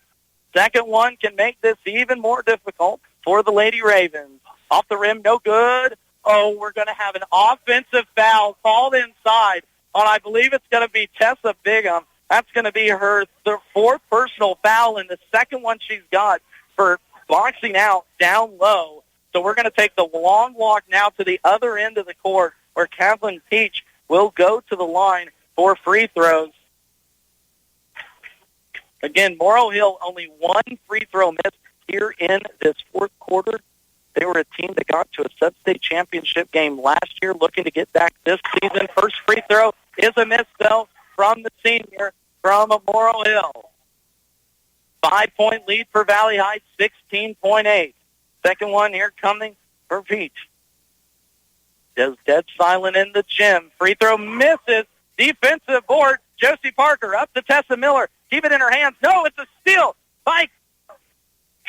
Second one can make this even more difficult for the Lady Ravens. Off the rim, no good. Oh, we're going to have an offensive foul called inside on, I believe it's going to be Tessa Bigham. That's going to be her 4th personal foul and the second one she's got for boxing out down low. So we're going to take the long walk now to the other end of the court where Kathleen Peach will go to the line for free throws. Again, Morrill Hill only 1 free throw miss here in this fourth quarter. They were a team that got to a sub-state championship game last year, looking to get back this season. First free throw is a miss, though, from the senior from Morrill Hill. 5-point lead for Valley Heights, 16.8. Second one here coming for Peach. Does dead silent in the gym. Free throw misses. Defensive board. Josie Parker up to Tessa Miller. Keep it in her hands. No, it's a steal by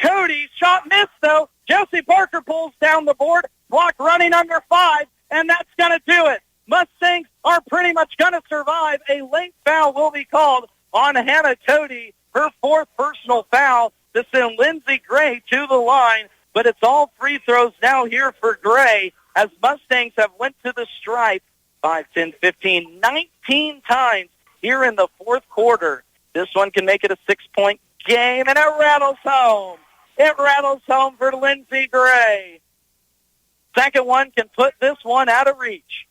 Cody. Shot missed, though. Josie Parker pulls down the board. Block running under 5, and that's going to do it. Mustangs are pretty much going to survive. A late foul will be called on Hannah Cody. Her 4th personal foul to send Lindsey Gray to the line. But it's all free throws now here for Gray as Mustangs have went to the stripe 5, 10, 15, 19 times here in the fourth quarter. This one can make it a 6-point game, and it rattles home. It rattles home for Lindsey Gray. Second one can put this one out of reach.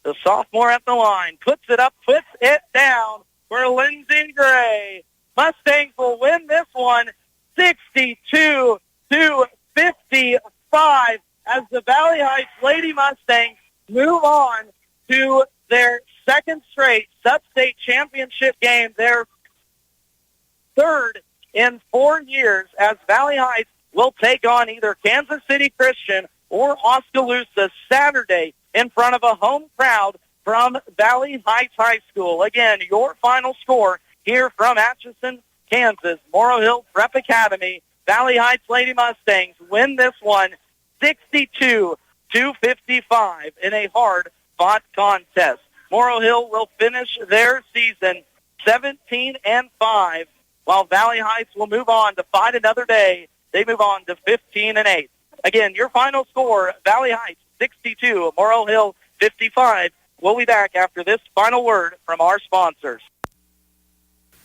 The sophomore at the line puts it up, puts it down for Lindsey Gray. Mustangs will win this one 62 to 55 as the Valley Heights Lady Mustangs move on to their second straight sub-state championship game, their 3rd in 4 years, as Valley Heights will take on either Kansas City Christian or Oskaloosa Saturday in front of a home crowd from Valley Heights High School. Again, your final score here from Atchison, Kansas. Morrow Hill Prep Academy, Valley Heights Lady Mustangs win this one 62-55 in a hard-fought contest. Morrow Hill will finish their season 17-5, while Valley Heights will move on to fight another day. They move on to 15-8. Again, your final score, Valley Heights 62, Morrow Hill 55. We'll be back after this final word from our sponsors.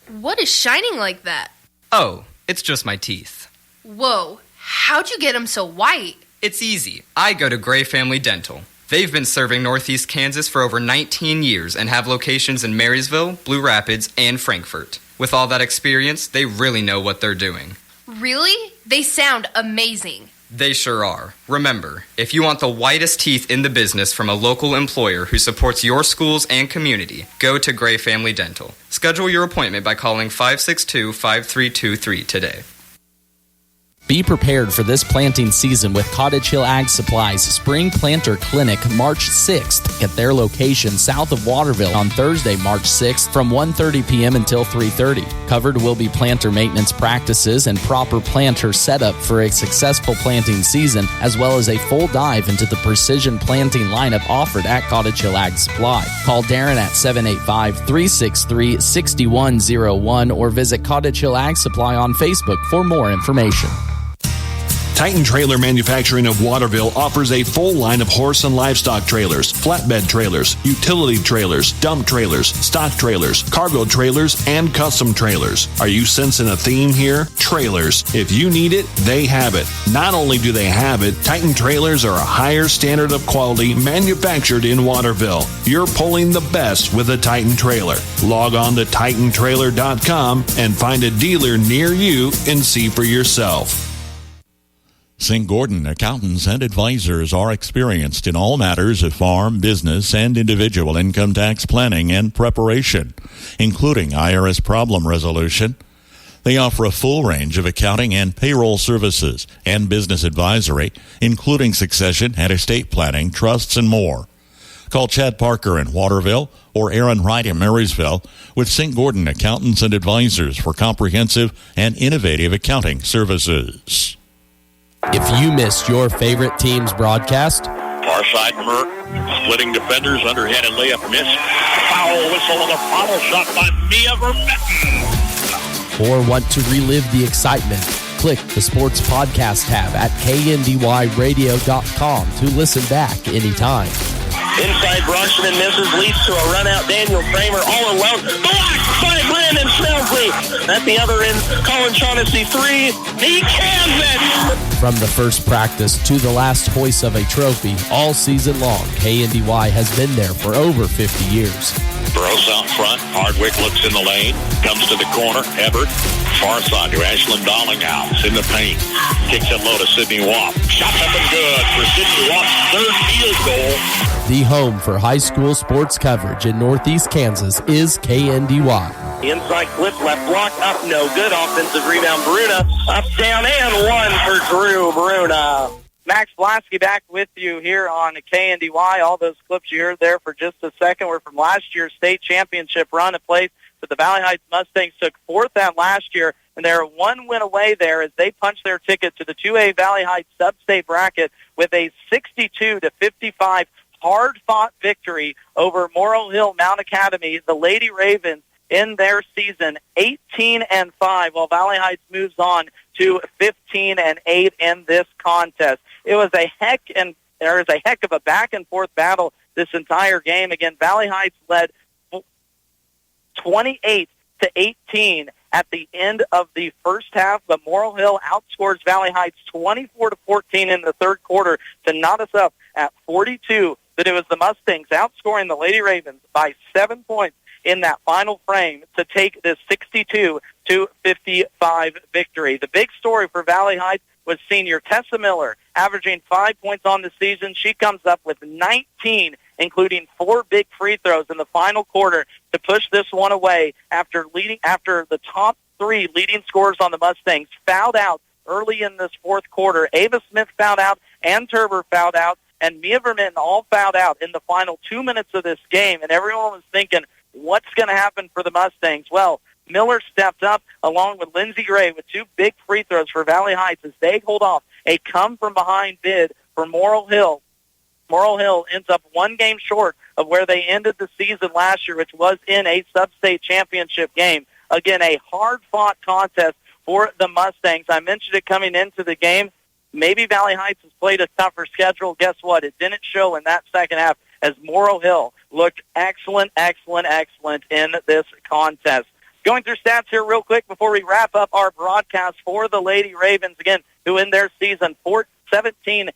What is shining like that?
Oh, it's just my teeth.
Whoa, how'd you get them so white?
It's easy. I go to Gray Family Dental. They've been serving Northeast Kansas for over 19 years and have locations in Marysville, Blue Rapids, and Frankfort. With all that experience, they really know what they're doing.
Really? They sound amazing.
They sure are. Remember, if you want the whitest teeth in the business from a local employer who supports your schools and community, go to Gray Family Dental. Schedule your appointment by calling 562-5323 today.
Be prepared for this planting season with Cottage Hill Ag Supply's Spring Planter Clinic March 6th at their location south of Waterville on Thursday, March 6th from 1:30 p.m. until 3:30. Covered will be planter maintenance practices and proper planter setup for a successful planting season, as well as a full dive into the precision planting lineup offered at Cottage Hill Ag Supply. Call Darren at 785-363-6101 or visit Cottage Hill Ag Supply on Facebook for more information.
Titan Trailer Manufacturing of Waterville offers a full line of horse and livestock trailers, flatbed trailers, utility trailers, dump trailers, stock trailers, cargo trailers, and custom trailers. Are you sensing a theme here? Trailers. If you need it, they have it. Not only do they have it, Titan Trailers are a higher standard of quality manufactured in Waterville. You're pulling the best with a Titan Trailer. Log on to TitanTrailer.com and find a dealer near you and see for yourself.
St. Gordon accountants and advisors are experienced in all matters of farm, business, and individual income tax planning and preparation, including IRS problem resolution. They offer a full range of accounting and payroll services and business advisory, including succession and estate planning, trusts, and more. Call Chad Parker in Waterville or Aaron Wright in Marysville with St. Gordon accountants and advisors for comprehensive and innovative accounting services.
If you missed your favorite team's broadcast,
far side Maur, splitting defenders, underhanded layup miss, foul whistle on a foul shot by Mia Vermetten.
or want to relive the excitement, click the Sports Podcast tab at kndyradio.com to listen back anytime.
Inside Bronson and misses, leads to a run-out. Daniel Kramer all alone. Blocked by Brandon Snelsley. At the other end, Colin Shaughnessy, three. He cans it!
From the first practice to the last hoist of a trophy, all season long, KNDY has been there for over 50 years.
Burrows out front. Hardwick looks in the lane. Comes to the corner. Ebert. Far side to Ashlyn Dollinghouse. In the paint. Kicks it low to Sydney Watt. Shot up and good for Sydney Watt's third field goal.
The home for high school sports coverage in Northeast Kansas is KNDY.
Inside clip, left block, up, no good. Offensive rebound, Bruna. Up, down, and one for Drew Bruna. Max Blasky back with you here on KNDY. All those clips you heard there for just a second were from last year's state championship run. A place that the Valley Heights Mustangs took fourth at last year, and they're one win away there as they punched their ticket to the 2A Valley Heights sub-state bracket with a 62-55 hard-fought victory over Morrill Hill Mount Academy. The Lady Ravens in their season 18-5, while Valley Heights moves on to 15-8 in this contest. It was a heck of a back-and-forth battle this entire game. Again, Valley Heights led 28-18 at the end of the first half, but Morrill Hill outscores Valley Heights 24-14 in the third quarter to knot us up at 42. But it was the Mustangs outscoring the Lady Ravens by 7 points in that final frame to take this 62-55 victory. The big story for Valley Heights was senior Tessa Miller, averaging 5 points on the season. She comes up with 19, including 4 big free throws in the final quarter to push this one away after the top 3 leading scorers on the Mustangs fouled out early in this fourth quarter. Ava Smith fouled out, and Turber fouled out, and Mia Vermitten all fouled out in the final 2 minutes of this game, and everyone was thinking, what's going to happen for the Mustangs? Well, Miller stepped up along with Lindsey Gray with 2 big free throws for Valley Heights as they hold off a come-from-behind bid for Morrill Hill. Morrill Hill ends up 1 game short of where they ended the season last year, which was in a sub-state championship game. Again, a hard-fought contest for the Mustangs. I mentioned it coming into the game. Maybe Valley Heights has played a tougher schedule. Guess what? It didn't show in that second half as Morrill Hill looked excellent in this contest. Going through stats here real quick before we wrap up our broadcast for the Lady Ravens, again, who in their season 17-5.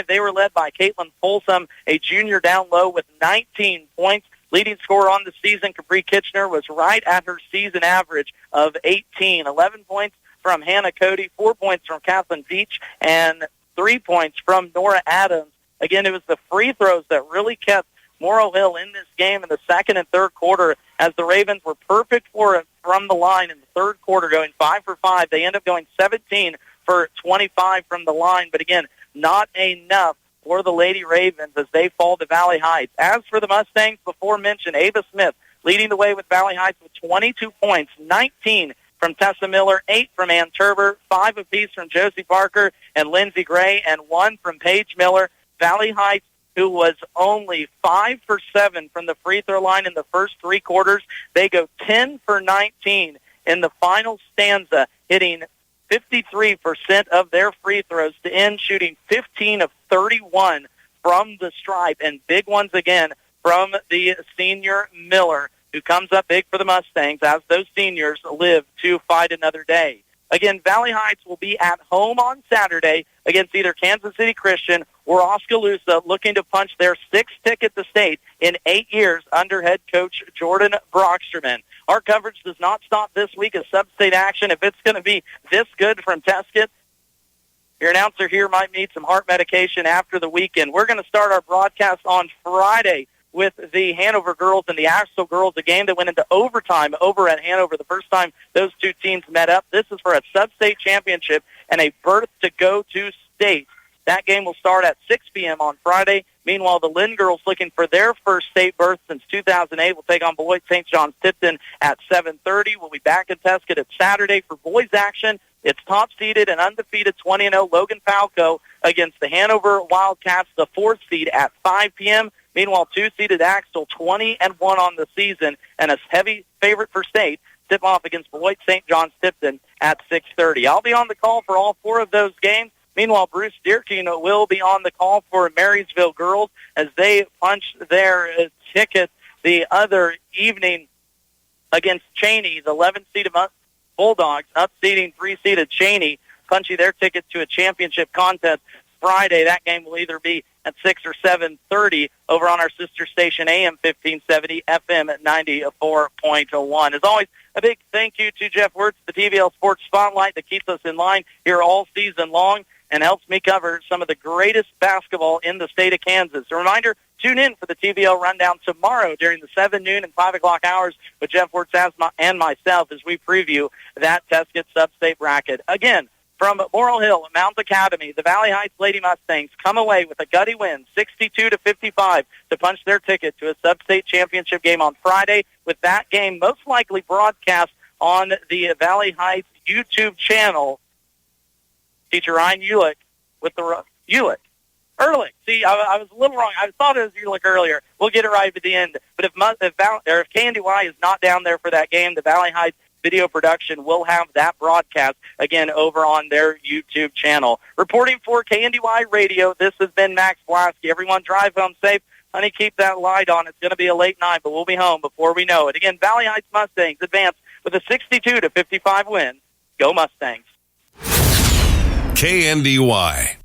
They were led by Caitlin Folsom, a junior down low with 19 points. Leading scorer on the season, Capri Kitchener, was right at her season average of 18. 11 points from Hannah Cody, 4 points from Kathleen Beach, and 3 points from Nora Adams. Again, it was the free throws that really kept Morrill Hill in this game in the second and third quarter, as the Ravens were perfect for it from the line in the third quarter, going 5 for 5. They end up going 17 for 25 from the line, but again, not enough for the Lady Ravens as they fall to Valley Heights. As for the Mustangs, before mentioned, Ava Smith leading the way with Valley Heights with 22 points, 19 from Tessa Miller, 8 from Ann Turber, 5 apiece from Josie Parker and Lindsey Gray, and 1 from Paige Miller. Valley Heights, who was only 5 for 7 from the free throw line in the first 3 quarters, they go 10 for 19 in the final stanza, hitting 53% of their free throws to end, shooting 15 of 31 from the stripe, and big ones again from the senior Miller, who comes up big for the Mustangs as those seniors live to fight another day. Again, Valley Heights will be at home on Saturday against either Kansas City Christian or Oskaloosa, looking to punch their 6th ticket to state in 8 years under head coach Jordan Brocksterman. Our coverage does not stop this week as sub-state action. If it's going to be this good from Teskett, your announcer here might need some heart medication after the weekend. We're going to start our broadcast on Friday with the Hanover girls and the Axel girls, a game that went into overtime over at Hanover, the first time those two teams met up. This is for a sub-state championship and a berth to go to state. That game will start at 6 p.m. on Friday. Meanwhile, the Lynn girls, looking for their first state berth since 2008, will take on Beloit St. John's Tipton at 7:30. We'll be back in Teskett at Saturday for boys action. It's top-seeded and undefeated 20-0 Logan Falco against the Hanover Wildcats, the 4th seed, at 5 p.m. Meanwhile, 2-seeded Axtell, 20-1 on the season, and a heavy favorite for state, tip off against Beloit St. John's Tipton at 6:30. I'll be on the call for all 4 of those games. Meanwhile, Bruce Dierking will be on the call for Marysville girls as they punch their ticket the other evening against Cheney, the 11-seeded Bulldogs, upseeding 3-seeded Cheney, punching their ticket to a championship contest Friday. That game will either be at 6 or 7:30 over on our sister station, AM 1570, FM at 94.1. As always, a big thank you to Jeff Wirtz, the TVL Sports Spotlight, that keeps us in line here all season long and helps me cover some of the greatest basketball in the state of Kansas. A reminder, tune in for the TVL Rundown tomorrow during the 7 noon and 5 o'clock hours with Jeff Wirtz and myself as we preview that Teskett sub-state bracket. Again, from Morrill Hill, Mount Academy, the Valley Heights Lady Mustangs come away with a gutty win, 62-55, to punch their ticket to a sub-state championship game on Friday, with that game most likely broadcast on the Valley Heights YouTube channel. Teacher Ryan Ulick with the Ehrlich. See, I was a little wrong. I thought it was Ulick earlier. We'll get it right at the end. But if Candy Y is not down there for that game, the Valley Heights video production will have that broadcast again over on their YouTube channel. Reporting for KNDY Radio, this has been Max Blasky. Everyone drive home safe. Honey, keep that light on. It's going to be a late night, but we'll be home before we know it. Again, Valley Heights Mustangs advance with a 62-55 win. Go Mustangs.
KNDY.